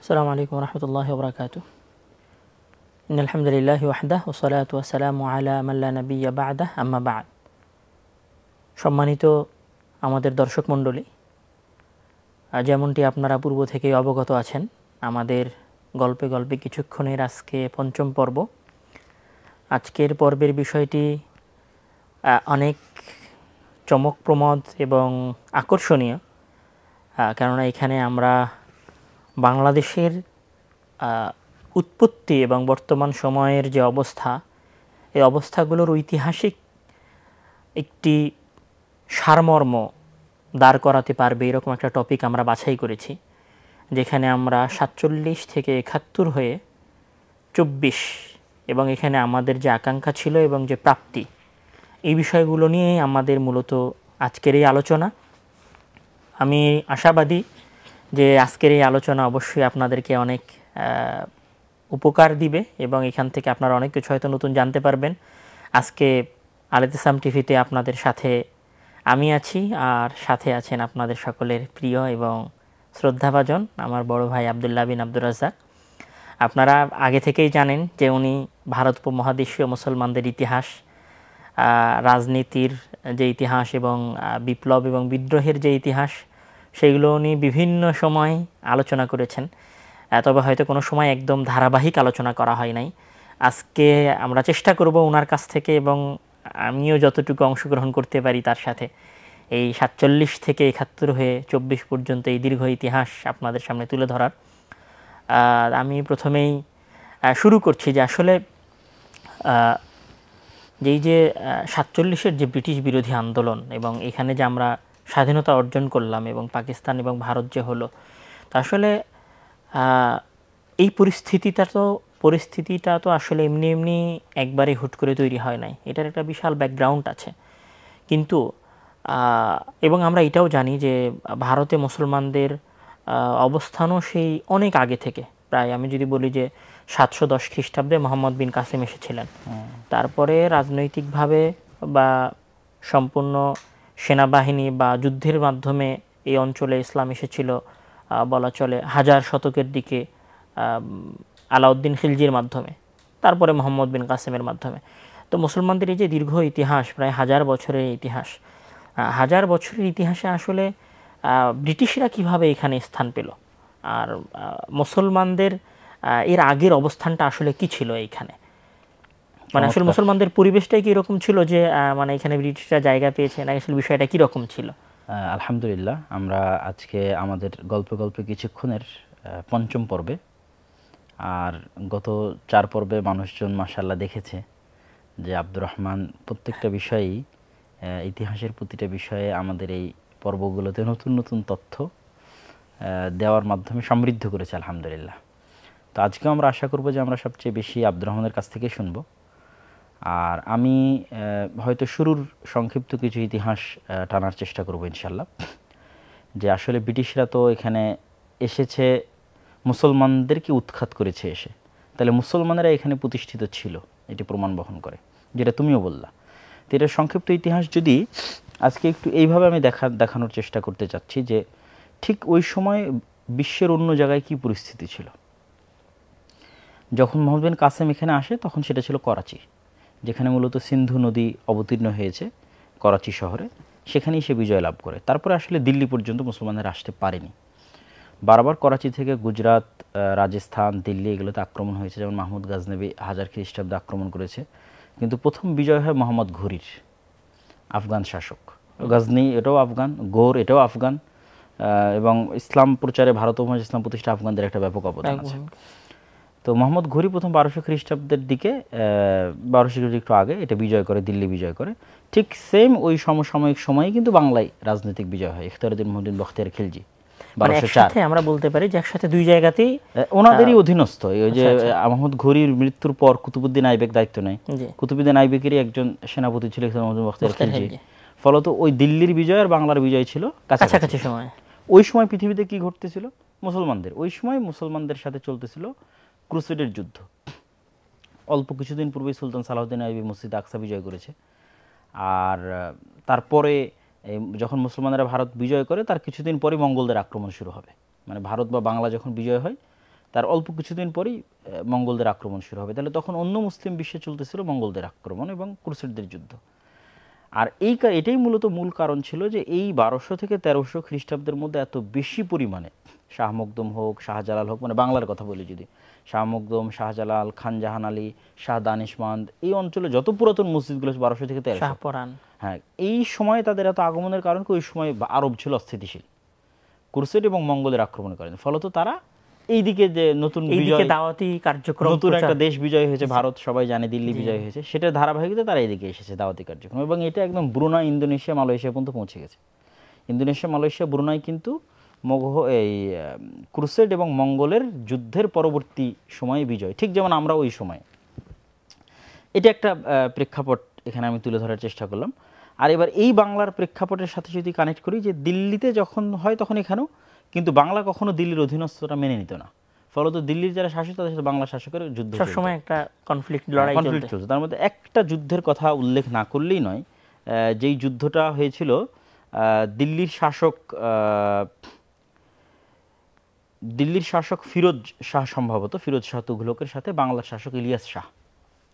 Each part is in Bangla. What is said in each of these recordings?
আসসালামু আলাইকুম রহমতুল্লাহি ওয়া বারাকাতুহু। ইন্নাল হামদুলিল্লাহি ওয়াহদাহু ওয়াসসালাতু ওয়াসসালামু আলা মান লা নাবিয়্যা বা'দাহু আম্মা বা'দ। সম্মানিত আমাদের দর্শক মণ্ডলী, যেমনটি আপনারা পূর্ব থেকেই অবগত আছেন, আমাদের গল্পে গল্পে কিছুক্ষণের আজকে পঞ্চম পর্ব। আজকের পর্বের বিষয়টি অনেক চমকপ্রমোদ এবং আকর্ষণীয়, কেননা এখানে আমরা বাংলাদেশের উৎপত্তি এবং বর্তমান সময়ের যে অবস্থা, এই অবস্থাগুলোর ঐতিহাসিক একটি সারমর্ম দাঁড় করাতে পারবে এরকম একটা টপিক আমরা বাছাই করেছি, যেখানে আমরা 47 থেকে 71 হয়ে 24 এবং এখানে আমাদের যে আকাঙ্ক্ষা ছিল এবং যে প্রাপ্তি, এই বিষয়গুলো নিয়েই আমাদের মূলত আজকের এই আলোচনা। আমি আশাবাদী যে আজকের এই আলোচনা অবশ্যই আপনাদেরকে অনেক উপকার দিবে এবং এখান থেকে আপনারা অনেক কিছু হয়তো নতুন জানতে পারবেন। আজকে আল ইতিসাম টিভিতে আপনাদের সাথে আমি আছি, আর সাথে আছেন আপনাদের সকলের প্রিয় এবং শ্রদ্ধাভাজন আমার বড় ভাই আবদুল্লাহ বিন আব্দুর রাজ্জাক। আপনারা আগে থেকেই জানেন যে উনি ভারত উপমহাদেশীয় মুসলমানদের ইতিহাস, রাজনীতির যে ইতিহাস এবং বিপ্লব এবং বিদ্রোহের যে ইতিহাস, সেগুলো উনি বিভিন্ন সময় আলোচনা করেছেন, তবে হয়তো কোনো সময় একদম ধারাবাহিক আলোচনা করা হয় নাই। আজকে আমরা চেষ্টা করব ওনার কাছ থেকে, এবং আমিও যতটুকু অংশগ্রহণ করতে পারি তার সাথে, এই 47 থেকে 71 হয়ে 24 পর্যন্ত এই দীর্ঘ ইতিহাস আপনাদের সামনে তুলে ধরার। আমি প্রথমেই শুরু করছি যে আসলে যেই যে 47-এর যে ব্রিটিশ বিরোধী আন্দোলন এবং এখানে যে আমরা স্বাধীনতা অর্জন করলাম এবং পাকিস্তান এবং ভারত যে হলো, তা আসলে এই পরিস্থিতিটা তো আসলে এমনি এমনি একবারে হুট করে তৈরি হয় নাই, এটার একটা বিশাল ব্যাকগ্রাউন্ড আছে। কিন্তু এবং আমরা এটাও জানি যে ভারতে মুসলমানদের অবস্থানও সেই অনেক আগে থেকে, প্রায় আমি যদি বলি যে 710 খ্রিস্টাব্দে মোহাম্মদ বিন কাসিম এসেছিলেন। তারপরে রাজনৈতিকভাবে বা সম্পূর্ণ সেনাবাহিনী বা যুদ্ধের মাধ্যমে এই অঞ্চলে ইসলাম এসেছিল বলা চলে হাজার শতকের দিকে, আলাউদ্দিন খিলজির মাধ্যমে, তারপরে মোহাম্মদ বিন কাসিমের মাধ্যমে। তো মুসলমানদের এই যে দীর্ঘ ইতিহাস, প্রায় 1000 বছরের ইতিহাস, 1000 বছরের ইতিহাসে আসলে ব্রিটিশরা কিভাবে এখানে স্থান পেল, আর মুসলমানদের এর আগের অবস্থানটা আসলে কি ছিল এইখানে, মানে আসলে মুসলমানদের পরিবেশটাই কি এরকম ছিল যে মানে এখানে ব্রিটিশরা জায়গা পেয়েছে, না আসলে বিষয়টা কি রকম ছিল? আলহামদুলিল্লাহ, আমরা আজকে আমাদের গল্পে কিছুক্ষণের পঞ্চম পর্বে, আর গত 4 পর্বে মানুষজন মাশাআল্লাহ দেখেছে যে আব্দুর রহমান প্রত্যেকটা বিষয়েই, ইতিহাসের প্রতিটা বিষয়ে আমাদের এই পর্বগুলোতে নতুন নতুন তথ্য দেওয়ার মাধ্যমে সমৃদ্ধ করেছে আলহামদুলিল্লাহ। তো আজকে আমরা আশা করব যে আমরা সবচেয়ে বেশি আব্দুর রহমানের কাছ থেকে শুনব। আর আমি হয়তো শুরুর সংক্ষিপ্ত কিছু ইতিহাস টানার চেষ্টা করব ইনশাল্লাহ, যে আসলে ব্রিটিশরা তো এখানে এসেছে, মুসলমানদেরকে উৎখাত করেছে এসে, তাহলে মুসলমানেরা এখানে প্রতিষ্ঠিত ছিল, এটি প্রমাণ বহন করে, যেটা তুমিও বললা। তো এটার সংক্ষিপ্ত ইতিহাস যদি আজকে একটু এইভাবে আমি দেখানোর চেষ্টা করতে চাচ্ছি যে ঠিক ওই সময় বিশ্বের অন্য জায়গায় কি পরিস্থিতি ছিল। যখন মোহাম্মদ বিন কাসেম এখানে আসে তখন সেটা ছিল করাচি, যেখানে মূলত সিন্ধু নদী অবতীর্ণ হয়েছে করাচি শহরে, সেখানেই সে বিজয় লাভ করে। তারপরে আসলে দিল্লি পর্যন্ত মুসলমানরা আসতে পারেনি, বারবার করাচি থেকে গুজরাট, রাজস্থান, দিল্লি এগুলোতে আক্রমণ হয়েছে, যেমন মাহমুদ গাজনবী 1000 খ্রিস্টাব্দে আক্রমণ করেছে। কিন্তু প্রথম বিজয় হয় মোহাম্মদ ঘুরির, আফগান শাসক। গজনি এটাও আফগান, গোর এটাও আফগান, এবং ইসলাম প্রচারে ভারত উপমহাদেশে ইসলাম প্রতিষ্ঠা আফগানদের একটা ব্যাপক অবদান আছে। তো মোহাম্মদ ঘুরি প্রথম 1200 খ্রিস্টাব্দের দিকে, 1200 খ্রিস্টাব্দের একটু আগে এটা বিজয় করে, দিল্লি বিজয় করে। ঠিক সেম ওই সমসাময়িক সময়ে কিন্তু বাংলায় রাজনৈতিক বিজয় হয়, ইখতিয়ারউদ্দিন মুহিউদ্দিন বখতিয়ার খিলজি। মানে একসাথে আমরা বলতে পারি যে একসাথে দুই জায়গাতেই ওনাদেরই অধীনস্থ। ওই যে মোহাম্মদ ঘুরির মৃত্যুর পর কুতুবউদ্দিন আইবেক দায়িত্ব নেয়, কুতুবউদ্দিন আইবেকেরই একজন সেনাপতি ছিল ইখতিয়ারউদ্দিন বখতিয়ার খিলজি। ফলত ওই দিল্লির বিজয় আর বাংলার বিজয় ছিল কাছাকাছি সময়। ওই সময় পৃথিবীতে কি ঘটতেছিল, ওই সময় মুসলমানদের সাথে চলতেছিল ক্রুসেডের যুদ্ধ। অল্প কিছুদিন পূর্বেই সুলতান সালাউদ্দিন আইয়ুবী মসজিদ আকসা বিজয় করেছে, আর তারপরে যখন মুসলমানেরা ভারত বিজয় করে তার কিছুদিন পরে মঙ্গলদের আক্রমণ শুরু হবে। মানে ভারত বা বাংলা যখন বিজয় হয় তার অল্প কিছুদিন পরেই মঙ্গলদের আক্রমণ শুরু হবে। তাহলে তখন অন্য মুসলিম বিশ্বে চলতেছিল মঙ্গলদের আক্রমণ এবং ক্রুসেডদের যুদ্ধ। আর এটাই মূলত মূল কারণ ছিল যে এই 1200 থেকে 1300 খ্রিস্টাব্দের মধ্যে এত বেশি পরিমাণে শাহ মখদুম হোক, শাহজালাল হোক, মানে বাংলার কথা বলি যদি, শাহ মখদুম, শাহজালাল, খান জাহান আলী, শাহ দানিশমান্দ, এই অঞ্চলে যত পুরাতন মসজিদগুলো 1200 থেকে 1300, শাহপরান, হ্যাঁ, এই সময়ে তাদের এত আগমনের কারণ কি ওই সময় আরব ছিল অস্থিতিশীল, ক্রুসেড এবং মঙ্গলের আক্রমণ করেন। ফলত তারা এইদিকে যে নতুন বিজয়, দাওয়াতি কার্যক্রম, নতুন একটা দেশ বিজয় হয়েছে ভারত, সবাই জানে দিল্লি বিজয় হয়েছে, সেটার ধারাবাহিকতা তারা এদিকে এসেছে দাওয়াতি কার্যক্রম। এবং এটা একদম ব্রুনাই, ইন্দোনেশিয়া, মালয়েশিয়া পর্যন্ত পৌঁছে গেছে। ইন্দোনেশিয়া, মালয়েশিয়া, ব্রুনাই কিন্তু এই ক্রুসেড এবং মঙ্গলের যুদ্ধের পরবর্তী সময়ে বিজয়, ঠিক যেমন আমরা ওই সময়ে। এটা একটা প্রেক্ষাপট এখানে আমি তুলে ধরার চেষ্টা করলাম। আর এবার এই বাংলার প্রেক্ষাপটের সাথে যদি কানেক্ট করি, যে দিল্লিতে যখন হয় তখন এখানেও কিন্তু বাংলা কখনো দিল্লির অধীনস্থতা মেনে নিত না। ফলত দিল্লির যারা শাসক তাদের সাথে বাংলা শাসকের যুদ্ধ, সবসময় একটা কনফ্লিক্ট, লড়াই চলছে। তার মধ্যে একটা যুদ্ধের কথা উল্লেখ না করলেই নয়, যেই যুদ্ধটা হয়েছিল দিল্লির শাসক ফিরোজ শাহ, সম্ভবত ফিরোজ শাহ তুঘলকের সাথে বাংলার শাসক ইলিয়াস শাহ,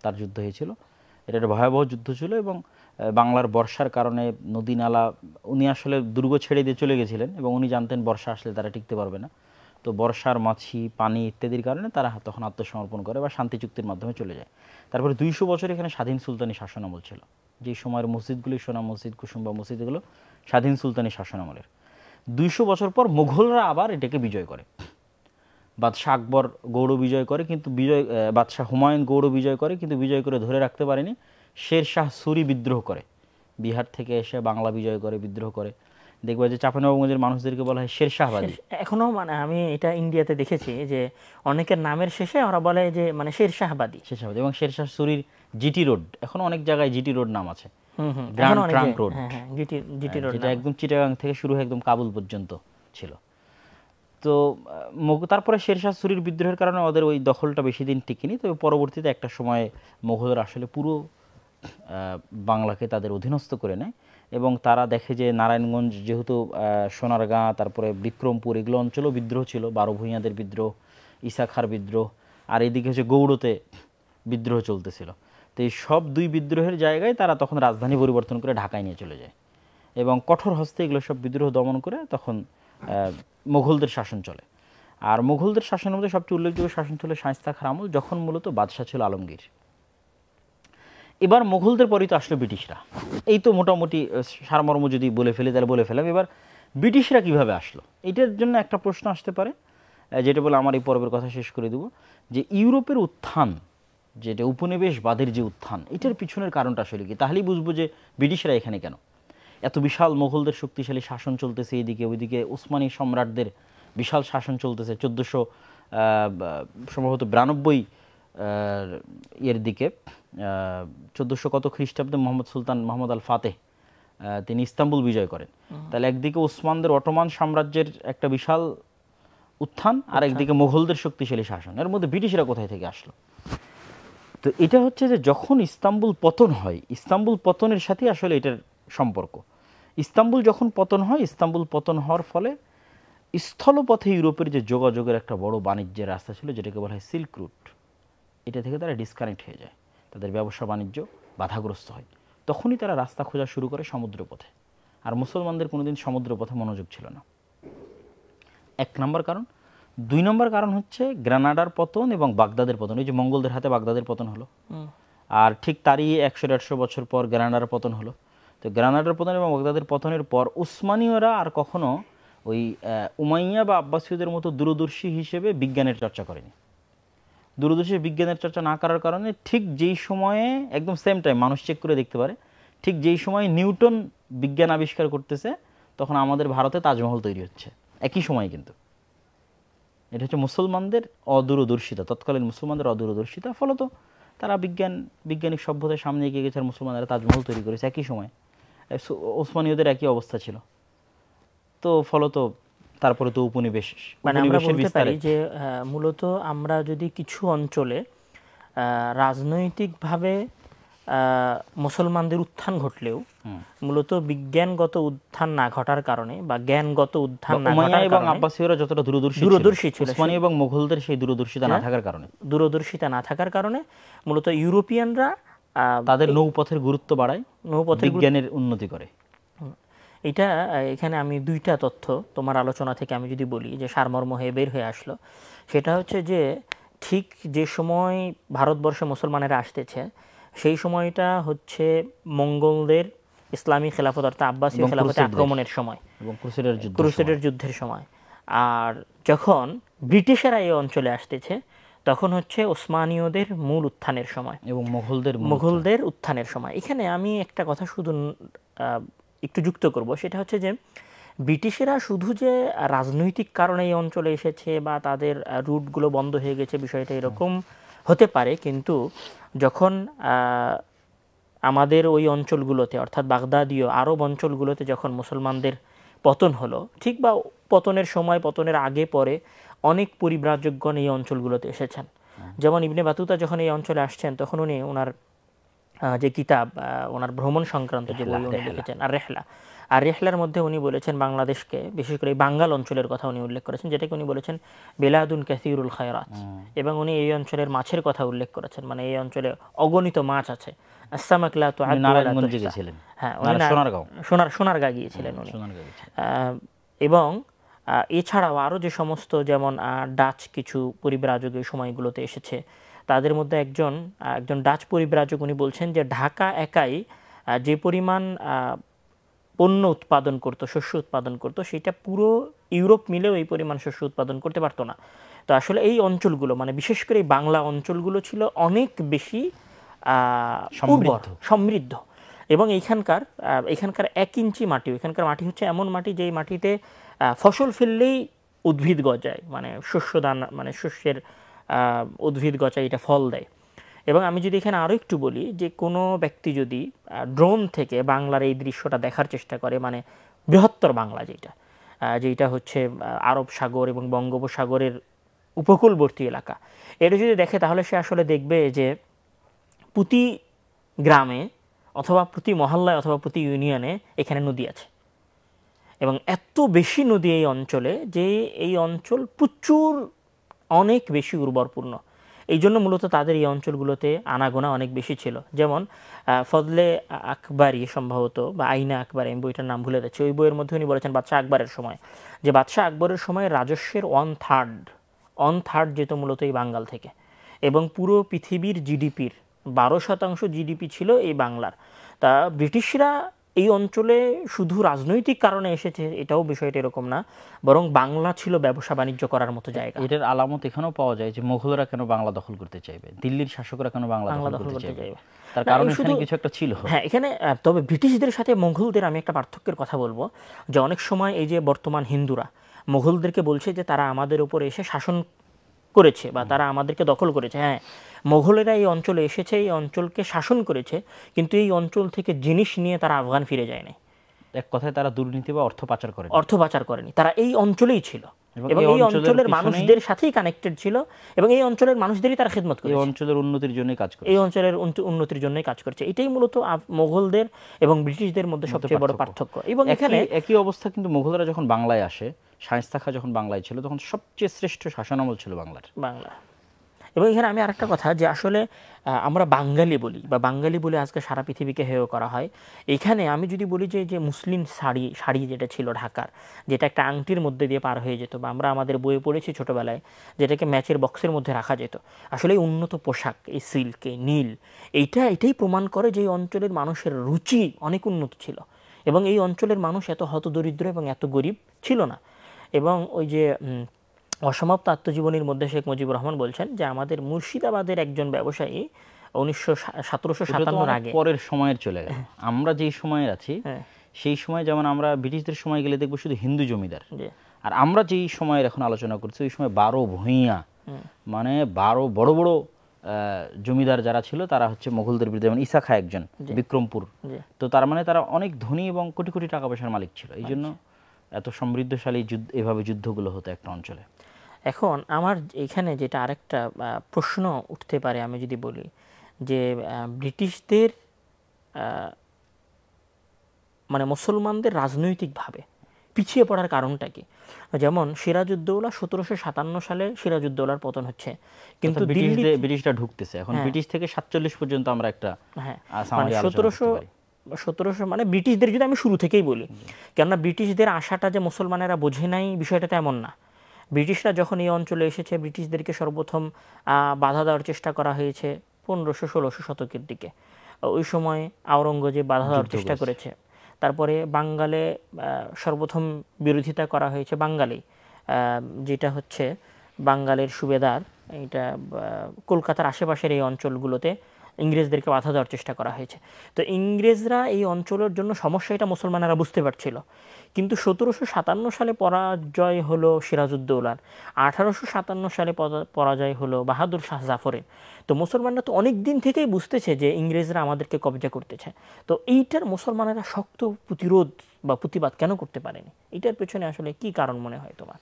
তার যুদ্ধ হয়েছিল। এটা একটা ভয়াবহ যুদ্ধ ছিল এবং বাংলার বর্ষার কারণে নদী নালা, উনি আসলে দুর্গ ছেড়ে দিয়ে চলে গেছিলেন এবং উনি জানতেন বর্ষা আসলে তারা টিকতে পারবে না। তো বর্ষার মাছি, পানি ইত্যাদির কারণে তারা তখন আত্মসমর্পণ করে বা শান্তি চুক্তির মাধ্যমে চলে যায়। তারপরে 200 বছর এখানে স্বাধীন সুলতানি শাসনামল ছিল। যে সময়ের মসজিদগুলি, সোনা মসজিদ, কুসুম্বা মসজিদ, এগুলো স্বাধীন সুলতানি শাসনামলের। 200 বছর পর মুঘলরা আবার এটাকে বিজয় করে। বাদশাহ আকবর গৌড় বিজয় করে, কিন্তু বাদশাহ হুমায়ুন গৌড় বিজয় করে, কিন্তু বিজয় করে ধরে রাখতে পারেনি। শের শাহ সুরি বিদ্রোহ করে, বিহার থেকে এসে বাংলা বিজয় করে, বিদ্রোহ করে। দেখবে যে চাঁপাইনবাবগঞ্জের মানুষদেরকে বলা হয় শের শাহবাদী। এখনো মানে আমি এটা ইন্ডিয়াতে দেখেছি যে অনেকের নামের শেষে ওরা বলে যে মানে শের শাহবাদী। এবং শের শাহ সুরির জিটি রোড, এখন অনেক জায়গায় জিটি রোড নাম আছে, grand trunk road, GT road, যেটা একদম চিটাগাং থেকে শুরু হয়ে একদম কাবুল পর্যন্ত ছিল। তো তারপরে শের শাহ সুরির বিদ্রোহের কারণে ওদের ওই দখলটা বেশি দিন টিকেনি। তবে পরবর্তীতে একটা সময় মোগলরা আসলে পুরো বাংলাকে তাদের অধীনস্থ করে নেয় এবং তারা দেখে যে নারায়ণগঞ্জ, যেহেতু সোনারগাঁ, তারপরে বিক্রমপুর, এগুলো অঞ্চলেও বিদ্রোহ ছিল, 12 ভূঁইয়াদের বিদ্রোহ, ইসাখার বিদ্রোহ, আর এইদিকে হচ্ছে গৌড়তে বিদ্রোহ চলতেছিল। তো এই সব দুই বিদ্রোহের জায়গায় তারা তখন রাজধানী পরিবর্তন করে ঢাকায় নিয়ে চলে যায় এবং কঠোর হস্তে এগুলো সব বিদ্রোহ দমন করে তখন মুঘলদের শাসন চলে। আর মুঘলদের শাসনের মধ্যে সবচেয়ে উল্লেখযোগ্য শাসন ছিল শায়েস্তা খাঁর আমল, যখন মূলত বাদশাহ ছিল আলমগীর। এবার মুঘলদের পরই তো আসলো ব্রিটিশরা। এই তো মোটামুটি সারমর্ম যদি বলে ফেলি তাহলে বলে ফেলাম। এবার ব্রিটিশরা কিভাবে আসলো, এটার জন্য একটা প্রশ্ন আসতে পারে, যেটা বলে আমার এই পর্বের কথা শেষ করে দেব, যে ইউরোপের উত্থান, যেটা উপনিবেশবাদের যে উত্থান, এটার পিছনের কারণটা আসলে কি? তাহলেই বুঝবো যে ব্রিটিশরা এখানে কেন। এত বিশাল মুঘলদের শক্তিশালী শাসন চলতেছে এইদিকে, ওইদিকে উসমানী সম্রাটদের বিশাল শাসন চলতেছে 1400 সম্ভবত 92 এর দিকে, 1400 কত খ্রিস্টাব্দে মোহাম্মদ সুলতান মোহাম্মদ আল ফাতেহ তিনি ইস্তাম্বুল বিজয় করেন। তাহলে একদিকে উসমানদের অটোমান সাম্রাজ্যের একটা বিশাল উত্থান, আর একদিকে মুঘলদের শক্তিশালী শাসন, এর মধ্যে ব্রিটিশরা কোথায় থেকে আসলো? তো এটা হচ্ছে যে যখন ইস্তাম্বুল পতন হয়, ইস্তাম্বুল পতনের সাথে আসলে এটার সম্পর্ক। ইস্তাম্বুল যখন পতন হয়, ইস্তাম্বুল পতন হওয়ার ফলে স্থলপথে ইউরোপের যে যোগাযোগের একটা বড় বাণিজ্যের রাস্তা ছিল, যেটাকে বলা হয় সিল্ক রুট, এটা থেকে তারা ডিসকানেক্ট হয়ে যায়, তাদের ব্যবসা বাণিজ্য বাধাগ্রস্ত হয়। তখনই তারা রাস্তা খোঁজা শুরু করে সমুদ্রপথে। আর মুসলমানদের কোনোদিন সমুদ্রপথে মনোযোগ ছিল না, 1 নম্বর কারণ। 2 নম্বর কারণ হচ্ছে গ্রানাডার পতন এবং বাগদাদের পতন। এই যে মঙ্গলদের হাতে বাগদাদের পতন হলো, আর ঠিক তারই 100-150 বছর পর গ্রানাডার পতন হলো। তো গ্রানাডার পতন এবং বাগদাদের পতনের পর উসমানীয়রা আর কখনো ওই উমাইয়া বা আব্বাসীয়দের মতো দূরদর্শী হিসেবে বিজ্ঞানের চর্চা করেনি। দূরদর্শী বিজ্ঞানের চর্চা না করার কারণে ঠিক যেই সময়ে, একদম সেম টাইম, মানুষ চেক করে দেখতে পারে, ঠিক যেই সময় নিউটন বিজ্ঞান আবিষ্কার করতেছে তখন আমাদের ভারতে তাজমহল তৈরি হচ্ছে, একই সময়। কিন্তু এটা হচ্ছে মুসলমানদের অদূরদর্শিতা, তৎকালীন মুসলমানদের অদূরদর্শিতা। ফলত তারা বৈজ্ঞানিক সভ্যতার সামনে এগিয়ে গেছে, আর মুসলমানরা তাজমহল তৈরি করেছে একই সময়। ওসমানীয়দের একই অবস্থা ছিল। তো ফলত তারপরে তো উপনিবেশ, মানে আমরা বলতে পারি যে মূলত আমরা যদি কিছু অঞ্চলে রাজনৈতিকভাবে মুসলমানদের উত্থান ঘটলেও মূলত বিজ্ঞানগত উত্থান না ঘটার কারণে বা জ্ঞানগত উত্থান না ঘটার এবং কারণে, আব্বাসীয়রা যতটা দূরদর্শী ছিল, উসমানী এবং মুঘলদের সেই দূরদর্শিতা না থাকার কারণে, মূলত ইউরোপিয়ানরা তাদের নৌপথের গুরুত্ব বাড়ায়, বিজ্ঞানের উন্নতি করে। এখানে আমি দুইটা তথ্য তোমার আলোচনা থেকে আমি যদি বলি যে সারমর্ম হয়ে বের হয়ে আসলো, সেটা হচ্ছে যে ঠিক যে সময় ভারতবর্ষে মুসলমানেরা আসতেছে সেই সময়টা হচ্ছে মঙ্গলদের ইসলামী খেলাফত অর্থাৎ আব্বাসীয় খেলাফতে আক্রমণের সময় এবং ক্রুসেডের যুদ্ধের সময়। আর যখন ব্রিটিশেরা এই অঞ্চলে আসতেছে তখন হচ্ছে ওসমানীয়দের মূল উত্থানের সময় এবং মুঘলদের উত্থানের সময়। এখানে আমি একটা কথা শুধু একটু যুক্ত করব, সেটা হচ্ছে যে ব্রিটিশেরা শুধু যে রাজনৈতিক কারণে এই অঞ্চলে এসেছে বা তাদের রুটগুলো বন্ধ হয়ে গেছে বিষয়টা এরকম হতে পারে, কিন্তু যখন আমাদের ওই অঞ্চলগুলোতে অর্থাৎ বাগদাদীয় আরব অঞ্চলগুলোতে যখন মুসলমানদের পতন হলো, ঠিক বা পতনের সময় পতনের আগে পরে অনেক পরিব্রাজকগণ এই অঞ্চলগুলোতে এসেছেন। যেমন ইবনে বাতুতা যখন এই অঞ্চলে আসছেন তখন উনি ওনার যে কিতাব, ওনার ভ্রমণ সংক্রান্ত যে বই উনি লিখেছেন আর রেহলার মধ্যে উনি বলেছেন বাংলাদেশকে, বিশেষ করে বাঙ্গাল অঞ্চলের কথা উনি উল্লেখ করেছেন, যেটাকে উনি বলেছেন বেলাদুন কাসিরুল খায়রাত, এবং উনি এই অঞ্চলের মাছের কথা উল্লেখ করেছেন, মানে এই অঞ্চলে অগণিত মাছ আছে। সোনারগাঁ গিয়েছিলেন উনি। এবং এছাড়াও আরও যে সমস্ত যেমন ডাচ কিছু পরিব্রাজক এই সময়গুলোতে এসেছে, তাদের মধ্যে একজন ডাচ পরিব্রাজক উনি বলছেন যে ঢাকা একাই যে পরিমাণ পণ্য উৎপাদন করত, শস্য উৎপাদন করত, সেটা পুরো ইউরোপ মিলেও এই পরিমাণ শস্য উৎপাদন করতে পারতো না। তো আসলে এই অঞ্চলগুলো মানে বিশেষ করে এই বাংলা অঞ্চলগুলো ছিল অনেক বেশি সমৃদ্ধ, এবং এখানকার 1 ইঞ্চি মাটি, এখানকার মাটি হচ্ছে এমন মাটি যেই মাটিতে ফসল ফেললেই উদ্ভিদ গজায়, মানে শস্যের উদ্ভিদ গজায়, এটা ফল দেয়। এবং আমি যদি এখানে আরও একটু বলি যে কোনো ব্যক্তি যদি ড্রোন থেকে বাংলার এই দৃশ্যটা দেখার চেষ্টা করে, মানে বৃহত্তর বাংলা যেটা হচ্ছে আরব সাগর এবং বঙ্গোপসাগরের উপকূলবর্তী এলাকা, এটা যদি দেখে তাহলে সে আসলে দেখবে যে প্রতি গ্রামে অথবা প্রতি মহল্লায় অথবা প্রতি ইউনিয়নে এখানে নদী আছে, এবং এত বেশি নদী এই অঞ্চলে যে এই অঞ্চল প্রচুর অনেক বেশি উর্বরপূর্ণ। এই জন্য মূলত তাদের এই অঞ্চলগুলোতে আনাগোনা অনেক বেশি ছিল। যেমন ফজলে আকবরী সম্ভবত বা আইনা আকবর, আমি বইটার নাম ভুলে যাচ্ছি, ওই বইয়ের মধ্যে উনি বলেছেন বাদশাহ আকবরের সময়, যে বাদশাহ আকবরের সময় রাজস্বের 1/3 যেত মূলত এই বাঙ্গাল থেকে, এবং পুরো পৃথিবীর জিডিপির 12% জিডিপি ছিল এই বাংলার। তা ব্রিটিশরা এই অঞ্চলে শুধু রাজনৈতিক কারণে এসেছে এটাও বিষয়টা এরকম না, বরং বাংলা ছিল ব্যবসা বাণিজ্য করার মতো জায়গা। এটার আলামত এখানেও পাওয়া যায় যে মুঘলরা কেন বাংলা দখল করতে চাইবে, দিল্লির শাসকরা কেন বাংলা দখল করতে চাইবে, তার কারণ এখানে কিছু একটা ছিল। হ্যাঁ, এখানে তবে ব্রিটিশদের সাথে মুঘলদের আমি একটা পার্থক্যের কথা বলবো, যে অনেক সময় এই যে বর্তমান হিন্দুরা মুঘলদেরকে বলছে যে তারা আমাদের উপরে এসে শাসন করেছে বা তারা আমাদেরকে দখল করেছে। হ্যাঁ, মোগলেরা এই অঞ্চলে এসেছে, এই অঞ্চলকে শাসন করেছে, কিন্তু এই অঞ্চল থেকে জিনিস নিয়ে তারা আফগান ফিরে যায়নি। এক কথায় তারা দুর্নীতি বা অর্থ পাচার করেনি, তারা এই অঞ্চলেই ছিল এবং এই অঞ্চলের মানুষদের সাথেই কানেক্টেড ছিল, এবং এই অঞ্চলের মানুষদেরই তারা খেদমত করেছে, এই অঞ্চলের উন্নতির জন্যই কাজ করেছে, এই অঞ্চলের উন্নতির জন্যই কাজ করছে। এটাই মূলত মোগলদের এবং ব্রিটিশদের মধ্যে সবচেয়ে বড় পার্থক্য। এবং এখানে একই অবস্থা কিন্তু মোগলরা যখন বাংলায় আসে, শায়েস্তা খাঁ যখন বাংলায় ছিল, তখন সবচেয়ে শ্রেষ্ঠ শাসনামল ছিল বাংলা। এবং এখানে আমি আরেকটা কথা, যে আসলে আমরা বাঙালি বলি আজকে সারা পৃথিবীকে হেয় করা হয়। এখানে আমি যদি বলি যে মুসলিম শাড়ি যেটা ছিল ঢাকার, যেটা একটা আংটির মধ্যে দিয়ে পার হয়ে যেত, বা আমরা আমাদের বইয়ে পড়েছি ছোটোবেলায়, যেটাকে ম্যাচের বক্সের মধ্যে রাখা যেত, আসলে এই উন্নত পোশাক, এই সিল্ক, এই নীল, এটাই প্রমাণ করে যে এই অঞ্চলের মানুষের রুচি অনেক উন্নত ছিল, এবং এই অঞ্চলের মানুষ এত হতদরিদ্র এবং এত গরিব ছিল না। এবং ওই যে অসমাপ্ত আত্মজীবনীর মধ্যে শেখ মুজিবুর রহমান বলছেন যে আমাদের মুর্শিদাবাদের একজন ব্যবসায়ী 1757 আগে, পরের সময়ের চলে গেল, আমরা যেই সময়ে আছি সেই সময় যেমন আমরা ব্রিটিশদের সময় গেলে দেখবো শুধু হিন্দু জমিদার, আর আমরা যেই সময়ের এখন আলোচনা করছি ওই সময় 12 ভূঁইয়া, মানে 12 বড় বড় জমিদার যারা ছিল তারা হচ্ছে মুঘলদের বিরুদ্ধে, যেমন ঈসা খাঁ একজন, বিক্রমপুর, তো তার মানে তারা অনেক ধনী এবং কোটি কোটি টাকা পয়সার মালিক ছিল, এই জন্য এত সমৃদ্ধশালী এভাবে যুদ্ধগুলো হতো একটা অঞ্চলে। এখন আমার এখানে যেটা আরেকটা প্রশ্ন উঠতে পারে, আমি যদি বলি যে ব্রিটিশদের মানে মুসলমানদের রাজনৈতিকভাবে পিছিয়ে পড়ার কারণটা কি? যেমন সিরাজউদ্দৌলা 1757 সালে সিরাজউদ্দৌলার পতন হচ্ছে, কিন্তু দিল্লি ব্রিটিশরা ঢুকতেছে এখন, ব্রিটিশ থেকে 47 পর্যন্ত আমরা একটা মানে 1700 মানে ব্রিটিশদের যদি আমি শুরু থেকেই বলি, কেননা ব্রিটিশদের আশাটা যে মুসলমানেরা বোঝে নাই বিষয়টা তেমন না। ব্রিটিশরা যখন এই অঞ্চলে এসেছে, ব্রিটিশদেরকে সর্বপ্রথম বাধা দেওয়ার চেষ্টা করা হয়েছে 1500-1600 শতকের দিকে। ওই সময় আওরঙ্গজেব বাধা দেওয়ার চেষ্টা করেছে। তারপরে বাঙ্গালে সর্বপ্রথম বিরোধিতা করা হয়েছে বাঙ্গালে, যেটা হচ্ছে বাঙ্গালের সুবেদার, এটা কলকাতার আশেপাশের এই অঞ্চলগুলোতে ইংরেজদেরকে বাধা দেওয়ার চেষ্টা করা হয়েছে। তো ইংরেজরা এই অঞ্চলের জন্য সমস্যা এটা মুসলমানেরা বুঝতে পারছিল, কিন্তু 1757 সালে পরাজয় হলো সিরাজউদ্দৌলার, 1857 সালে পরাজয় হলো বাহাদুর শাহ জাফরের। তো মুসলমানরা তো অনেক দিন থেকেই বুঝতেছে যে ইংরেজরা আমাদেরকে কবজা করতেছে। তো এইটার মুসলমানেরা শক্ত প্রতিরোধ বা প্রতিবাদ কেন করতে পারেনি? এটার পেছনে আসলে কি কারণ মনে হয় তোমার?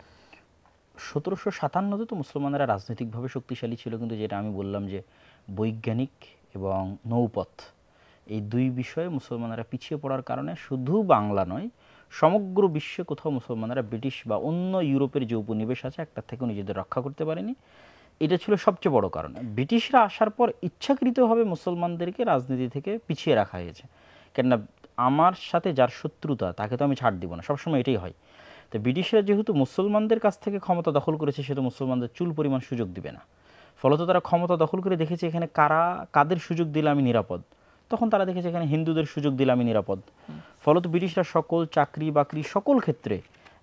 1757-তে তো মুসলমানেরা রাজনৈতিকভাবে শক্তিশালী ছিল, কিন্তু যেটা আমি বললাম যে বৈজ্ঞানিক এবং নৌপথ এই দুই বিষয়ে মুসলমানেরা পিছিয়ে পড়ার কারণে শুধু বাংলা নয়, সমগ্র বিশ্বে কোথাও মুসলমানেরা ব্রিটিশ বা অন্য ইউরোপের যে উপনিবেশ আছে একটার থেকেও নিজেদের রক্ষা করতে পারেনি। এটা ছিল সবচেয়ে বড় কারণ। ব্রিটিশরা আসার পর ইচ্ছাকৃতভাবে মুসলমানদেরকে রাজনীতি থেকে পিছিয়ে রাখা হয়েছে, কেননা আমার সাথে যার শত্রুতা তাকে তো আমি ছাড় দিব না, সবসময় এটাই হয়। তো ব্রিটিশরা যেহেতু মুসলমানদের কাছ থেকে ক্ষমতা দখল করেছে, সে তো মুসলমানদের চুল পরিমাণ সুযোগ দিবে না। ফলত তারা ক্ষমতা দখল করে দেখেছে এখানে কাদের সুযোগ দিলে আমি নিরাপদ, তখন তারা দেখেছে এখানে হিন্দুদের সুযোগ দিলে আমি নিরাপদ। ফলত ব্রিটিশরা সকল চাকরি বাকরি সকল ক্ষেত্রে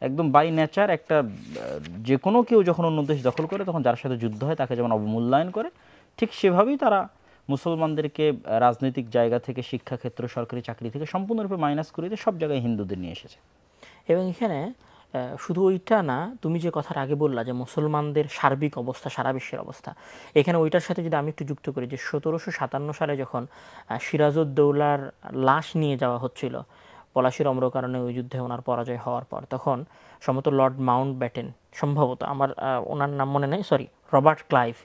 একদম বাই নেচার একটা যে কোনো কেউ যখন অন্য দেশ দখল করে তখন যার সাথে যুদ্ধ হয় তাকে যেমন অবমূল্যায়ন করে, ঠিক সেভাবেই তারা মুসলমানদেরকে রাজনৈতিক জায়গা থেকে, শিক্ষাক্ষেত্র, সরকারি চাকরি থেকে সম্পূর্ণরূপে মাইনাস করে দিয়ে সব জায়গায় হিন্দুদের নিয়ে এসেছে। এবং এখানে শুধু ওইটা না, তুমি যে কথার আগে বললা যে মুসলমানদের সার্বিক অবস্থা, সারা বিশ্বের অবস্থা, এখানে ওইটার সাথে যদি আমি একটু যুক্ত করি যে 1757 সালে যখন সিরাজউদ্দৌলার লাশ নিয়ে যাওয়া হচ্ছিল পলাশির অম্রকারণে, ওই যুদ্ধে ওনার পরাজয় হওয়ার পর, তখন সম্ভবত লর্ড মাউন্ট ব্যাটেন, সম্ভবত আমার ওনার নাম মনে নেই, সরি, রবার্ট ক্লাইভ,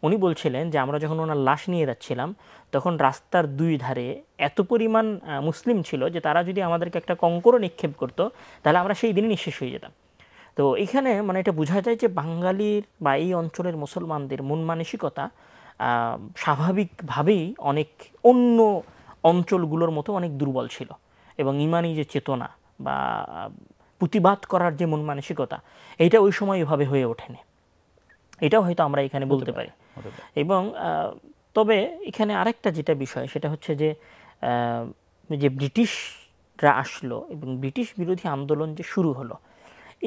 উনি বলছিলেন যে আমরা যখন ওনার লাশ নিয়ে যাচ্ছিলাম তখন রাস্তার দুই ধারে এত পরিমাণ মুসলিম ছিল যে তারা যদি আমাদেরকে একটা কঙ্করও নিক্ষেপ করতো তাহলে আমরা সেই দিনই নিঃশেষ হয়ে যেতাম। তো এখানে মানে এটা বোঝা যায় যে বাঙালির বা এই অঞ্চলের মুসলমানদের মন মানসিকতা স্বাভাবিকভাবেই অনেক অন্য অঞ্চলগুলোর মতো অনেক দুর্বল ছিল, এবং ইমানি যে চেতনা বা প্রতিবাদ করার যে মন মানসিকতা, এইটা ওই সময় এভাবে হয়ে ওঠেনি। এটাও হয়তো আমরা এখানে বলতে পারি। এবং তবে এখানে আরেকটা যেটা বিষয় সেটা হচ্ছে যে যে ব্রিটিশরা আসলো এবং ব্রিটিশ বিরোধী আন্দোলন যে শুরু হলো,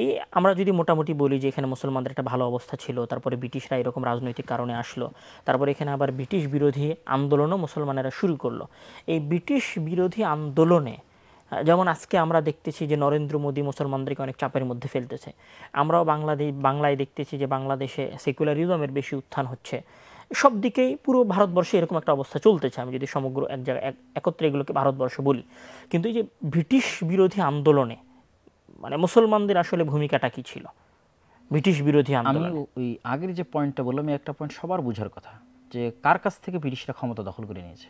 এই আমরা যদি মোটামুটি বলি যে এখানে মুসলমানদের একটা ভালো অবস্থা ছিল, তারপরে ব্রিটিশরা এরকম রাজনৈতিক কারণে আসলো, তারপরে এখানে আবার ব্রিটিশ বিরোধী আন্দোলনও মুসলমানেরা শুরু করলো। এই ব্রিটিশ বিরোধী আন্দোলনে যেমন আজকে আমরা দেখতেছি যে নরেন্দ্র মোদী মুসলমানদেরকে অনেক চাপের মধ্যে ফেলতেছে, আমরাও বাংলায় দেখতেছি যে বাংলাদেশে সেকুলারিজমের বেশি উত্থান হচ্ছে, সব দিকেই পুরো ভারতবর্ষে এরকম একটা অবস্থা চলতেছে, আমি যদি সমগ্র এক জায়গায় একত্রে এগুলোকে ভারতবর্ষ বলি। কিন্তু এই যে ব্রিটিশ বিরোধী আন্দোলনে মানে মুসলমানদের আসলে ভূমিকাটা কি ছিল ব্রিটিশ বিরোধী আন্দোলনে? আমি ওই আগের যে পয়েন্টটা বললাম, একটা পয়েন্ট সবার বোঝার কথা, যে কার কাছ থেকে ব্রিটিশরা ক্ষমতা দখল করে নিয়েছে?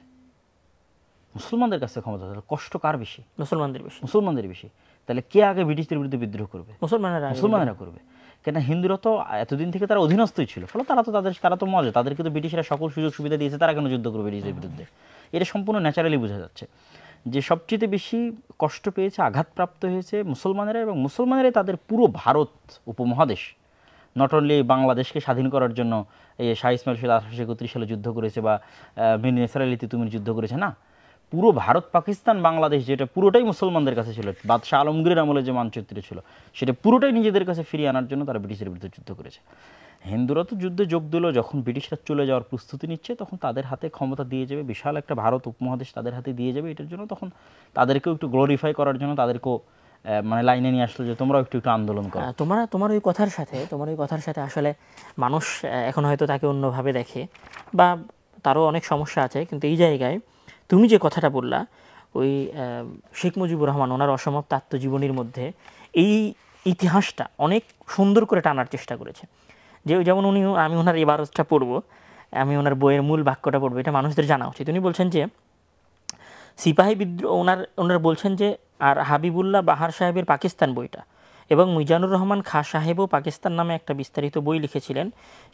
মুসলমানদের কাছে ক্ষমতা দখল। কষ্ট কার বেশি? মুসলমানদের বেশি। তাহলে কে আগে ব্রিটিশদের বিরুদ্ধে বিদ্রোহ করবে? মুসলমানেরা করবে। কেন? হিন্দুরা তো এতদিন থেকে তারা অধীনস্থই ছিল, ফলে তারা তো মজা, তাদেরকে তো ব্রিটিশরা সকল সুযোগ সুবিধা দিয়েছে, তারা কেন যুদ্ধ করবে ব্রিটিশদের বিরুদ্ধে? এটা সম্পূর্ণ ন্যাচারালি বোঝা যাচ্ছে যে সবচেয়ে বেশি কষ্ট পেয়েছে, আঘাতপ্রাপ্ত হয়েছে মুসলমানেরা, এবং মুসলমানেরাই তাদের পুরো ভারত উপমহাদেশ, নট অনলি বাংলাদেশকে স্বাধীন করার জন্য এই শাহ ইসমাইল 1831 সালে যুদ্ধ করেছে বা মীর নিসার আলী তিতুমির যুদ্ধ করেছে, না, পুরো ভারত, পাকিস্তান, বাংলাদেশ, যেটা পুরোটাই মুসলমানদের কাছে ছিল, বাদশাহ আলমগীরের আমলে যে মানচিত্র ছিল সেটা পুরোটাই নিজেদের কাছে ফিরিয়ে আনার জন্য তারা ব্রিটিশের বিরুদ্ধে যুদ্ধ করেছে। হিন্দুরা তো যুদ্ধে যোগ দিল, যখন ব্রিটিশরা চলে যাওয়ার প্রস্তুতি নিচ্ছে তখন তাদের হাতে ক্ষমতা দিয়ে যাবে, বিশাল একটা ভারত উপমহাদেশ তাদের হাতে দিয়ে যাবে, এটার জন্য তখন তাদেরকেও একটু গ্লোরিফাই করার জন্য তাদেরকেও মানে লাইনে নিয়ে আসলো যে তোমরাও একটু আন্দোলন করো। তোমার ওই কথার সাথে আসলে মানুষ এখন হয়তো তাকে অন্যভাবে দেখে বা তারও অনেক সমস্যা আছে, কিন্তু এই জায়গায় তুমি যে কথাটা বললা, ওই শেখ মুজিবুর রহমান ওনার অসমাপ্ত আত্মজীবনীর মধ্যে এই ইতিহাসটা অনেক সুন্দর করে টানার চেষ্টা করেছে। যেমন আমি ওনার ইবারতটা পড়ব আমি ওনার বইয়ের মূল বাক্যটা পড়বো, এটা মানুষদের জানা উচিত। উনি বলছেন যে সিপাহী বিদ্রোহ, ওনার বলছেন যে, আর হাবিবুল্লাহ বাহার সাহেবের পাকিস্তান বইটা এবং মিজানুর রহমান খাঁ সাহেবও পাকিস্তান নামে একটা বিস্তারিত বই লিখেছিলেন,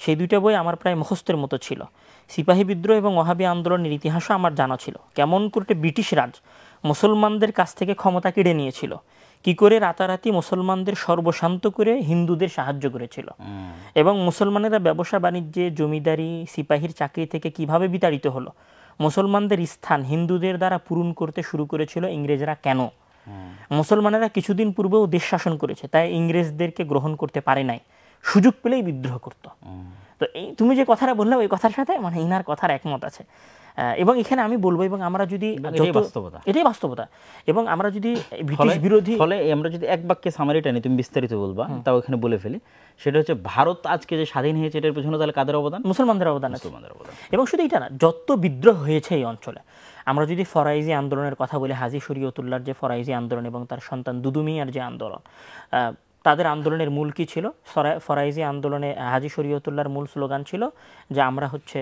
সেই দুইটা বই আমার প্রায় মুখস্থের মতো ছিল। সিপাহী বিদ্রোহ এবং ওয়াহাবি আন্দোলনের ইতিহাসও আমার জানা ছিল, কেমন করে ব্রিটিশ রাজ মুসলমানদের কাছ থেকে ক্ষমতা কেড়ে নিয়েছিল, কি করে রাতারাতি মুসলমানদের সর্বশান্ত করে হিন্দুদের সাহায্য করেছিল, এবং মুসলমানেরা ব্যবসা বাণিজ্যে, জমিদারি, সিপাহীর চাকরি থেকে কিভাবে বিতাড়িত হলো, মুসলমানদের স্থান হিন্দুদের দ্বারা পূরণ করতে শুরু করেছিল ইংরেজরা কেন, মুসলমানেরা কিছুদিন পূর্বেও দেশ শাসন করেছে, তাই ইংরেজদেরকে গ্রহণ করতে পারে নাই, সুযোগ পেলেই বিদ্রোহ করত। তো এই তুমি যে কথাটা বললে ওই কথার সাথে মানে ইনার কথার একমত আছে। এবং এখানে আমি বলবো, এবং আমরা যদি এটাই বাস্তবতা, এবং আমরা যদি ব্রিটিশ বিরোধী, ফলে আমরা যদি এক বাক্যে সামারিটা নিই, তুমি বিস্তারিত বলবা, তাও এখানে বলে ফেলি, সেটা হচ্ছে ভারত আজকে যে স্বাধীন হয়েছে এটার পেছনে তাহলে কাদের অবদান? মুসলমানদের অবদান আছে। এবং শুধু এটা না, যত বিদ্রোহ হয়েছে এই অঞ্চলে, আমরা যদি ফরাইজি আন্দোলনের কথা বলি, হাজী শরীয়তুল্লাহর যে ফরাইজি আন্দোলন এবং তার সন্তান দুদু মিয়ার যে আন্দোলন, তাদের আন্দোলনের মূল কি ছিল? ফরাইজি আন্দোলনে হাজী শরীয়তুল্লাহর মূল স্লোগান ছিল যে আমরা হচ্ছে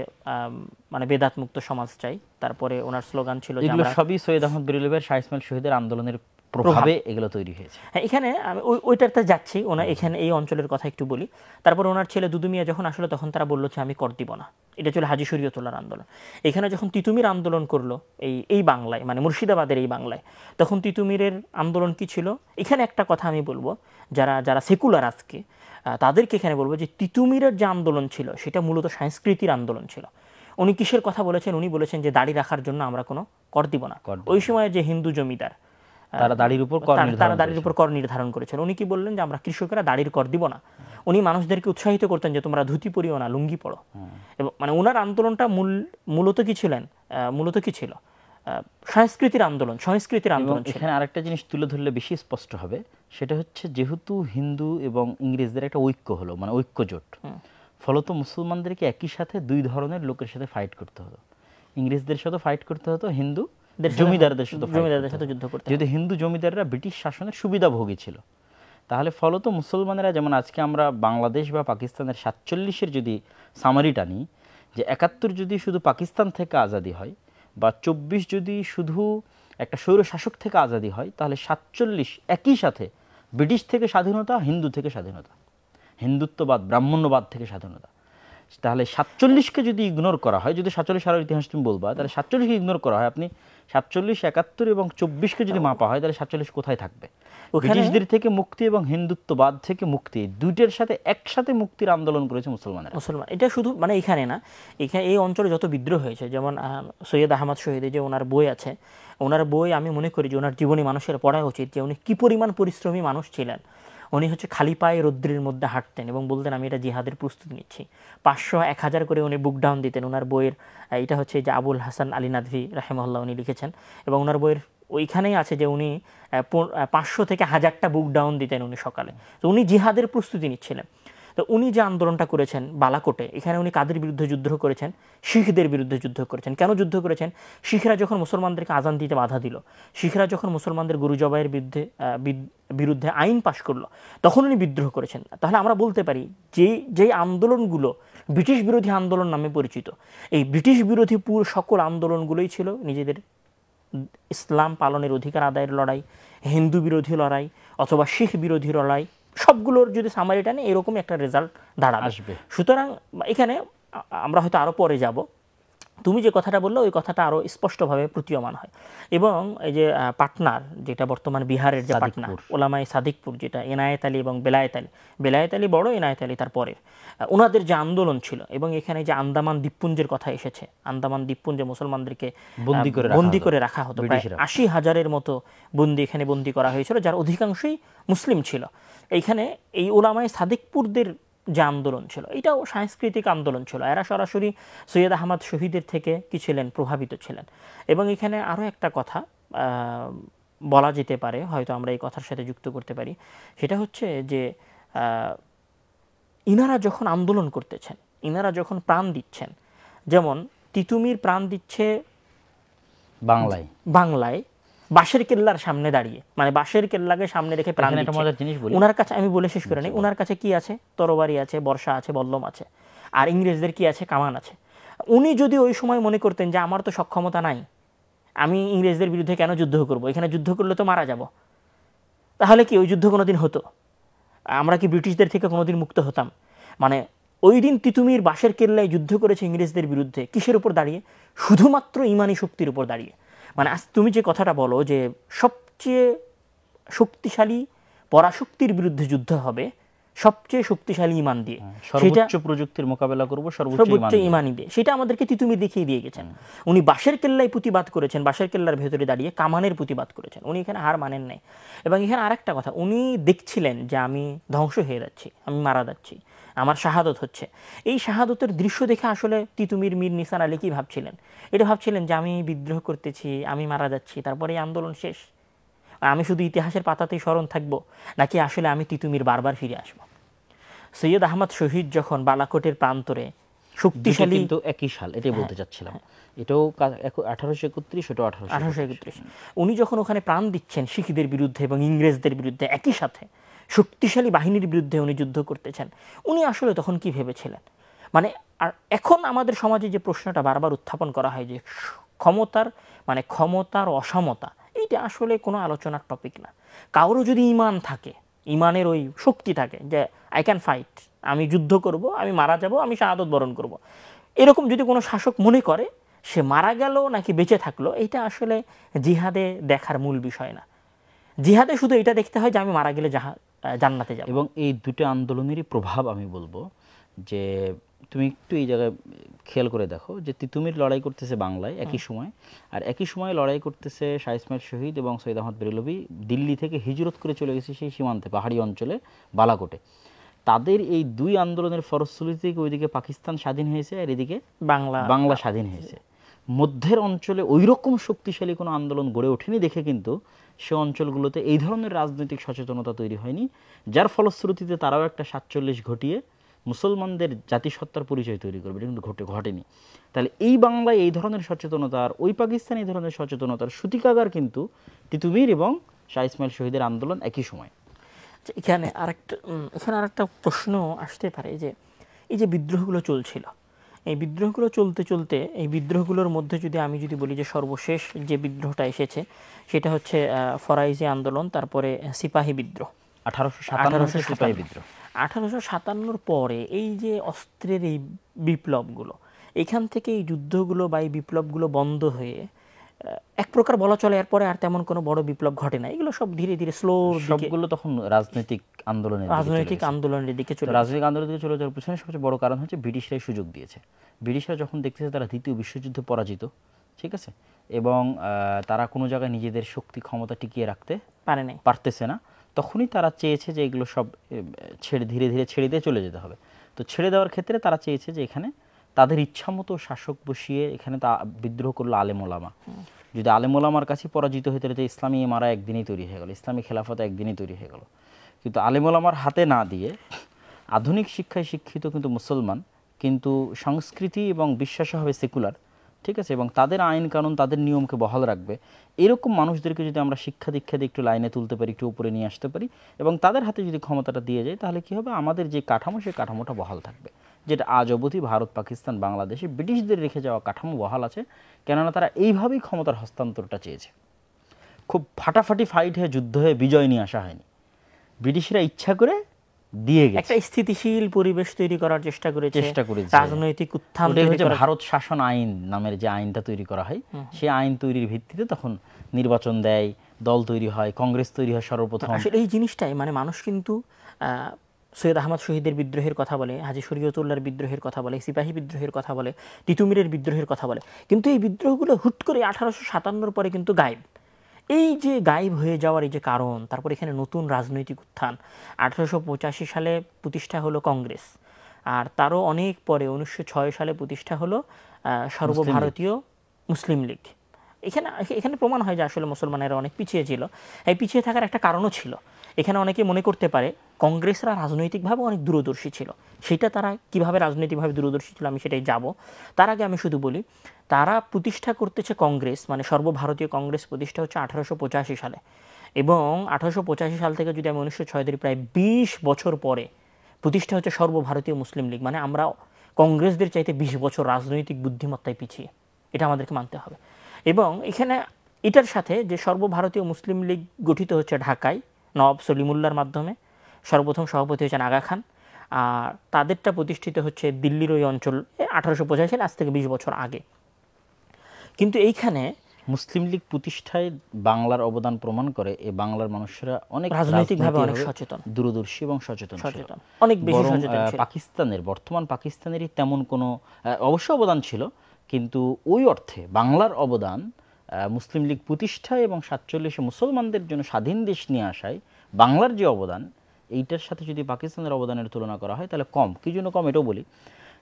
মানে বেদাত মুক্ত সমাজ চাই। তারপরে ওনার স্লোগান ছিল যে আমরা সবই সৈয়দ আহমদ বেরলভীর, শাহ ইসমাইল শহীদের আন্দোলনের প্রভাবে এগুলো তৈরি হয়েছে। হ্যাঁ, এখানে আমি ওইটাতে যাচ্ছি, ওনার এখানে এই অঞ্চলের কথা একটু বলি। তারপর ওনার ছেলে দুদু মিয়া যখন আসলো তখন তারা বললো যে আমি কর দিব না, এটা ছিল হাজী শরীয়তুল্লাহর আন্দোলন। এখানে যখন তিতুমির আন্দোলন করলো এই বাংলায়, মানে মুর্শিদাবাদের এই বাংলায়, তখন তিতুমিরের আন্দোলন কি ছিল? এখানে একটা কথা আমি বলবো, যারা সেকুলার আজকে তাদেরকে এখানে বলবো যে তিতুমিরের যে আন্দোলন ছিল সেটা মূলত সংস্কৃতির আন্দোলন ছিল। উনি কিসের কথা বলেছেন? উনি বলেছেন যে দাড়ি রাখার জন্য আমরা কোনো কর দিব না। ওই সময় যে হিন্দু জমিদার তারা দাড়ির উপর কর নির্ধারণ করেছেন। উনি কি বললেন? যে আমরা কৃষকেরা দাড়ির কর দিব না। উনি মানুষদেরকে উৎসাহিত করতেন যে তোমরা ধুতি পরিও না, লুঙ্গি পড়ো। এবং মানে ওনার আন্দোলনটা মূলত কি ছিল? সংস্কৃতির আন্দোলন ছিল। এখানে আরেকটা জিনিস তুলে ধরলে বেশি স্পষ্ট হবে, সেটা হচ্ছে যেহেতু হিন্দু এবং ইংরেজদের একটা ঐক্য হলো, মানে ঐক্য জোট, ফলত মুসলমানদেরকে একই সাথে দুই ধরনের লোকের সাথে ফাইট করতে হতো। ইংরেজদের সাথে ফাইট করতে হতো, হিন্দু জমিদারদের সাথে যুদ্ধ করতে। যেহেতু হিন্দু জমিদাররা ব্রিটিশ শাসনের সুবিধাভোগী ছিল, তাহলে ফলত মুসলমানেরা, যেমন আজকে আমরা বাংলাদেশ বা পাকিস্তানের 47-এর যদি সামারিটা নিই, যে 71 যদি শুধু পাকিস্তান থেকে আজাদি হয়, বা 24 যদি শুধু একটা স্বৈর শাসক থেকে আজাদি হয়, তাহলে 47 একই সাথে ব্রিটিশ থেকে স্বাধীনতা, হিন্দু থেকে স্বাধীনতা, হিন্দুত্ববাদ ব্রাহ্মণ্যবাদ থেকে স্বাধীনতা। তাহলে 47-কে যদি ইগনোর করা হয়, যদি 47 সালের ইতিহাস তুমি বলবা, তাহলে 47-কে ইগনোর করা হয়, আপনি 47, 71 এবং 24-কে যদি মাপা হয়, তাহলে 47 কোথায় থাকবে? ব্রিটিশদের থেকে মুক্তি এবং হিন্দুত্ববাদ থেকে মুক্তি, দুইটার সাথে একসাথে মুক্তির আন্দোলন করেছে মুসলমান। এটা শুধু মানে এখানে না, এখানে এই অঞ্চলে যত বিদ্রোহ হয়েছে, যেমন সৈয়দ আহমদ শহীদের যে ওনার বই আছে, ওনার বই আমি মনে করি যে ওনার জীবনী মানুষের পড়া উচিত, যে উনি কি পরিমাণ পরিশ্রমী মানুষ ছিলেন। উনি হচ্ছে খালি পায়ে রৌদ্রের মধ্যে হাঁটতেন এবং বলতেন আমি এটা জিহাদের প্রস্তুতি নিচ্ছি। 500, 1000 করে উনি বুক ডাউন দিতেন। ওনার বইয়ের এটা হচ্ছে যে আবুল হাসান আলী নাদভি রাহিমাহুল্লাহ উনি লিখেছেন, এবং ওনার বইয়ের ওইখানেই আছে যে উনি 500 থেকে 1000টা বুক ডাউন দিতেন উনি সকালে। তো উনি জিহাদের প্রস্তুতি নিচ্ছিলেন। তো উনি যে আন্দোলনটা করেছেন বালাকোটে, এখানে উনি কাদের বিরুদ্ধে যুদ্ধ করেছেন? শিখদের বিরুদ্ধে যুদ্ধ করেছেন। কেন যুদ্ধ করেছেন? শিখরা যখন মুসলমানদেরকে আজান দিতে বাধা দিল, শিখরা যখন মুসলমানদের গরু জবাইয়ের বিরুদ্ধে আইন পাশ করলো, তখন উনি বিদ্রোহ করেছেন। তাহলে আমরা বলতে পারি যেই আন্দোলনগুলো ব্রিটিশ বিরোধী আন্দোলন নামে পরিচিত, এই ব্রিটিশ বিরোধী সকল আন্দোলনগুলোই ছিল নিজেদের ইসলাম পালনের অধিকার আদায়ের লড়াই, হিন্দু বিরোধী লড়াই, অথবা শিখ বিরোধী লড়াই। সবগুলোর যদি সামারিটা নেই, এরকম একটা রেজাল্ট দাঁড়াবে। সুতরাং এখানে আমরা হয়তো আরও পরে যাব, তুমি যে কথাটা বললো ওই কথাটা আরও স্পষ্টভাবে প্রতীয়মান হয়। এবং এই যে পাটনার, যেটা বর্তমান বিহারের যে পাটনা, ওলামায়ে সাদিকপুর, যেটা এনায়েত আলী এবং বেলায়েত আলী বড়, এনায়েত আলী তার পরের, ওনাদের যে আন্দোলন ছিল। এবং এখানে যে আন্দামান দ্বীপপুঞ্জের কথা এসেছে, আন্দামান দ্বীপপুঞ্জে মুসলমানদেরকে বন্দি করে রাখা হতো, প্রায় 80,000-এর মতো এখানে বন্দি করা হয়েছিল, যার অধিকাংশই মুসলিম ছিল। এইখানে এই ওলামায়ে সাদিকপুরদের যে আন্দোলন ছিল, এটাও সাংস্কৃতিক আন্দোলন ছিল। এরা সরাসরি সৈয়দ আহমদ শহীদের থেকে কি ছিলেন? প্রভাবিত ছিলেন। এবং এখানে আরও একটা কথা বলা যেতে পারে, হয়তো আমরা এই কথার সাথে যুক্ত করতে পারি, সেটা হচ্ছে যে ইনারা যখন আন্দোলন করতেছেন, ইনারা যখন প্রাণ দিচ্ছেন, যেমন তিতুমির প্রাণ দিচ্ছে বাংলায় বাঁশের কেল্লার সামনে দাঁড়িয়ে, মানে বাঁশের কেল্লাকে সামনে রেখে প্রাণ দিচ্ছে। ওনার কাছে, আমি বলে শেষ করে নেই, ওনার কাছে কি আছে? তরবারি আছে, বর্ষা আছে, বল্লম আছে। আর ইংরেজদের কি আছে? কামান আছে। উনি যদি ওই সময় মনে করতেন যে আমার তো সক্ষমতা নাই, আমি ইংরেজদের বিরুদ্ধে কেন যুদ্ধ করব, এখানে যুদ্ধ করলে তো মারা যাব, তাহলে কি ওই যুদ্ধ কোনোদিন হতো? আমরা কি ব্রিটিশদের থেকে কোনোদিন মুক্ত হতাম? মানে ওই দিন তিতুমির বাঁশের কেল্লায় যুদ্ধ করেছে ইংরেজদের বিরুদ্ধে কিসের উপর দাঁড়িয়ে? শুধুমাত্র ইমানি শক্তির উপর দাঁড়িয়ে। মানে আজ তুমি যে কথাটা বলো যে সবচেয়ে শক্তিশালী পরাশক্তির বিরুদ্ধে যুদ্ধ হবে সবচেয়ে শক্তিশালী ইমান দিয়ে, সর্বোচ্চ প্রযুক্তির মোকাবেলা করব সর্বোচ্চ ইমানি দিয়ে, সেটা আমাদেরকে তিতুমির দেখিয়ে দিয়ে গেছেন। উনি বাঁশের কেল্লায় প্রতিবাদ করেছেন, বাঁশের কেল্লার ভেতরে দাঁড়িয়ে কামানের প্রতিবাদ করেছেন, উনি এখানে হার মানেন নাই। এবং এখানে আরেকটা কথা, উনি দেখছিলেন যে আমি ধ্বংস হয়ে যাচ্ছি, আমি মারা যাচ্ছি, আমার শাহাদত হচ্ছে। এই শাহাদতের দৃশ্য দেখে আসলে তিতুমির মীর নিসার আলী কি ভাবছিলেন? এটা ভাবছিলেন যে আমি বিদ্রোহ করতেছি, আমি মারা যাচ্ছি, তারপরে এই আন্দোলন শেষ, আমি শুধু ইতিহাসের পাতাতেই স্মরণ থাকবো, নাকি আসলে আমি তিতুমির বারবার ফিরে আসবো। সৈয়দ আহমদ শহীদ যখন বালাকোটের প্রান্তরে শক্তিশালী, কিন্তু একই সাল, এটাই বলতে চাচ্ছিলাম, এটাও 1831, ওটাও 1831, উনি যখন ওখানে প্রাণ দিচ্ছেন শিখদের বিরুদ্ধে এবং ইংরেজদের বিরুদ্ধে, একই সাথে শক্তিশালী বাহিনীর বিরুদ্ধে উনি যুদ্ধ করতেছেন, উনি আসলে তখন কি ভেবেছিলেন? মানে আর এখন আমাদের সমাজে যে প্রশ্নটা বারবার উত্থাপন করা হয় যে ক্ষমতার অসমতা, এইটা আসলে কোনো আলোচনার টপিক না। কারো যদি ইমান থাকে, ইমানের ওই শক্তি থাকে যে আই ক্যান ফাইট, আমি যুদ্ধ করব, আমি মারা যাব, আমি শাহাদত বরণ করব, এরকম যদি কোনো শাসক মনে করে, সে মারা গেল নাকি বেঁচে থাকলো, এইটা আসলে জিহাদে দেখার মূল বিষয় না। জিহাদে শুধু এটা দেখতে হয় যে আমি মারা গেলে জান্নাতে যাব। এবং এই দুটো আন্দোলনেরই প্রভাব আমি বলবো যে তুমি একটু এই জায়গায় খেয়াল করে দেখো যে তিতুমির লড়াই করতেছে বাংলায় একই সময়, আর একই সময় লড়াই করতেছে শাহ ইসমাইল শহীদ এবং সৈয়দ আহমদ বেরলভী দিল্লি থেকে হিজরত করে চলে গেছে সেই সীমান্তে পাহাড়ি অঞ্চলে বালাকোটে। তাদের এই দুই আন্দোলনের ফলশ্রুতিতে ওইদিকে পাকিস্তান স্বাধীন হয়েছে আর এদিকে বাংলা স্বাধীন হয়েছে। মধ্যের অঞ্চলে ওই রকম শক্তিশালী কোনো আন্দোলন গড়ে ওঠেনি দেখে কিন্তু সে অঞ্চলগুলোতে এই ধরনের রাজনৈতিক সচেতনতা তৈরি হয়নি, যার ফলশ্রুতিতে তারাও একটা 47 ঘটিয়ে মুসলমানদের জাতিসত্তার পরিচয় তৈরি করবে, এটা কিন্তু ঘটেনি। তাহলে এই বাংলায় এই ধরনের সচেতনতা আর ওই পাকিস্তানে এই ধরনের সচেতনতার সূতিকাগার কিন্তু তিতুমির এবং শাহ ইসমাইল শহীদের আন্দোলন একই সময়। এখানে আরেকটা প্রশ্ন আসতে পারে যে এই যে বিদ্রোহগুলো চলছিল, এই বিদ্রোহগুলো চলতে চলতে এই বিদ্রোহগুলোর মধ্যে আমি যদি বলি যে সর্বশেষ যে বিদ্রোহটা এসেছে সেটা হচ্ছে ফরাইজি আন্দোলন, তারপরে সিপাহী বিদ্রোহ 1857 পরে এই যে অস্ত্রের এই বিপ্লবগুলো, এখান থেকে এই যুদ্ধগুলো বা এই বিপ্লবগুলো বন্ধ হয়ে এক প্রকার বলা চলে এরপরে আর তেমন কোনো বড় বিপ্লব ঘটে না, এগুলো সব ধীরে ধীরে সবগুলো তখন রাজনৈতিক আন্দোলনের দিকে চলে যাওয়ার পিছনে সবচেয়ে বড় কারণ হচ্ছে ব্রিটিশরাই সুযোগ দিয়েছে। ব্রিটিশরা যখন দেখতেছে তারা দ্বিতীয় বিশ্বযুদ্ধে পরাজিত, ঠিক আছে, এবং তারা কোনো জায়গায় নিজেদের শক্তি ক্ষমতা টিকিয়ে রাখতে পারতেছে না, তখনই তারা চেয়েছে যে এগুলো সব ধীরে ধীরে ছেড়ে দিয়ে চলে যেতে হবে। তো ছেড়ে দেওয়ার ক্ষেত্রে তারা চেয়েছে যে এখানে তাদের ইচ্ছা মতো শাসক বসিয়ে এখানে তা বিদ্রোহ করলো আলেম ওলামা। যদি আলেম ওলামার কাছে পরাজিত হতে হতে ইসলামী ইমারা একদিনই তৈরি হয়ে গেল, ইসলামী খেলাফত একদিনই তৈরি হয়ে গেল। কিন্তু আলেম ওলামার হাতে না দিয়ে আধুনিক শিক্ষায় শিক্ষিত কিন্তু মুসলমান, কিন্তু সংস্কৃতি এবং বিশ্বাস হবে সেকুলার, ঠিক আছে, এবং তাদের আইন কানুন তাদের নিয়মকে বহাল রাখবে, এরকম মানুষদেরকে যদি আমরা শিক্ষা দীক্ষা দিয়ে একটু লাইনে তুলতে পারি, একটু উপরে নিয়ে আসতে পারি এবং তাদের হাতে যদি ক্ষমতাটা দিয়ে যায়, তাহলে কি হবে, আমাদের যে কাঠামো সেই কাঠামোটা বহাল থাকবে, যেটা আজ অবধি ভারত, পাকিস্তান, বাংলাদেশে ব্রিটিশদের রেখে যাওয়া কাঠামো বহাল আছে। কেননা তারা এইভাবেই ক্ষমতার হস্তান্তরটা চেয়েছে। খুব ফাটাফাটি ফাইট হয়ে যুদ্ধ হয়ে বিজয় নিয়ে আসা হয়নি, ব্রিটিশরা ইচ্ছা করে দিয়ে গেছে, একটা স্থিতিশীল পরিবেশ তৈরি করার চেষ্টা করেছে, রাজনৈতিক উত্থান, ভারত শাসন আইন নামের যে আইনটা তৈরি করা হয়, সেই আইন তৈরির ভিত্তিতে তখন নির্বাচন দেয়, দল তৈরি হয়, কংগ্রেস তৈরি হয় সর্বপ্রথম। আসলে এই জিনিসটাই মানুষ কিন্তু সৈয়দ আহমদ শহীদের বিদ্রোহের কথা বলে, হাজী শরীয়তুল্লাহর বিদ্রোহের কথা বলে, সিপাহী বিদ্রোহের কথা বলে, তিতুমিরের বিদ্রোহের কথা বলে, কিন্তু এই বিদ্রোহগুলো হুট করে 1857 পরে কিন্তু গায়েব। এই যে গায়েব হয়ে যাওয়ার এই যে কারণ, তারপর এখানে নতুন রাজনৈতিক উত্থান, 1885 সালে প্রতিষ্ঠা হলো কংগ্রেস, আর তারও অনেক পরে 1906 সালে প্রতিষ্ঠা হলো সর্বভারতীয় মুসলিম লীগ। এখানে প্রমাণ হয় যে আসলে মুসলমানেরা অনেক পিছিয়ে ছিল। এই পিছিয়ে থাকার একটা কারণও ছিল। এখানে অনেকে মনে করতে পারে কংগ্রেসরা রাজনৈতিকভাবে অনেক দূরদর্শী ছিল, সেটা তারা কিভাবে রাজনৈতিকভাবে দূরদর্শী ছিল আমি সেটাই যাব। তার আগে আমি শুধু বলি, তারা প্রতিষ্ঠা করতেছে কংগ্রেস, সর্বভারতীয় কংগ্রেস প্রতিষ্ঠা হচ্ছে 1885 সালে, এবং 1885 সাল থেকে যদি আমি 1906 ধরি, প্রায় 20 বছর পরে প্রতিষ্ঠা হচ্ছে সর্বভারতীয় মুসলিম লীগ। আমরা কংগ্রেসদের চাইতে 20 বছর রাজনৈতিক বুদ্ধিমত্তায় পিছিয়ে, এটা আমাদেরকে মানতে হবে। এবং এখানে এটার সাথে যে সর্বভারতীয় মুসলিম লীগ গঠিত হচ্ছে ঢাকায় নওয়াব সলিমুল্লাহর মাধ্যমে, সর্বপ্রথম সভাপতি হচ্ছেন আগা খান, আর তাদেরটা প্রতিষ্ঠিত হচ্ছে দিল্লির ওই অঞ্চল 1885 সালে, আজ থেকে 20 বছর আগে। কিন্তু এইখানে মুসলিম লীগ প্রতিষ্ঠায় বাংলার অবদান প্রমাণ করে এই বাংলার মানুষরা অনেক রাজনৈতিকভাবে অনেক সচেতন, দূরদর্শী এবং সচেতন, অনেক বেশি সচেতন ছিল। পাকিস্তানের, বর্তমান পাকিস্তানেরই তেমন কোনো অবশ্য অবদান ছিল, কিন্তু ওই অর্থে বাংলার অবদান মুসলিম লীগ প্রতিষ্ঠায় এবং 47-এ মুসলমানদের জন্য স্বাধীন দেশ নিয়ে আসায় বাংলার যে অবদান, এইটার সাথে যদি পাকিস্তানের অবদানের তুলনা করা হয় তাহলে কম। কি জন্য কম এটাও বলি,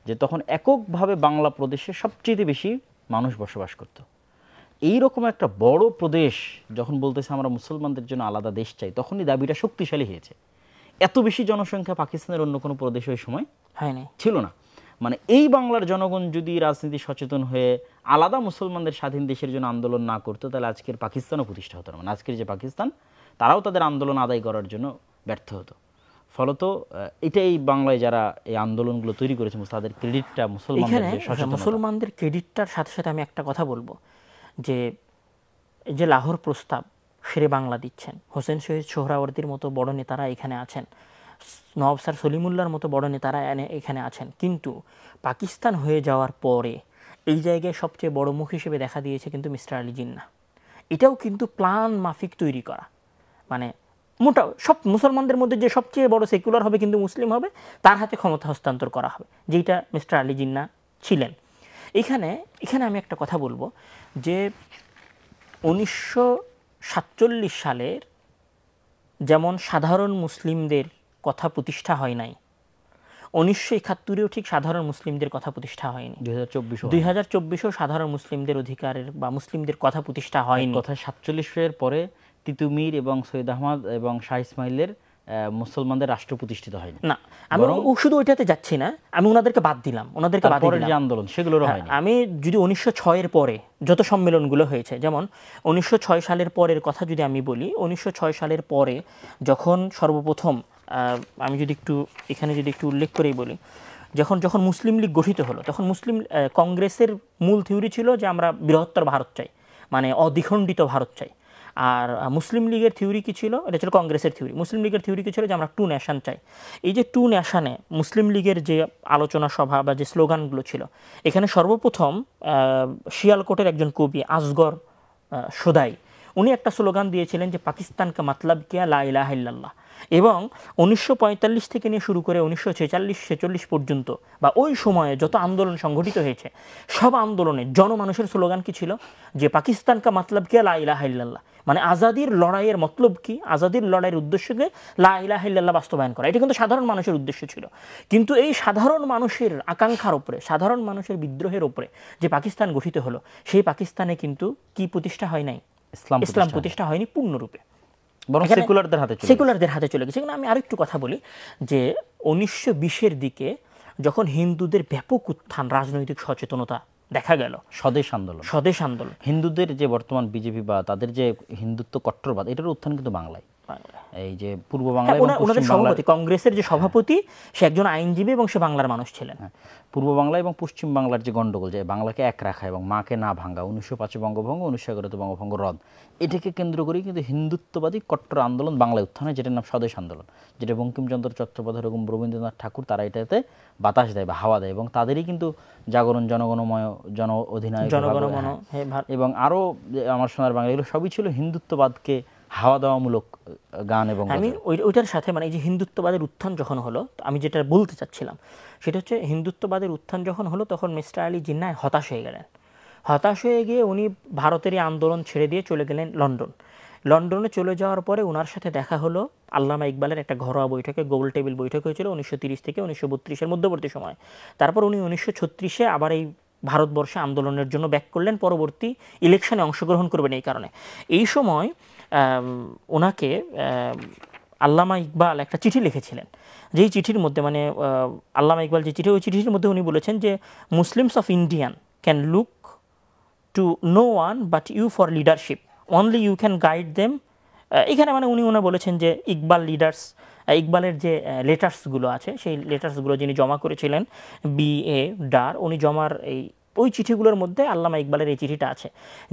যে তখন এককভাবে বাংলা প্রদেশে সবচেয়ে বেশি মানুষ বসবাস করত। এইরকম একটা বড় প্রদেশ যখন বলতেছে আমরা মুসলমানদের জন্য আলাদা দেশ চাই, তখনই দাবিটা শক্তিশালী হয়েছে। এত বেশি জনসংখ্যা পাকিস্তানের অন্য কোনো প্রদেশে ওই সময় হয়নি, ছিল না। মানে এই বাংলার জনগণ যদি রাজনীতি সচেতন হয়ে আলাদা মুসলমানদের স্বাধীন দেশের জন্য আন্দোলন না করতো, তাহলে আজকের পাকিস্তানও প্রতিষ্ঠা হতো না। মানে আজকের যে পাকিস্তান, তারাও তাদের আন্দোলন আদায় করার জন্য ব্যর্থ হতো। ফলত এটাই বাংলায় যারা এই আন্দোলনগুলো তৈরি করেছে তাদের ক্রেডিটটা মুসলমানদের ক্রেডিটটার সাথে সাথে আমি একটা কথা বলবো, যে লাহোর প্রস্তাব শেরে বাংলা দিচ্ছেন, হোসেন শহীদ সোহরাওয়ার্দীর মতো বড় নেতারা এখানে আছেন, নওয়াব স্যার সলিমুল্লাহর মতো বড় নেতারা এখানে আছেন, কিন্তু পাকিস্তান হয়ে যাওয়ার পরে এই জায়গায় সবচেয়ে বড় মুখ হিসেবে দেখা দিয়েছে কিন্তু মিস্টার আলী জিন্নাহ। এটাও কিন্তু প্ল্যান মাফিক তৈরি করা, মানে মোটা সব মুসলমানদের মধ্যে যে সবচেয়ে বড় সেকুলার হবে কিন্তু মুসলিম হবে, তার হাতে ক্ষমতা হস্তান্তর করা হবে, যেটা মিস্টার আলী জিন্নাহ ছিলেন। এখানে আমি একটা কথা বলবো যে 1947 সালের যেমন সাধারণ মুসলিমদের কথা প্রতিষ্ঠা হয় নাই, 1971-এও ঠিক সাধারণ মুসলিমদের কথা প্রতিষ্ঠা হয়নি, 2024-এও সাধারণ মুসলিমদের অধিকারের বা মুসলিমদের কথা প্রতিষ্ঠা হয়নি। কথা 47-এর পরে তিতুমির এবং সৈয়দ আহমদ এবং শাহ ইসমাইলের মুসলমানদের রাষ্ট্র প্রতিষ্ঠিত হয়নি না। আমি শুধু ওইটাতে যাচ্ছি না, আমি ওনাদেরকে বাদ দিলাম, ওনাদেরকে বাদ দিলাম যে আন্দোলন সেগুলোরও হয়নি। আমি যদি 1906-এর পরে যত সম্মেলনগুলো হয়েছে, যেমন 1906 সালের পরের কথা যদি আমি বলি, 1906 সালের পরে যখন সর্বপ্রথম আমি যদি একটু উল্লেখ করেই বলি, যখন মুসলিম লীগ গঠিত হলো, তখন মুসলিম কংগ্রেসের মূল থিওরি ছিল যে আমরা বৃহত্তর ভারত চাই, মানে অদ্বিখণ্ডিত ভারত চাই। আর মুসলিম লীগের থিওরি কি ছিল? এটা ছিল কংগ্রেসের থিওরি। মুসলিম লীগের থিওরি কি ছিল? যে আমরা 2 নেশন চাই। এই যে 2 নেশনে মুসলিম লীগের যে আলোচনা সভা বা যে স্লোগানগুলো ছিল, এখানে সর্বপ্রথম শিয়ালকোটের একজন কবি আসগর সোদাই, উনি একটা স্লোগান দিয়েছিলেন যে পাকিস্তান কা মতলব কিয়া লা ইলাহা ইল্লাল্লাহ। এবং 1945 থেকে নিয়ে শুরু করে 1946 পর্যন্ত বা ওই সময়ে যত আন্দোলন সংগঠিত হয়েছে, সব আন্দোলনে জনমানুষের স্লোগান কি ছিল? যে পাকিস্তান কা মতলব কিয়া লা ইলাহা ইল্লাল্লাহ, মানে আজাদির লড়াইয়ের মতলব কি, আজাদির লড়াইয়ের উদ্দেশ্যকে লা ইলাহা ইল্লাল্লাহ বাস্তবায়ন করা। এটা কিন্তু সাধারণ মানুষের উদ্দেশ্য ছিল। কিন্তু এই সাধারণ মানুষের আকাঙ্ক্ষার উপরে, সাধারণ মানুষের বিদ্রোহের উপরে যে পাকিস্তান গঠিত হলো, সেই পাকিস্তানে কিন্তু কি প্রতিষ্ঠা হয় নাই? ইসলাম প্রতিষ্ঠা হয়নি পূর্ণরূপে, বরং সেকুলারদের হাতে চলে গেছে। আমি আরেকটু কথা বলি যে 1920-এর দিকে যখন হিন্দুদের ব্যাপক উত্থান, রাজনৈতিক সচেতনতা দেখা গেল, স্বদেশ আন্দোলন, হিন্দুদের যে বর্তমান বিজেপি বা তাদের যে হিন্দুত্ব কট্টরবাদ, এটার উত্থান কিন্তু বাংলায়। এই যে পূর্ব বাংলায় ওনাদের সভাপতি, কংগ্রেসের যে সভাপতি, সে একজন আইনজীবী এবং সে বাংলার মানুষ ছিলেন। পূর্ব বাংলা এবং পশ্চিম বাংলার যে গন্ডগোল, যে বাংলাকে এক রাখা এবং মাকে না ভাঙা, 1905 বঙ্গভঙ্গ, 1911 বঙ্গভঙ্গ রদ, এটাকে কেন্দ্র করেই কিন্তু হিন্দুত্ববাদী কট্টর আন্দোলন বাংলায় উত্থান হয়, যেটার নাম স্বদেশ আন্দোলন, যেটা বঙ্কিমচন্দ্র চট্টোপাধ্যায় এবং রবীন্দ্রনাথ ঠাকুর তারা এটাতে বাতাস দেয় বা হাওয়া দেয়, এবং তাদেরই কিন্তু জাগরণ, জনগণময়, জন অধিনায়ক এবং আরও আমার সোনার বাংলা, এগুলো সবই ছিল হিন্দুত্ববাদকে হাওয়া দেওয়ামূলক গান। এবং আমি ওইটার সাথে, মানে এই যে হিন্দুত্ববাদের উত্থান যখন হলো, আমি যেটা বলতে চাচ্ছিলাম সেটা হচ্ছে, হিন্দুত্ববাদের উত্থান যখন হলো তখন মিস্টার আলী জিন্নাহ হতাশ হয়ে গেলেন। হতাশ হয়ে গিয়ে উনি ভারতেরই আন্দোলন ছেড়ে দিয়ে চলে গেলেন লন্ডনে। চলে যাওয়ার পরে ওনার সাথে দেখা হলো আল্লামা ইকবালের একটা ঘরোয়া বৈঠকে, গোল টেবিল বৈঠক হয়েছিল 1930 থেকে 1932-এর মধ্যবর্তী সময়। তারপর উনি 1936-এ আবার এই ভারতবর্ষে আন্দোলনের জন্য ব্যাক করলেন, পরবর্তী ইলেকশনে অংশগ্রহণ করবেন এই কারণে। এই সময় ওনাকে আল্লামা ইকবাল একটা চিঠি লিখেছিলেন, যেই চিঠির মধ্যে, মানে আল্লামা ইকবাল যে চিঠি, ওই চিঠির মধ্যে উনি বলেছেন যে muslims of Indian can look to no one but you for leadership, only you can guide them. এখানে মানে উনি বলেছেন যে ইকবাল লিডার্স ইকবালের যে লেটার্সগুলো আছে সেই লেটার্সগুলো যিনি জমা করেছিলেন BA ডার, উনি জমার ওই চিঠিগুলোর মধ্যে আল্লামা ইকবালের এই চিঠিটা আছে,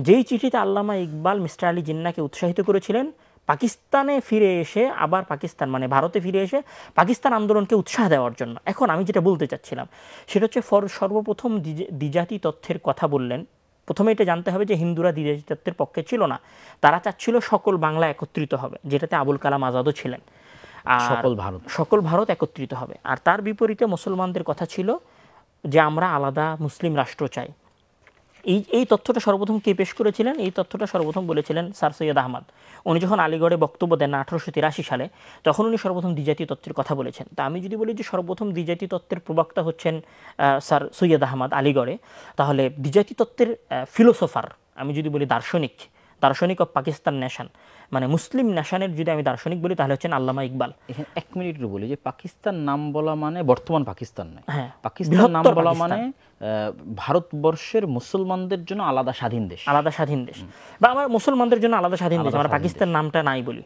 যেই চিঠিতে আল্লামা ইকবাল মিস্টার আলী জিন্নাহকে উৎসাহিত করেছিলেন পাকিস্তানে ফিরে এসে আবার পাকিস্তান মানে ভারতে ফিরে এসে পাকিস্তান আন্দোলনকে উৎসাহ দেওয়ার জন্য। এখন আমি যেটা বলতে চাচ্ছিলাম সেটা হচ্ছে সর্বপ্রথম দ্বিজাতি তত্ত্বের কথা বললেন। প্রথমে এটা জানতে হবে যে হিন্দুরা দ্বিজাতি তত্ত্বের পক্ষে ছিল না, তারা চাচ্ছিল সকল বাংলা একত্রিত হবে, যেটাতে আবুল কালাম আজাদও ছিলেন, আর সকল ভারত একত্রিত হবে। আর তার বিপরীতে মুসলমানদের কথা ছিল যে আমরা আলাদা মুসলিম রাষ্ট্র চাই। এই তথ্যটা সর্বপ্রথম কে পেশ করেছিলেন? এই তথ্যটা সর্বপ্রথম বলেছিলেন স্যার সৈয়দ আহমদ। উনি যখন আলিগড়ে বক্তব্য দেন 1883 সালে, তখন উনি সর্বপ্রথম দ্বিজাতি তত্ত্বের কথা বলেছেন। তা আমি যদি বলি যে সর্বপ্রথম দ্বিজাতি তত্ত্বের প্রবক্তা হচ্ছেন স্যার সৈয়দ আহমদ আলিগড়ে, তাহলে দ্বিজাতি তত্ত্বের ফিলোসোফার আমি যদি বলি দার্শনিক অফ পাকিস্তান নেশন, মানে মুসলিম নেশনের যদি আমি দার্শনিক বলি তাহলে হচ্ছেন আল্লামা ইকবাল। এখানে 1 মিনিট বলি যে পাকিস্তান নাম বলা মানে বর্তমান পাকিস্তান নয়, হ্যাঁ, পাকিস্তান নাম বলা মানে ভারতবর্ষের মুসলমানদের জন্য আলাদা স্বাধীন দেশ, বা আমার মুসলমানদের জন্য আলাদা স্বাধীন দেশ, আমরা পাকিস্তান নামটা নাই বলি,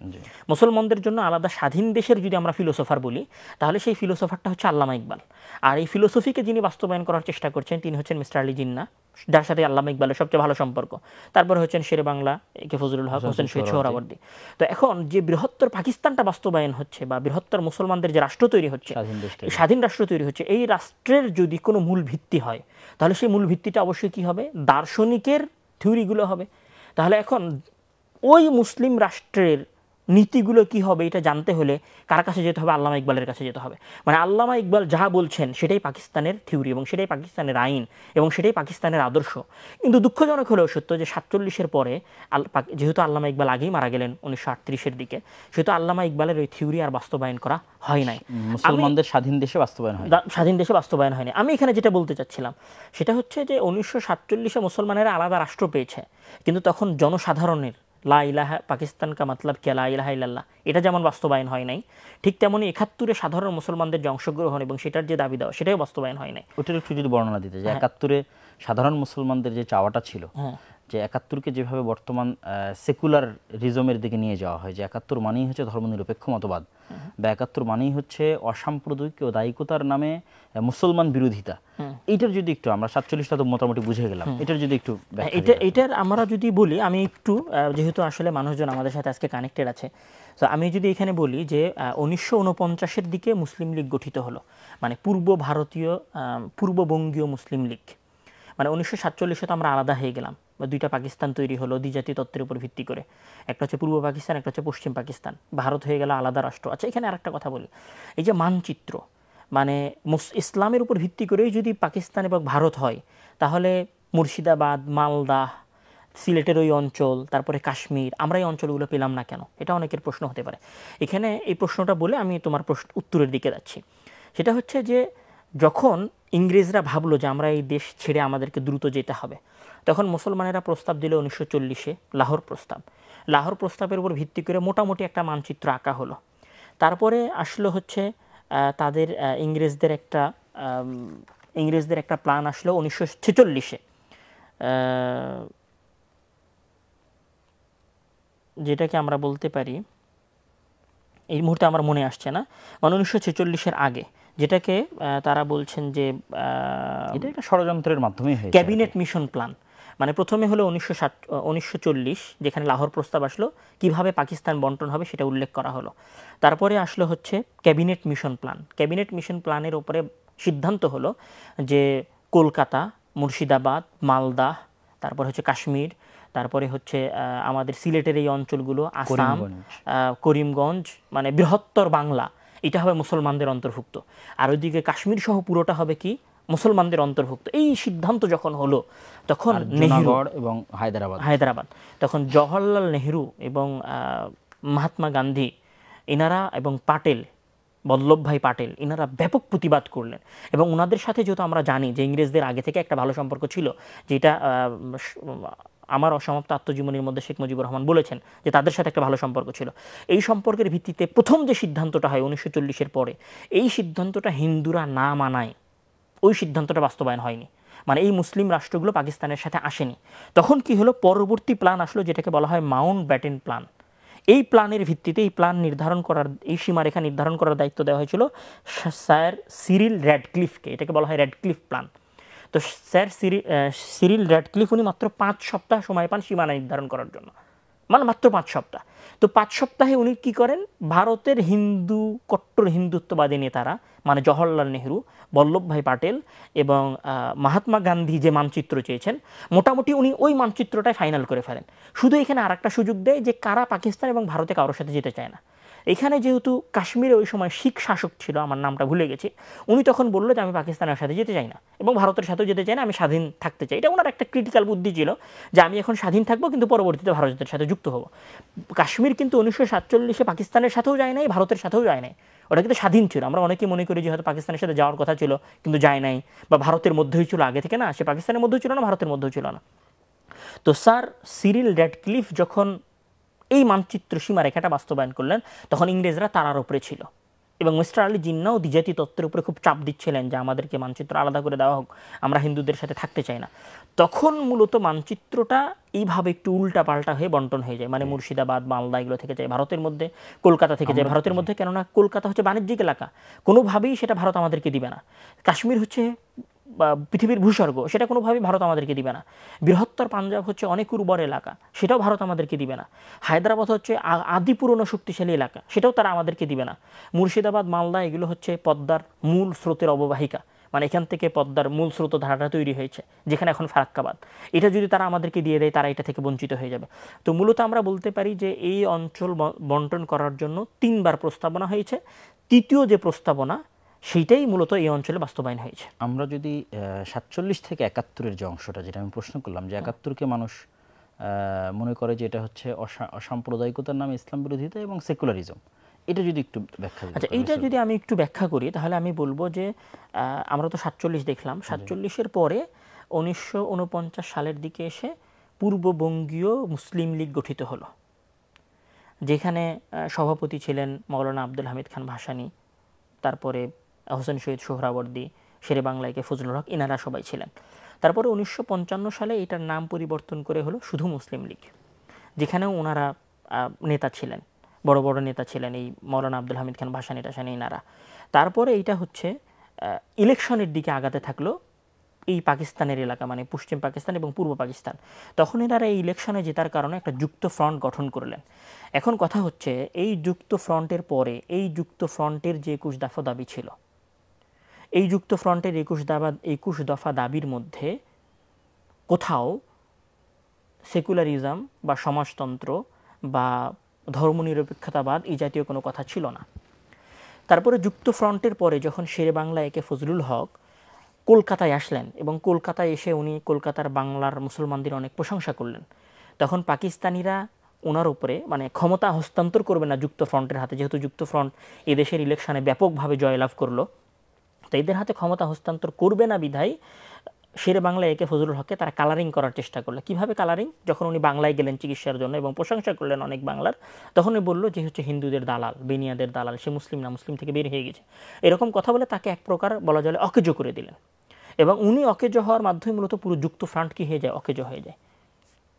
মুসলমানদের জন্য আলাদা স্বাধীন দেশের যদি আমরা ফিলোসোফার বলি তাহলে সেই ফিলোসোফারটা হচ্ছে আল্লামা ইকবাল। আর এই ফিলোসফিকে যিনি বাস্তবায়ন করার চেষ্টা করছেন তিনি হচ্ছেন মিস্টার আলী জিন্নাহ, যার সাথে আল্লামা ইকবালের সবচেয়ে ভালো সম্পর্ক। তারপরে হচ্ছেন শেরে বাংলা কে ফজলুল হক, হোসেন শহীদ সোহরাওয়ার্দী। তো এখন যে বৃহত্তর পাকিস্তানটা বাস্তবায়ন হচ্ছে বা বৃহত্তর মুসলমানদের যে রাষ্ট্র তৈরি হচ্ছে, স্বাধীন রাষ্ট্র তৈরি হচ্ছে, এই রাষ্ট্রের যদি কোনো মূল ভিত্তি হয় তাহলে সেই মূল ভিত্তিটা অবশ্যই কি হবে? দার্শনিকের থিওরিগুলো হবে। তাহলে এখন ওই মুসলিম রাষ্ট্রের নীতিগুলো কি হবে এটা জানতে হলে কার কাছে যেতে হবে? আল্লামা ইকবালের কাছে যেতে হবে। মানে আল্লামা ইকবাল যা বলছেন সেটাই পাকিস্তানের থিওরি এবং সেটাই পাকিস্তানের আইন এবং সেটাই পাকিস্তানের আদর্শ। কিন্তু দুঃখজনক হলেও সত্য যে 47-এর পরে যেহেতু আল্লামা ইকবাল আগেই মারা গেলেন 1938-এর দিকে, সেহেতু আল্লামা ইকবালের ওই থিওরি আর বাস্তবায়ন করা হয় নাই, মুসলমানদের স্বাধীন দেশে বাস্তবায়ন হয়নি। আমি এখানে যেটা বলতে চাচ্ছিলাম সেটা হচ্ছে যে 1947-এ মুসলমানেরা আলাদা রাষ্ট্র পেয়েছে, কিন্তু তখন জনসাধারণের লা ইলাহা পাকিস্তান কা মতলব কি লা ইলাহা ইল্লাল্লাহ এটা যেমন বাস্তবায়ন হয় নাই, ঠিক তেমনি 71-এ সাধারণ মুসলমানদের যে অংশগ্রহণ এবং সেটার যে দাবি দেওয়া সেটাও বাস্তবায়ন হয় নাই। ওটার একটু যদি বর্ণনা দিতে যে 71-এ সাধারণ মুসলমানদের যে চাওয়াটা ছিল যে 71-কে যেভাবে বর্তমান সেকুলার রিজমের দিকে নিয়ে যাওয়া হয়, যে 71 মানেই হচ্ছে ধর্মনিরপেক্ষ মতবাদ বা 71 মানেই হচ্ছে অসাম্প্রদায়িক ও দায়িকতার নামে মুসলমান বিরোধিতা, এইটার যদি একটু আমরা 47টা তো মোটামুটি বুঝে গেলাম, এটার যদি একটু এটার আমরা যদি বলি, আমি একটু যেহেতু আসলে মানুষজন আমাদের সাথে আজকে কানেক্টেড আছে, তো আমি যদি এখানে বলি যে 1949-এর দিকে মুসলিম লীগ গঠিত হলো, মানে পূর্ববঙ্গীয় মুসলিম লীগ। মানে 1947-এ তো আমরা আলাদা হয়ে গেলাম, দুইটা পাকিস্তান তৈরি হলো দ্বিজাতি তত্ত্বের উপর ভিত্তি করে, একটা হচ্ছে পূর্ব পাকিস্তান, একটা হচ্ছে পশ্চিম পাকিস্তান, ভারত হয়ে গেল আলাদা রাষ্ট্র। আচ্ছা, এখানে আরেকটা কথা বলি, এই যে মানচিত্র, মানে ইসলামের উপর ভিত্তি করেই যদি পাকিস্তান এবং ভারত হয় তাহলে মুর্শিদাবাদ, মালদাহ, সিলেটের ওই অঞ্চল, তারপরে কাশ্মীর, আমরা এই অঞ্চলগুলো পেলাম না কেন? এটা অনেকের প্রশ্ন হতে পারে। এখানে এই প্রশ্নটা বলে আমি তোমার উত্তরের দিকে যাচ্ছি। সেটা হচ্ছে যে যখন ইংরেজরা ভাবলো যে আমরা এই দেশ ছেড়ে আমাদেরকে দ্রুত যেতে হবে, তখন মুসলমানেরা প্রস্তাব দিল 1940-এ লাহোর প্রস্তাবের উপর ভিত্তি করে মোটামুটি একটা মানচিত্র আঁকা হলো। তারপরে আসলো হচ্ছে তাদের ইংরেজদের একটা প্ল্যান আসলো 1946-এ, যেটাকে আমরা বলতে পারি, এই মুহূর্তে আমার মনে আসছে না, মানে 1946-এর আগে, যেটাকে তারা বলছেন যে এটা একটা ষড়যন্ত্রের মাধ্যমে হয়েছে, ক্যাবিনেট মিশন প্ল্যান। মানে প্রথমে হলো 1940, যেখানে লাহোর প্রস্তাব আসলো, কিভাবে পাকিস্তান বন্টন হবে সেটা উল্লেখ করা হলো। তারপরে আসলো হচ্ছে cabinet mission plan. Cabinet mission প্ল্যানের উপরে সিদ্ধান্ত হলো যে কলকাতা, মুর্শিদাবাদ, মালদাহ, তারপর হচ্ছে কাশ্মীর, তারপরে হচ্ছে আমাদের সিলেটের এই অঞ্চলগুলো, আসাম, করিমগঞ্জ, মানে বৃহত্তর বাংলা, এটা হবে মুসলমানদের অন্তর্ভুক্ত, আর ওইদিকে কাশ্মীর সহ পুরোটা হবে কি মুসলমানদের অন্তর্ভুক্ত। এই সিদ্ধান্ত যখন হলো তখন নেহেরু এবং হায়দ্রাবাদ, তখন জওহরলাল নেহেরু এবং মহাত্মা গান্ধী এনারা এবং বল্লভভাই পাটেল এনারা ব্যাপক প্রতিবাদ করলেন। এবং ওনাদের সাথে যেহেতু আমরা জানি যে ইংরেজদের আগে থেকে একটা ভালো সম্পর্ক ছিল, যেটা আমার অসমাপ্ত আত্মজীবনীর মধ্যে শেখ মুজিবুর রহমান বলেছেন যে তাদের সাথে একটা ভালো সম্পর্ক ছিল। এই সম্পর্কের ভিত্তিতে প্রথম যে সিদ্ধান্তটা হয় 1940-এর পরে, এই সিদ্ধান্তটা হিন্দুরা না মানায় ওই সিদ্ধান্তটা বাস্তবায়ন হয়নি, মানে এই মুসলিম রাষ্ট্রগুলো পাকিস্তানের সাথে আসেনি। তখন কি হলো, পরবর্তী প্ল্যান আসলো যেটাকে বলা হয় মাউন্ট ব্যাটেন প্ল্যান। এই প্ল্যানের ভিত্তিতে এই প্ল্যান নির্ধারণ করার, এই সীমারেখা নির্ধারণ করার দায়িত্ব দেওয়া হয়েছিল স্যার সিরিল র্যাডক্লিফকে। এটাকে বলা হয় র্যাডক্লিফ প্ল্যান। তো স্যার সিরিল র্যাডক্লিফ উনি মাত্র 5 সপ্তাহ সময় পান সীমানা নির্ধারণ করার জন্য, মানে মাত্র 5 সপ্তাহ। তো 5 সপ্তাহে উনি কি করেন, ভারতের কট্টর হিন্দুত্ববাদী নেতারা মানে জওহরলাল নেহরু, বল্লভভাই পাটেল এবং মহাত্মা গান্ধী যে মানচিত্র চেয়েছেন, মোটামুটি উনি ওই মানচিত্রটাই ফাইনাল করে ফেলেন। শুধু এখানে আর একটা সুযোগ দেয় যে কারা পাকিস্তান এবং ভারতে কারোর সাথে যেতে চায় না। এখানে যেহেতু কাশ্মীরে ওই সময় শিখ শাসক ছিল, আমার নামটা ভুলে গেছি, উনি তখন বললো যে আমি পাকিস্তানের সাথে যেতে চাই না এবং ভারতের সাথেও যেতে চাই না, আমি স্বাধীন থাকতে চাই। এটা ওনার একটা ক্রিটিক্যাল বুদ্ধি ছিল যে আমি এখন স্বাধীন থাকবো কিন্তু পরবর্তীতে ভারতের সাথে যুক্ত হব। কাশ্মীর কিন্তু 1947-এ পাকিস্তানের সাথেও যায় নাই, ভারতের সাথেও যায় নাই, ওটা কিন্তু স্বাধীন ছিল। আমরা অনেকেই মনে করি যে হয়তো পাকিস্তানের সাথে যাওয়ার কথা ছিল কিন্তু যায় নাই, বা ভারতের মধ্যেই ছিল আগে থেকে। না, সে পাকিস্তানের মধ্যেও ছিল না, ভারতের মধ্যেও ছিল না। তো স্যার সিরিল র্যাডক্লিফ যখন এই মানচিত্র সীমারেখাটা বাস্তবায়ন করলেন, তখন ইংরেজরা তারার উপরে ছিল এবং মিস্টার আলী জিন্নাও দ্বিজাতি তত্ত্বের উপরে খুব চাপ দিচ্ছিলেন যে আমাদেরকে মানচিত্র আলাদা করে দেওয়া হোক, আমরা হিন্দুদের সাথে থাকতে চাই না। তখন মূলত মানচিত্রটা এইভাবে একটু উল্টা পাল্টা হয়ে বন্টন হয়ে যায়, মানে মুর্শিদাবাদ, মালদা এগুলো থেকে যায় ভারতের মধ্যে, কলকাতা থেকে যায় ভারতের মধ্যে। কেননা কলকাতা হচ্ছে বাণিজ্যিক এলাকা, কোনোভাবেই সেটা ভারত আমাদেরকে দিবে না। কাশ্মীর হচ্ছে পৃথিবীর ভূস্বর্গ, সেটা কোনোভাবেই ভারত আমাদেরকে দিবে না। বৃহত্তর পাঞ্জাব হচ্ছে অনেক উর্বর এলাকা, সেটাও ভারত আমাদেরকে দিবে না। হায়দ্রাবাদ হচ্ছে আদি পুরনো শক্তিশালী এলাকা, সেটাও তারা আমাদেরকে দিবে না। মুর্শিদাবাদ, মালদা এগুলো হচ্ছে পদ্মার মূল স্রোতের অববাহিকা, মানে এখান থেকে পদ্মার মূল স্রোত ধারাটা তৈরি হয়েছে, যেখানে এখন ফারাক্কাবাদ। এটা যদি তারা আমাদেরকে দিয়ে দেয়, তারা এটা থেকে বঞ্চিত হয়ে যাবে। তো মূলত আমরা বলতে পারি যে এই অঞ্চল বন্টন করার জন্য 3 বার প্রস্তাবনা হয়েছে। তৃতীয় যে প্রস্তাবনা, সেইটাই মূলত এই অঞ্চলে বাস্তবায়ন হয়েছে। আমরা যদি 47 থেকে 71-এর যে অংশটা, যেটা আমি প্রশ্ন করলাম, যে 71-কে মানুষ মনে করে যে এটা হচ্ছে অসাম্প্রদায়িকতার নামে ইসলাম বিরোধিতা এবং সেকুলারিজম, এটা যদি একটু ব্যাখ্যা দিতে। আচ্ছা, এইটা যদি আমি একটু ব্যাখ্যা করি তাহলে আমি বলবো যে আমরা তো 47 দেখলাম, 47-এর পরে 1949 সালের দিকে এসে পূর্ববঙ্গীয় মুসলিম লীগ গঠিত হলো, যেখানে সভাপতি ছিলেন মৌলানা আব্দুল হামিদ খান ভাসানী, তারপরে হোসেন শহীদ সোহরাওয়ার্দী, শেরে বাংলাকে ফজলুল হক, এনারা সবাই ছিলেন। তারপরে 1955 সালে এটার নাম পরিবর্তন করে হলো শুধু মুসলিম লীগ, যেখানেও ওনারা নেতা ছিলেন, বড় বড় নেতা ছিলেন, এই মৌলানা আব্দুল হামিদ খান ভাসানী টাসানী এনারা। তারপরে এইটা হচ্ছে ইলেকশনের দিকে আগাতে থাকলো, এই পাকিস্তানের এলাকা মানে পশ্চিম পাকিস্তান এবং পূর্ব পাকিস্তান। তখন এনারা এই ইলেকশনে জেতার কারণে একটা যুক্ত ফ্রন্ট গঠন করলেন। এখন কথা হচ্ছে, এই যুক্ত ফ্রন্টের পরে এই যুক্ত ফ্রন্টের যে 21 দফা দাবি ছিল, এই যুক্ত ফ্রন্টের 21 দফা দাবির মধ্যে কোথাও সেকুলারিজম বা সমাজতন্ত্র বা ধর্মনিরপেক্ষতাবাদ এই জাতীয় কোনো কথা ছিল না। তারপরে যুক্ত ফ্রন্টের পরে যখন শেরে বাংলা একে ফজলুল হক কলকাতায় আসলেন এবং কলকাতায় এসে উনি কলকাতার বাংলার মুসলমানদের অনেক প্রশংসা করলেন, তখন পাকিস্তানিরা ওনার উপরে মানে ক্ষমতা হস্তান্তর করবে না যুক্ত ফ্রন্টের হাতে, যেহেতু যুক্ত ফ্রন্ট এদেশের ইলেকশনে ব্যাপকভাবে জয়লাভ করলো, তো এদের হাতে ক্ষমতা হস্তান্তর করবে না বিধায় শেরে বাংলা একে ফজলুল হককে তারা কালারিং করার চেষ্টা করলো। কিভাবে কালারিং? যখন উনি বাংলায় গেলেন চিকিৎসার জন্য এবং প্রশংসা করলেন অনেক বাংলার, তখন উনি বললো যে হচ্ছে হিন্দুদের দালাল, বেনিয়াদের দালাল, সে মুসলিম না, মুসলিম থেকে বের হয়ে গেছে, এরকম কথা বলে তাকে এক প্রকার বলা যায় অকেজো করে দিলেন। এবং উনি অকেজো হওয়ার মাধ্যমে মূলত পুরো যুক্ত ফ্রন্ট কি হয়ে যায়, অকেজো হয়ে যায়।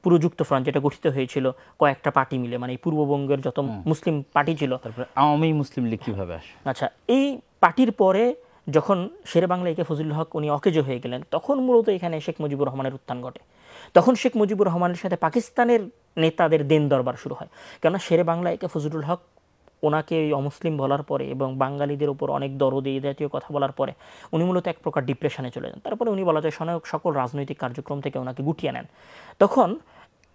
পুরো যুক্ত ফ্রন্ট যেটা গঠিত হয়েছিল কয়েকটা পার্টি মিলে, মানে পূর্ববঙ্গের যত মুসলিম পার্টি ছিল। তারপরে আওয়ামী মুসলিম লীগ কিভাবে আসে? আচ্ছা, এই পার্টির পরে যখন শেরে বাংলা একে ফজলুল হক উনি অকেজো হয়ে গেলেন, তখন মূলত এখানে শেখ মুজিবুর রহমানের উত্থান ঘটে। তখন শেখ মুজিবুর রহমানের সাথে পাকিস্তানের নেতাদের দেন দরবার শুরু হয়, কেননা শেরে বাংলা একে ফজলুল হক ওনাকে অমুসলিম বলার পরে এবং বাঙালিদের উপর অনেক দরদে এই জাতীয় কথা বলার পরে উনি মূলত এক প্রকার ডিপ্রেশনে চলে যান। তারপরে উনি বলা যায় সকল রাজনৈতিক কার্যক্রম থেকে ওনাকে গুটিয়ে নেন। তখন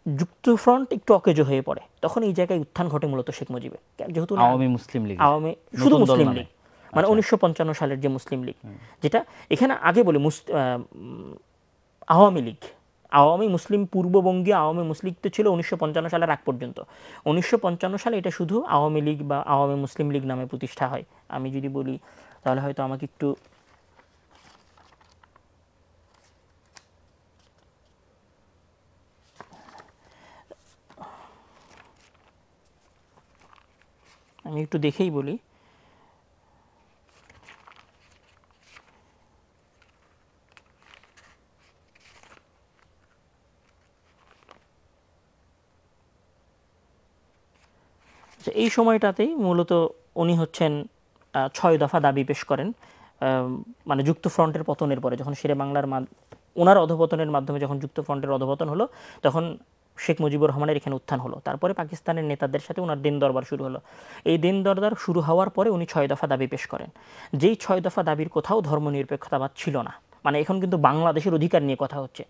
যুক্তফ্রন্ট একটু অকেজো হয়ে পড়ে, তখন এই জায়গায় উত্থান ঘটে মূলত শেখ মুজিবের, যেহেতু আওয়ামী মুসলিম লীগ, আওয়ামী শুধু মুসলিম লীগ, মানে 1955 সালের যে মুসলিম লীগ, যেটা এখানে আগে বলি আওয়ামী লীগ, আওয়ামী মুসলিম পূর্ববঙ্গীয় আওয়ামী মুসলিম তো ছিল 1955 সালের আগ পর্যন্ত। 1955 সালে এটা শুধু আওয়ামী লীগ বা আওয়ামী মুসলিম লীগ নামে প্রতিষ্ঠা হয়। আমি যদি বলি তাহলে হয়তো আমাকে একটু দেখেই বলি। এই সময়টাতেই মূলত উনি হচ্ছেন 6 দফা দাবি পেশ করেন, মানে যুক্তফ্রন্টের পতনের পরে, যখন শেরে বাংলার ওনার অধপতনের মাধ্যমে যখন যুক্তফ্রন্টের অধপতন হলো, তখন শেখ মুজিবুর রহমানের এখানে উত্থান হলো। তারপরে পাকিস্তানের নেতাদের সাথে ওনার দিন দরবার শুরু হলো। এই দিন দরবার শুরু হওয়ার পরে উনি 6 দফা দাবি পেশ করেন। যেই 6 দফা দাবির কোথাও ধর্মনিরপেক্ষতাবাদ ছিল না। মানে এখন কিন্তু বাংলাদেশের অধিকার নিয়ে কথা হচ্ছে।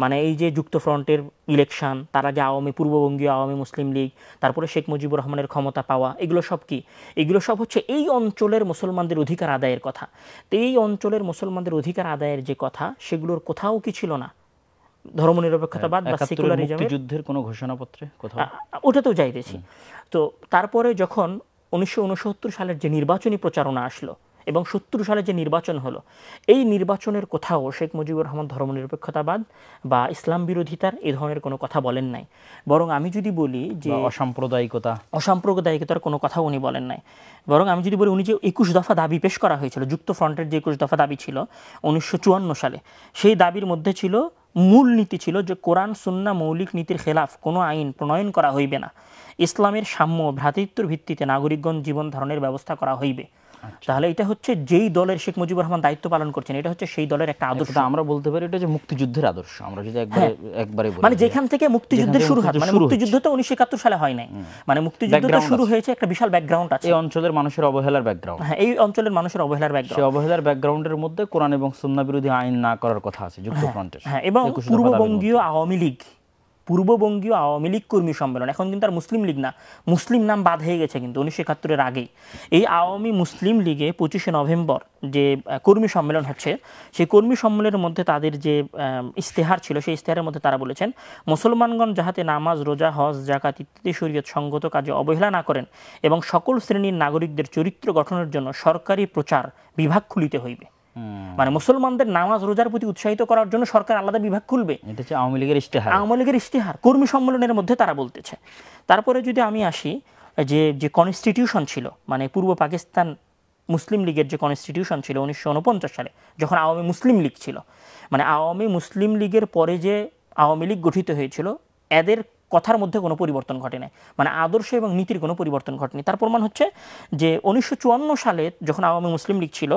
মানে এই যে যুক্তফ্রন্টের ইলেকশন, তার আগে পূর্ববঙ্গীয় আওয়ামী মুসলিম লীগ, তারপরে শেখ মুজিবুর রহমানের ক্ষমতা পাওয়া, এগুলো সব কি? এগুলো সব হচ্ছে এই অঞ্চলের মুসলমানদের অধিকার আদায়ের কথা। তো এই অঞ্চলের মুসলমানদের অধিকার আদায়ের যে কথা, সেগুলোর কোথাও কি ছিল না ধর্মনিরপেক্ষতাবাদ বা সেকুলারিজমের যুদ্ধের কোনো ঘোষণাপত্রে কোথাও? ওটাতেও যাইতেছি। তো তারপরে যখন 1969 সালের যে নির্বাচনী প্রচারণা আসলো এবং 70 সালে যে নির্বাচন হলো, এই নির্বাচনের কোথাও শেখ মুজিবুর রহমান ধর্মনিরপেক্ষতাবাদ বা ইসলাম বিরোধিতার এই ধরনের কোনো কথা বলেন নাই। বরং আমি যদি বলি যে অসাম্প্রদায়িকতার কোনো কথা উনি বলেন নাই। বরং আমি যদি বলি, উনি যে 21 দফা দাবি পেশ করা হয়েছিল, যুক্তফ্রন্টের যে 21 দফা দাবি ছিল 1954 সালে, সেই দাবির মধ্যে ছিল, মূল নীতি ছিল যে কোরআন সুন্নাহ মৌলিক নীতির খেলাফ কোনো আইন প্রণয়ন করা হইবে না, ইসলামের সাম্য ভ্রাতৃত্বের ভিত্তিতে নাগরিকগণ জীবন ধারণের ব্যবস্থা করা হইবে। তাহলে এটা হচ্ছে যেই দলের শেখ মুজিবুর রহমান দায়িত্ব পালন করছেন, এটা হচ্ছে সেই দলের একটা আদর্শ। আমরা বলতে পারি এটা যে মুক্তিযুদ্ধের আদর্শ। আমরা যদি একবারে বলি, মানে যেখান থেকে মুক্তিযুদ্ধের শুরু হয়, মানে মুক্তিযুদ্ধ তো 1971 সালে হয় নাই, মানে মুক্তিযুদ্ধ শুরু হয়েছে একটা বিশাল ব্যাকগ্রাউন্ড আছে, এই অঞ্চলের মানুষের অবহেলার ব্যাকগ্রাউন্ড। হ্যাঁ, এই অঞ্চলের মানুষের অবহেলার ব্যাকগ্রাউন্ড। সেই অবহেলার ব্যাকগ্রাউন্ডের মধ্যে কোরআন এবং সুন্নাহ বিরোধী আইন না করার কথা আছে যুক্তফ্রন্টের। হ্যাঁ, এবং পূর্ববঙ্গীয় আওয়ামী লীগ কর্মী সম্মেলন, এখন কিন্তু আর মুসলিম লীগ না, মুসলিম নাম বাদ হয়ে গেছে কিন্তু 1971-এর আগেই। এই আওয়ামী মুসলিম লীগে 25শে নভেম্বর যে কর্মী সম্মেলন হচ্ছে, সেই কর্মী সম্মেলনের মধ্যে তাদের যে ইস্তেহার ছিল, সেই ইস্তেহারের মধ্যে তারা বলেছেন, মুসলমানগণ যাহাতে নামাজ, রোজা, হজ, জাকাত ইত্যাদি শরীয়ত সঙ্গত কাজে অবহেলা না করেন এবং সকল শ্রেণীর নাগরিকদের চরিত্র গঠনের জন্য সরকারি প্রচার বিভাগ খুলিতে হইবে। মানে মুসলমানদের নামাজ রোজার প্রতি উৎসাহিত করার জন্য সরকার আলাদা বিভাগ খুলবে। এটা হচ্ছে আওয়ামী লীগের ইশতেহার কর্মী সম্মেলনের মধ্যে তারা বলতেছে। তারপরে যদি আমি আসি, যে কনস্টিটিউশন ছিল, মানে পূর্ব পাকিস্তান মুসলিম লীগের যে কনস্টিটিউশন ছিল 1949 সালে, যখন আওয়ামী মুসলিম লীগ ছিল, মানে আওয়ামী মুসলিম লীগের পরে যে আওয়ামী লীগ গঠিত হয়েছিল, এদের কথার মধ্যে কোনো পরিবর্তন ঘটে নাই, মানে আদর্শ এবং নীতির কোনো পরিবর্তন ঘটেনি। তার প্রমাণ হচ্ছে যে 1954 সালে যখন আওয়ামী মুসলিম লীগ ছিল,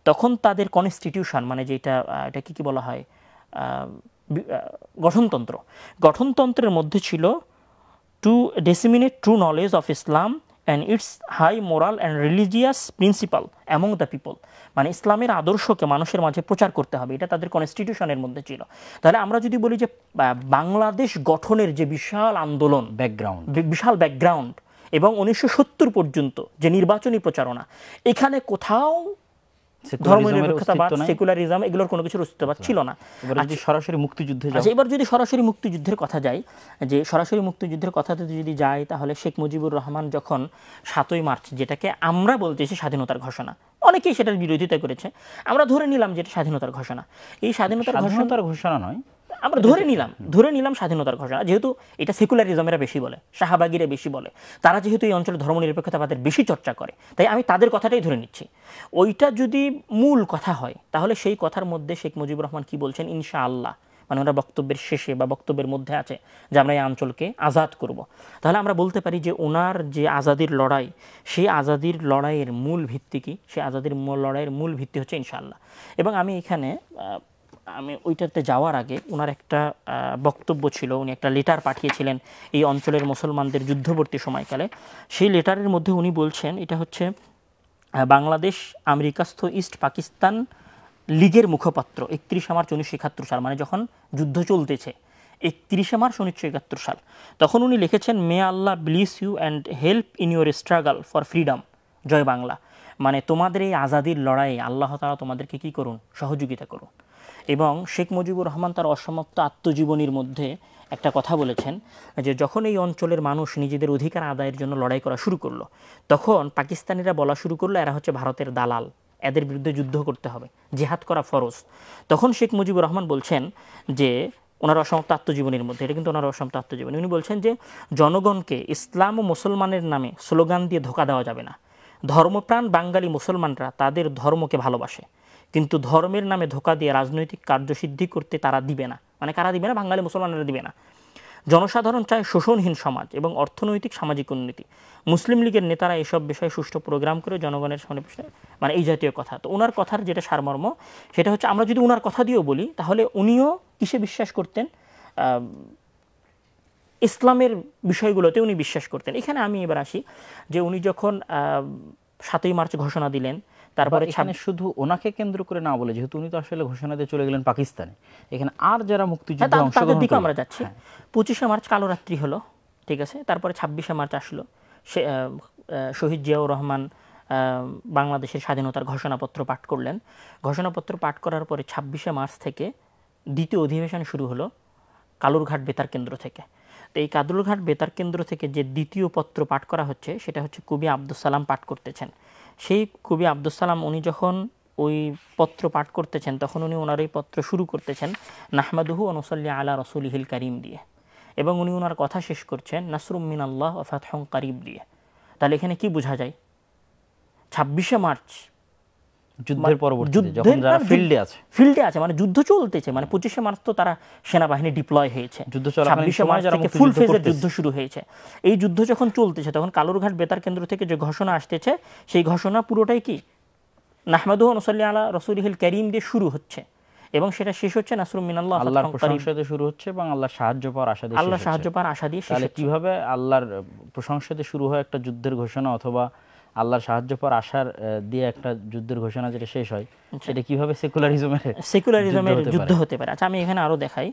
তখন তাদের কনস্টিটিউশন, মানে যেটা এটা কি বলা হয়, গঠনতন্ত্রের মধ্যে ছিল to disseminate true knowledge of Islam and its high moral and religious principle among the people, মানে ইসলামের আদর্শকে মানুষের মাঝে প্রচার করতে হবে, এটা তাদের কনস্টিটিউশনের মধ্যে ছিল। তাহলে আমরা যদি বলি যে বাংলাদেশ গঠনের যে বিশাল আন্দোলন, বিশাল ব্যাকগ্রাউন্ড, এবং 1970 পর্যন্ত যে নির্বাচনী প্রচারণা, এখানে কোথাও ধর্মনিরপেক্ষতাবাদ, সেকুলারিজম, এগুলোর কোনো কিছুর অস্তিত্ববাদ ছিল না। সরাসরি মুক্তিযুদ্ধে, এবার যদি সরাসরি মুক্তিযুদ্ধের কথা যাই, যে সরাসরি মুক্তিযুদ্ধের কথাতে যদি যাই, তাহলে শেখ মুজিবুর রহমান যখন 7ই মার্চ, যেটাকে আমরা বলতেছি স্বাধীনতার ঘোষণা, অনেকেই সেটার বিরোধিতা করেছে, আমরা ধরে নিলাম যে এটা স্বাধীনতার ঘোষণা। এই স্বাধীনতার ঘোষণা নয়, আমরা ধরে নিলাম স্বাধীনতার ঘোষণা, যেহেতু এটা সেকুলারিজমেরা বেশি বলে, শাহবাগীরা বেশি বলে, তারা যেহেতু এই অঞ্চলে ধর্মনিরপেক্ষতাবাদের বেশি চর্চা করে, তাই আমি তাদের কথাটাই ধরে নিচ্ছি। ওইটা যদি মূল কথা হয়, তাহলে সেই কথার মধ্যে শেখ মুজিবুর রহমান কি বলছেন, ইনশাআল্লাহ, মানে ওনার বক্তব্যের শেষে বা বক্তব্যের মধ্যে আছে যে আমরা এই অঞ্চলকে আজাদ করব। তাহলে আমরা বলতে পারি যে ওনার যে আজাদির লড়াই, সেই আজাদির লড়াইয়ের মূল ভিত্তি কি? সেই আজাদির লড়াইয়ের মূল ভিত্তি হচ্ছে ইনশাআল্লাহ। এবং আমি এখানে ওইটাতে যাওয়ার আগে ওনার একটা বক্তব্য ছিল, উনি একটা লেটার পাঠিয়েছিলেন এই অঞ্চলের মুসলমানদের যুদ্ধবর্তী সময়কালে। সেই লেটারের মধ্যে উনি বলছেন, এটা হচ্ছে বাংলাদেশ আমেরিকাস্থ ইস্ট পাকিস্তান লীগের মুখপাত্র 31 মার্চ 1971 সাল, মানে যখন যুদ্ধ চলতেছে 31 মার্চ 1971 সাল, তখন উনি লিখেছেন, may Allah bless you and help in your struggle for freedom, জয় বাংলা। মানে তোমাদের এই আজাদির লড়াইয়ে আল্লাহ তাআলা তোমাদেরকে কি করুন, সহযোগিতা করুন। এবং শেখ মুজিবুর রহমান তার অসমাপ্ত আত্মজীবনীর মধ্যে একটা কথা বলেছেন, যে যখন এই অঞ্চলের মানুষ নিজেদের অধিকার আদায়ের জন্য লড়াই করা শুরু করলো, তখন পাকিস্তানিরা বলা শুরু করলো এরা হচ্ছে ভারতের দালাল, এদের বিরুদ্ধে যুদ্ধ করতে হবে, জিহাদ করা ফরজ। তখন শেখ মুজিবুর রহমান বলছেন যে ওনার অসমাপ্ত আত্মজীবনীর মধ্যে, এটা কিন্তু ওনার অসমাপ্ত আত্মজীবনী, উনি বলছেন যে জনগণকে ইসলাম ও মুসলমানের নামে স্লোগান দিয়ে ধোঁকা দেওয়া যাবে না। ধর্মপ্রাণ বাঙালি মুসলমানরা তাদের ধর্মকে ভালোবাসে, কিন্তু ধর্মের নামে ধোঁকা দিয়ে রাজনৈতিক কার্যসিদ্ধি করতে তারা দিবে না। মানে কারা দিবে না? বাঙালি মুসলমানরা দিবে না। জনসাধারণ চায় শোষণহীন সমাজ এবং অর্থনৈতিক সামাজিক উন্নতি। মুসলিম লীগের নেতারা এসব বিষয়ে সুষ্ঠু প্রোগ্রাম করে জনগণের সামনে মানে এই জাতীয় কথা। তো ওনার কথার যেটা সারমর্ম সেটা হচ্ছে, আমরা যদি ওনার কথা দিয়েও বলি তাহলে উনিও কিসে বিশ্বাস করতেন? ইসলামের বিষয়গুলোতে উনি বিশ্বাস করতেন। এখানে আমি এবার আসি যে উনি যখন 7ই মার্চ ঘোষণা দিলেন, তারপরে এখানে শুধু ওনাকে কেন্দ্র করে না বলে, যেহেতু উনি তো আসলে ঘোষণা দিয়ে চলে গেলেন পাকিস্তানে, এখানে আর যারা মুক্তিযুদ্ধে অংশগ্রহণ দিকে আমরা যাচ্ছি। 25শে মার্চ কালো রাত্রি হলো, ঠিক আছে। তারপরে 26শে মার্চ আসলো, সে শহীদ জিয়াউর রহমান বাংলাদেশের স্বাধীনতার ঘোষণাপত্র পাঠ করলেন। ঘোষণাপত্র পাঠ করার পরে 26শে মার্চ থেকে দ্বিতীয় অধিবেশন শুরু হলো কালুরঘাট বেতার কেন্দ্র থেকে। তো এই কালুরঘাট বেতার কেন্দ্র থেকে যে দ্বিতীয় পত্র পাঠ করা হচ্ছে সেটা হচ্ছে কবি আব্দুস সালাম পাঠ করতেছেন। সেই কবি আব্দুস সালাম উনি যখন ওই পত্র পাঠ করতেছেন তখন উনি ওনার এই পত্র শুরু করতেছেন নাহমাদুহু ওয়া নুসাল্লি আলা রাসূলিহিল কারীম দিয়ে, এবং উনি ওনার কথা শেষ করছেন নাসরুম মিনাল্লাহ ওয়া ফাতহুন কারীব দিয়ে। তাহলে এখানে কি বোঝা যায়? 26শে মার্চ যুদ্ধের পরবর্তীতে যখন যারা ফিল্ডে আছে, মানে যুদ্ধ চলতেছে, মানে 25শে মার্চ তো তারা সেনাবাহিনী ডিপ্লয় হয়েছে, 26শে মার্চ থেকে ফুল ফেজের যুদ্ধ শুরু হয়েছে। এই যুদ্ধ যখন চলতেছে তখন কালুরঘাট বেতার কেন্দ্র থেকে যে ঘোষণা আসতেছে সেই ঘোষণা পুরোটাই কি নাহমাদুহু ওয়া নুসাল্লি আলা রাসূলিহিল কারীম দিয়ে শুরু হচ্ছে, এবং সেটা শেষ হচ্ছে নাসরুম মিনাল্লাহ, আল্লাহর প্রশংসাতে শুরু হচ্ছে এবং আল্লাহর সাহায্য পাওয়ার আশা দিয়ে, আল্লাহর সাহায্য পাওয়ার আশা দিয়ে। তাহলে কিভাবে আল্লাহর প্রশংসাতে শুরু হয় একটা যুদ্ধের ঘোষণা, অথবা আল্লাহর সাহায্য পাওয়ার আশার দিয়ে একটা যুদ্ধের ঘোষণা যেটা শেষ হয়, সেটা কিভাবে সেকুলারিজমের যুদ্ধ হতে পারে? আচ্ছা, আমি এখানে আরো দেখাই।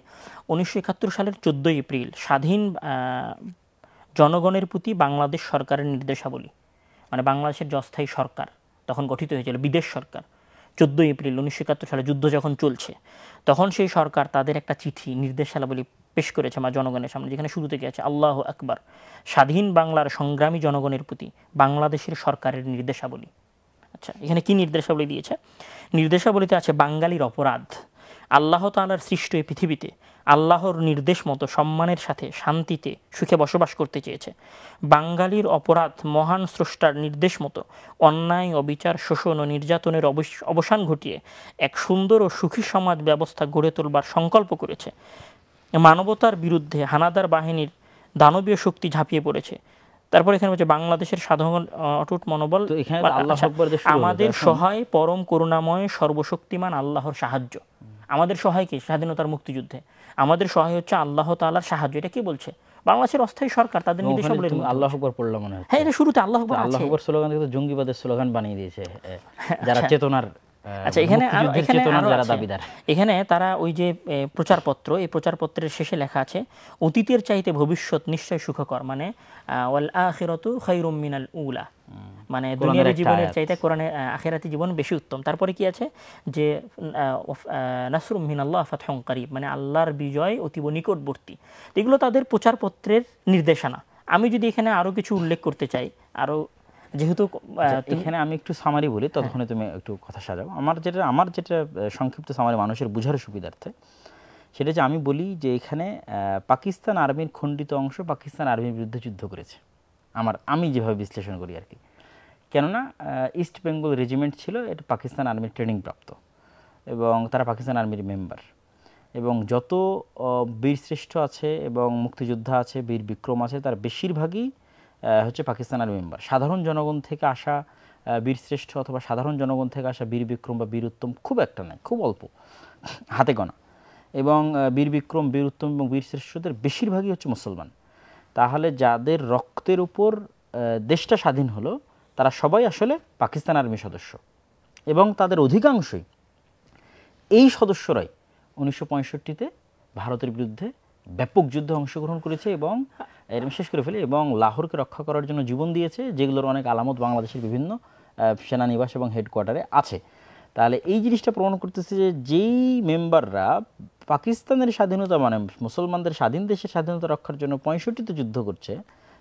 1971 সালের 14 এপ্রিল স্বাধীন জনগণের প্রতি বাংলাদেশ সরকারের নির্দেশাবলী, মানে বাংলাদেশের যে অস্থায়ী সরকার তখন গঠিত হয়েছিল, বিদেশ সরকার, 14 এপ্রিল 1971 সালে যুদ্ধ যখন চলছে তখন সেই সরকার তাদের একটা চিঠি নির্দেশাবলী পেশ করেছে মা জনগণের সামনে, যেখানে শুরু থেকে আছে আল্লাহু আকবার, স্বাধীন বাংলার সংগ্রামী জনগণের প্রতি বাংলাদেশের সরকারের নির্দেশাবলী। আচ্ছা, এখানে কি নির্দেশাবলী দিয়েছে? নির্দেশাবলীতে আছে বাঙালির অপরাধ, আল্লাহ তাআলার সৃষ্ট এই পৃথিবীতে আল্লাহর নির্দেশ মতো সম্মানের সাথে শান্তিতে সুখে বসবাস করতে চেয়েছে। বাঙালির অপরাধ মহান স্রষ্টার নির্দেশ মতো অন্যায়, অবিচার, শোষণ ও নির্যাতনের অবসান ঘটিয়ে এক সুন্দর ও সুখী সমাজ ব্যবস্থা গড়ে তোলবার সংকল্প করেছে। মানবতার বিরুদ্ধে হানাদার বাহিনীর দানবীয় শক্তি ঝাঁপিয়ে পড়েছে। তারপর এখানে হচ্ছে বাংলাদেশের সাধারণ অটুট মনোবল, আমাদের সহায় পরম করুণাময় সর্বশক্তিমান আল্লাহর সাহায্য। আমাদের সহায় কি? স্বাধীনতার মুক্তিযুদ্ধে আমাদের সহায় হচ্ছে আল্লাহ তাআলার সাহায্য। এটা কি বলছে? বাংলাদেশের অস্থায়ী সরকার তাদের নির্দেশাবলী। আল্লাহু আকবার পড়লাম মনে হয়। হ্যাঁ, এটা শুরুতে আল্লাহু আকবার আছে। আল্লাহু আকবার স্লোগান থেকে জঙ্গিবাদের স্লোগান বানিয়ে দিয়েছে যারা চেতনার। আচ্ছা, এখানে তারা ওই যে প্রচারপত্র, এই প্রচারপত্রের শেষে লেখা আছে অতীতের চাইতে ভবিষ্যৎ নিশ্চয় সুখকর, মানে ওয়াল আখিরাতু খায়রুম মিনাল উলা, মানে দুনিয়ার জীবনের চাইতে কোরআনের আখিরাতি জীবন বেশি উত্তম। তারপরে কি আছে যে নাসরুম মিনাল্লাহ ফাতহুন কারীব, মানে আল্লাহর বিজয় অতীব নিকটবর্তী। এগুলো তাদের প্রচারপত্রের নির্দেশনা। আমি যদি এখানে আরো কিছু উল্লেখ করতে চাই, আরো যেহেতু এখানে আমি একটু সামারি বলি, ততক্ষণে তুমি একটু কথা সাজাও। আমার যেটা সংক্ষিপ্ত সামারি মানুষের বোঝার সুবিধার্থে, সেটা যে আমি বলি যে এখানে পাকিস্তান আর্মির খণ্ডিত অংশ পাকিস্তান আর্মির বিরুদ্ধে যুদ্ধ করেছে, আমি যেভাবে বিশ্লেষণ করি আর কি। কেননা ইস্ট বেঙ্গল রেজিমেন্ট ছিল, এটা পাকিস্তান আর্মির ট্রেনিং প্রাপ্ত এবং তারা পাকিস্তান আর্মির মেম্বার, এবং যত বীরশ্রেষ্ঠ আছে এবং মুক্তিযোদ্ধা আছে, বীর বিক্রম আছে, তার বেশিরভাগই হচ্ছে পাকিস্তান আর্মি মেম্বার। সাধারণ জনগণ থেকে আসা বীরশ্রেষ্ঠ অথবা সাধারণ জনগণ থেকে আসা বীর বিক্রম বা বীর উত্তম খুব একটা নাই, খুব অল্প, হাতে গোনা। এবং বীর বিক্রম, বীর উত্তম এবং বীরশ্রেষ্ঠদের বেশিরভাগই হচ্ছে মুসলমান। তাহলে যাদের রক্তের উপর দেশটা স্বাধীন হলো তারা সবাই আসলে পাকিস্তান আর্মির সদস্য, এবং তাদের অধিকাংশই এই সদস্যরাই 1965-তে ভারতের বিরুদ্ধে ব্যাপক যুদ্ধে অংশগ্রহণ করেছে এবং শেষ করে ফেলে, এবং লাহোরকে রক্ষা করার জন্য জীবন দিয়েছে, যেগুলোর অনেক আলামত বাংলাদেশের বিভিন্ন সেনানিবাস এবং হেডকোয়ার্টারে আছে। তাহলে এই জিনিসটা প্রমাণ করতেছে যে যেই মেম্বাররা পাকিস্তানের স্বাধীনতা, মানে মুসলমানদের স্বাধীন দেশের স্বাধীনতা রক্ষার জন্য 65-তে যুদ্ধ করছে,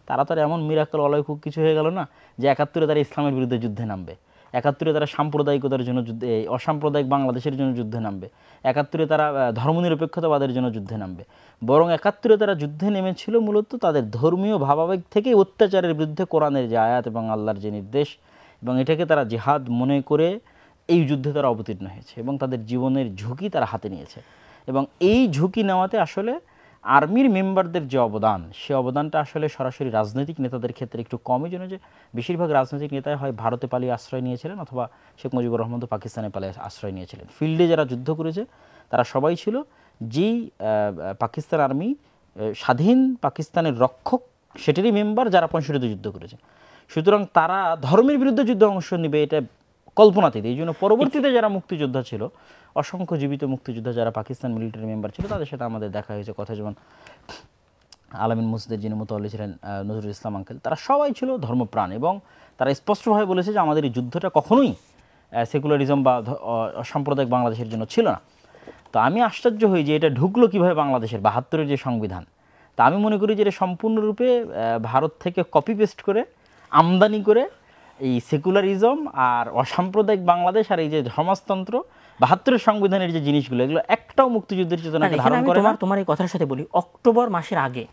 তারা তো এমন মিরাকল অলৌকিক কিছু হয়ে গেল না যে 71-এ তারা ইসলামের বিরুদ্ধে যুদ্ধে নামবে, 71-এ তারা সাম্প্রদায়িকতার জন্য যুদ্ধে, অসাম্প্রদায়িক বাংলাদেশের জন্য যুদ্ধে নামবে, 71-এ তারা ধর্মনিরপেক্ষতাবাদের জন্য যুদ্ধে নামবে। বরং 71-এ তারা যুদ্ধে নেমেছিল মূলত তাদের ধর্মীয় ভাবাবেগ থেকে অত্যাচারের বিরুদ্ধে কোরআনের যে আয়াত এবং আল্লাহর যে নির্দেশ, এবং এটাকে তারা জিহাদ মনে করে এই যুদ্ধে তারা অবতীর্ণ হয়েছে এবং তাদের জীবনের ঝুঁকি তারা হাতে নিয়েছে। এবং এই ঝুঁকি নেওয়াতে আসলে আর্মির মেম্বারদের যে অবদান, সে অবদানটা আসলে সরাসরি রাজনৈতিক নেতাদের ক্ষেত্রে একটু কমই, জন্য যে বেশিরভাগ রাজনৈতিক নেতাই হয় ভারতে পালিয়ে আশ্রয় নিয়েছিলেন অথবা শেখ মুজিবুর রহমান তো পাকিস্তানে পালিয়ে আশ্রয় নিয়েছিলেন। ফিল্ডে যারা যুদ্ধ করেছে তারা সবাই ছিল যেই পাকিস্তান আর্মি স্বাধীন পাকিস্তানের রক্ষক সেটারই মেম্বার যারা 65-তে যুদ্ধ করেছে। সুতরাং তারা ধর্মের বিরুদ্ধে যুদ্ধে অংশ নেবে এটা কল্পনাতীত। এই জন্য পরবর্তীতে যারা মুক্তিযোদ্ধা ছিল, অসংখ্য জীবিত মুক্তিযোদ্ধা যারা পাকিস্তান মিলিটারি মেম্বার ছিল, তাদের সাথে আমাদের দেখা হয়েছে, কথা যেমন আলামিন মসজিদের যিনি মোতাওয়াল্লি ছিলেন নজরুল ইসলাম আঙ্কেল, তারা সবাই ছিল ধর্মপ্রাণ এবং তারা স্পষ্টভাবে বলেছে যে আমাদের এই যুদ্ধটা কখনোই সেকুলারিজম বা সাম্প্রদায়িক বাংলাদেশের জন্য ছিল না। তো আমি আশ্চর্য হই যে এটা ঢুকলো কীভাবে বাংলাদেশের 72-এর যে সংবিধান। তা আমি মনে করি যে এটা সম্পূর্ণরূপে ভারত থেকে কপি পেস্ট করে আমদানি করে এই সেকুলারিজম আর অসাম্প্রদায়িক বাংলাদেশ আর এই যে সমাজতন্ত্র 72-এর সংবিধানের যে জিনিসগুলো, এগুলো একটাও মুক্তিযুদ্ধের চেতনাকে ধারণ করে না। তোমার এই কথার সাথে বলি, অক্টোবর মাসের আগে,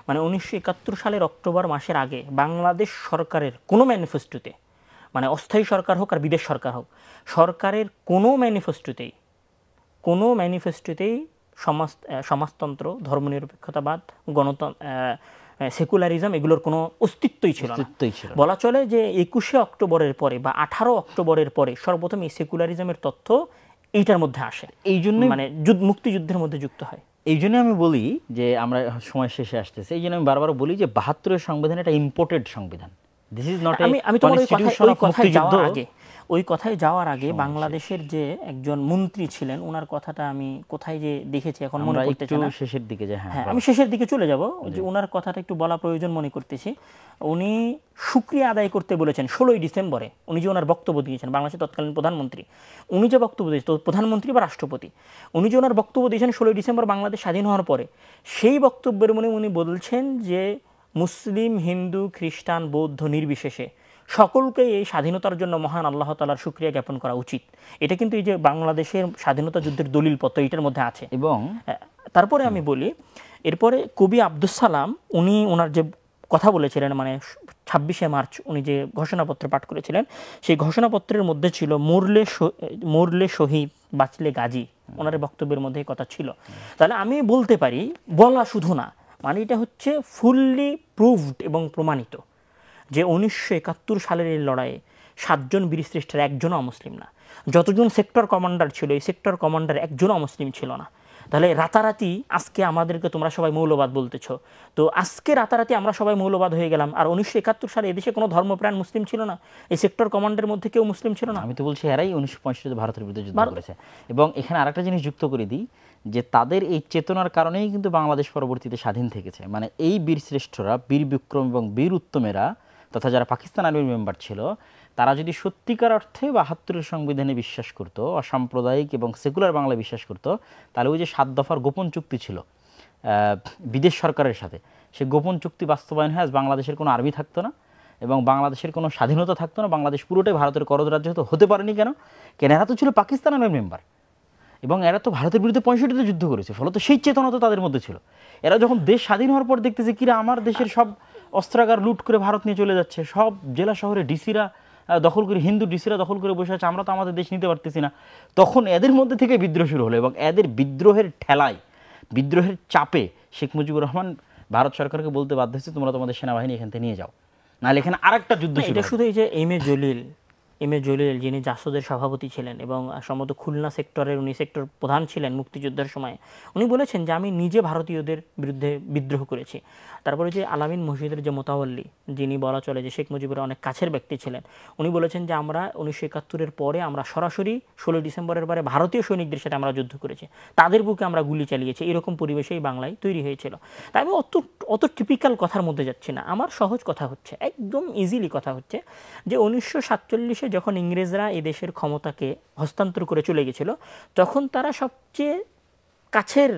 মানে 1971 সালের অক্টোবর মাসের আগে বাংলাদেশ সরকারের কোনো ম্যানিফেস্টোতে, মানে অস্থায়ী সরকার হোক আর বিদেশ সরকার হোক, সরকারের কোনো ম্যানিফেস্টোতেই সমাজতন্ত্র, ধর্মনিরপেক্ষতাবাদ, সেকুলারিজম এগুলোর কোনো অস্তিত্বই ছিল না। বলা চলে যে 21শে অক্টোবরের পরে বা 18 অক্টোবরের পরে সর্বপ্রথম এই সেকুলারিজমের তথ্য এইটার মধ্যে আসে, এই জন্য মানে মুক্তিযুদ্ধের মধ্যে যুক্ত হয়। এই জন্য আমি বলি যে আমরা সময় শেষে আসতেছে, এই জন্য আমি বারবার বলি যে 72-এর সংবিধান এটা ইম্পোর্টেড সংবিধান। দিস ইজ নট আমি তোমার ওই কথায় যাওয়ার আগে বাংলাদেশের যে একজন মন্ত্রী ছিলেন, ওনার কথাটা আমি কোথায় যে দেখেছি এখন মনে করতেছি না, শেষের দিকে যে হ্যাঁ আমি শেষের দিকে চলে যাব, যে ওনার কথাটা একটু বলা প্রয়োজন মনে করতেছি। উনি শুকরিয়া আদায় করতে বলেছেন 16ই ডিসেম্বরে, উনি যে ওনার বক্তব্য দিয়েছেন, বাংলাদেশের তৎকালীন প্রধানমন্ত্রী, উনি যে বক্তব্য দিয়েছেন, প্রধানমন্ত্রী বা রাষ্ট্রপতি, উনি যে ওনার বক্তব্য দিয়েছেন 16ই ডিসেম্বর বাংলাদেশ স্বাধীন হওয়ার পরে, সেই বক্তব্যের মনে উনি বলছেন যে মুসলিম, হিন্দু, খ্রিস্টান, বৌদ্ধ নির্বিশেষে সকলকে এই স্বাধীনতার জন্য মহান আল্লাহ তাআলার শুকরিয়া জ্ঞাপন করা উচিত। এটা কিন্তু এই যে বাংলাদেশের স্বাধীনতা যুদ্ধের দলিলপত্র এটার মধ্যে আছে। এবং তারপরে আমি বলি, এরপরে কবি আব্দুস সালাম উনি ওনার যে কথা বলেছিলেন, মানে 26শে মার্চ উনি যে ঘোষণাপত্র পাঠ করেছিলেন, সেই ঘোষণাপত্রের মধ্যে ছিল মরলে শহীদ, বাঁচলে গাজী। ওনার বক্তব্যের মধ্যে এই কথা ছিল। তাহলে আমি বলতে পারি, বলা শুধু না, মানে এটা হচ্ছে ফুললি প্রুভড এবং প্রমাণিত যে 1971 সালের এই লড়াইয়ে 7 জন বীরশ্রেষ্ঠের একজনও অমুসলিম না। যতজন সেক্টর কমান্ডার ছিল, এই সেক্টর কমান্ডার একজনও অমুসলিম ছিল না। তাহলে রাতারাতি আজকে আমাদেরকে তোমরা সবাই মৌলবাদ বলতেছ, তো আজকে রাতারাতি আমরা সবাই মৌলবাদ হয়ে গেলাম। আর 1971 সালে এদেশে কোনো ধর্মপ্রাণ মুসলিম ছিল না, এই সেক্টর কমান্ডের মধ্যে কেউ মুসলিম ছিল না। আমি তো বলছি এরাই 1965 ভারতের বিরুদ্ধে যুদ্ধ করেছে। এবং এখানে আরেকটা জিনিস যুক্ত করে দিই, যে তাদের এই চেতনার কারণেই কিন্তু বাংলাদেশ পরবর্তীতে স্বাধীন থেকেছে। মানে এই বীরশ্রেষ্ঠরা, বীর বিক্রম এবং বীর উত্তমেরা তথা যারা পাকিস্তান আর্মির মেম্বার ছিল, তারা যদি সত্যিকার অর্থে 72-এর সংবিধানে বিশ্বাস করতো, অসাম্প্রদায়িক এবং সেকুলার বাংলা বিশ্বাস করতো, তাহলে ওই যে 7 দফার গোপন চুক্তি ছিল বিদেশ সরকারের সাথে, সেই গোপন চুক্তি বাস্তবায়ন হয়, আজ বাংলাদেশের কোনো আর্মি থাকতো না এবং বাংলাদেশের কোনো স্বাধীনতা থাকতো না। বাংলাদেশ পুরোটাই ভারতের করদ রাজ্য হতে পারেনি। কেন? এরা তো ছিল পাকিস্তান আর্মির মেম্বার এবং এরা তো ভারতের বিরুদ্ধে 65-তে যুদ্ধ করেছে, ফলত সেই চেতনা তো তাদের মধ্যে ছিল। এরা যখন দেশ স্বাধীন হওয়ার পর দেখতেছে কিরা আমার দেশের সব অস্ত্রাগার লুট করে ভারত নিয়ে চলে যাচ্ছে, সব জেলা শহরে ডিসিরা দখল করে, হিন্দু ডিসিরা দখল করে বসে আছে, আমরা তো আমাদের দেশ নিতে পারতেছি না, তখন এদের মধ্যে থেকে বিদ্রোহ শুরু হলো। এবং এদের বিদ্রোহের ঠেলায়, বিদ্রোহের চাপে শেখ মুজিবুর রহমান ভারত সরকারকে বলতে বাধ্য হয়েছে, তোমরা তোমাদের সেনাবাহিনী এখান থেকে নিয়ে যাও, নাহলে এখানে আরেকটা যুদ্ধ শুরু হবে। শুধু এই যে এম এ জলিল যিনি জাসদের সভাপতি ছিলেন এবং সম্ভবত খুলনা সেক্টরের উনি সেক্টর প্রধান ছিলেন মুক্তিযুদ্ধের সময়, উনি বলেছেন যে আমি নিজে ভারতীয়দের বিরুদ্ধে বিদ্রোহ করেছি। তারপরে যে আলামিন মসজিদের যে মোতাওয়াল্লি, যিনি বলা চলে যে শেখ মুজিবের অনেক কাছের ব্যক্তি ছিলেন, উনি বলেছেন যে আমরা 1971-এর পরে আমরা সরাসরি 16 ডিসেম্বরের পরে ভারতীয় সৈনিকদের সাথে আমরা যুদ্ধ করেছি, তাদের বুকে আমরা গুলি চালিয়েছি। এরকম পরিবেশেই বাংলায় তৈরি হয়েছিল। তাই আমি অত টিপিক্যাল কথার মধ্যে যাচ্ছি না। আমার সহজ কথা হচ্ছে, একদম ইজিলি কথা হচ্ছে যে 1947-এ যখন ইংরেজরা এই দেশের ক্ষমতাকে হস্তান্তর করে চলে গেছিল, তখন তারা সবচেয়ে কাছের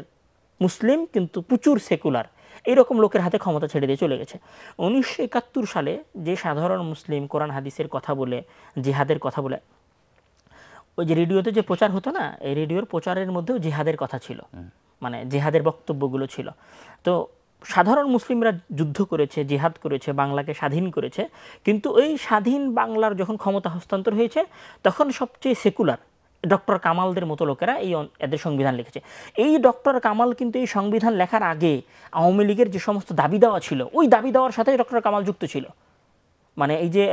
মুসলিম কিন্তু প্রচুর সেকুলার এইরকম লোকের হাতে ক্ষমতা ছেড়ে দিয়ে চলে গেছে। 1971 সালে যে সাধারণ মুসলিম কোরআন হাদিসের কথা বলে, জিহাদের কথা বলে, ওই যে রেডিওতে যে প্রচার হতো না, এই রেডিওর প্রচারের মধ্যেও জিহাদের কথা ছিল, মানে জিহাদের বক্তব্যগুলো ছিল। তো সাধারণ মুসলিমরা যুদ্ধ করেছে, জিহাদ করেছে, বাংলাকে স্বাধীন করেছে, কিন্তু এই স্বাধীন বাংলার যখন ক্ষমতা হস্তান্তর হয়েছে তখন সবচেয়ে সেকুলার ডক্টর কামালদের মতো লোকেরা এদের সংবিধান লিখেছে। এই ডক্টর কামাল কিন্তু এই সংবিধান লেখার আগে আওয়ামী লীগের যে সমস্ত দাবি দেওয়া ছিল ওই দাবি দেওয়ার সাথে ডক্টর কামাল যুক্ত ছিল। মানে এই যে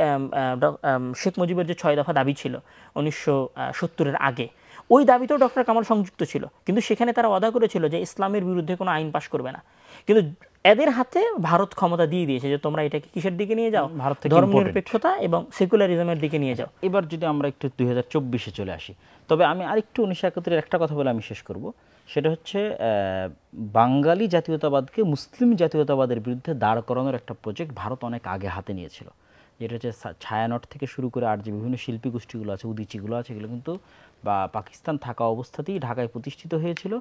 শেখ মুজিবের যে 6 দফা দাবি ছিল 1970-এর আগে, ওই দাবিতেও ডক্টর কামাল সংযুক্ত ছিল, কিন্তু সেখানে তারা ওয়াদা করেছিল যে ইসলামের বিরুদ্ধে কোনো আইন পাশ করবে না। কিন্তু এদের হাতে ভারত ক্ষমতা দিয়ে দিয়েছে যে তোমরা এটাকে কিসের দিকে নিয়ে যাও, ধর্মনিরপেক্ষতা এবং সেকুলারিজমের দিকে নিয়ে যাও। এবার যদি আমরা একটু 2024-এ চলে আসি, তবে আমি আরেকটু 1971-এর একটা কথা বলে আমি শেষ করব, সেটা হচ্ছে বাঙালি জাতীয়তাবাদকে মুসলিম জাতীয়তাবাদের বিরুদ্ধে দাঁড় করানোর একটা প্রজেক্ট ভারত অনেক আগে হাতে নিয়েছিল, যেটা হচ্ছে ছায়ানট থেকে শুরু করে আর যে বিভিন্ন শিল্পী গোষ্ঠীগুলো আছে, উদীচীগুলো আছে, এগুলো কিন্তু বা পাকিস্তান থাকা অবস্থাতেই ঢাকায় প্রতিষ্ঠিত হয়েছিল।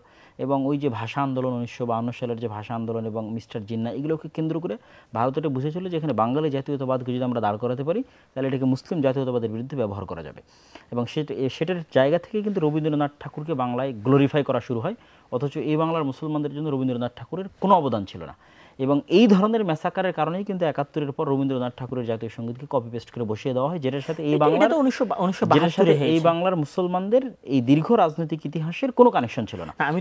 এবং ওই যে ভাষা আন্দোলন 1952 সালের যে ভাষা আন্দোলন এবং মিস্টার জিন্নাহ, এগুলোকে কেন্দ্র করে ভারত এটা বুঝেছিল যে এখানে বাঙালি জাতীয়তাবাদকে যদি আমরা দাঁড় করাতে পারি তাহলে এটাকে মুসলিম জাতীয়তাবাদের বিরুদ্ধে ব্যবহার করা যাবে। এবং সেটার জায়গা থেকে কিন্তু রবীন্দ্রনাথ ঠাকুরকে বাংলায় গ্লোরিফাই করা শুরু হয়, অথচ এই বাংলার মুসলমানদের জন্য রবীন্দ্রনাথ ঠাকুরের কোনো অবদান ছিল না। এবং এই ধরনের ম্যাসাকারের কারণেই কিন্তু 71-এর পর রবীন্দ্রনাথ ঠাকুরের জাতীয় সঙ্গীতকে কপি পেস্ট করে বসিয়ে দেওয়া হয়, যেটার সাথে এই বাংলার মুসলমানদের এই দীর্ঘ রাজনৈতিক ইতিহাসের কোনো কানেকশন ছিল না। আমি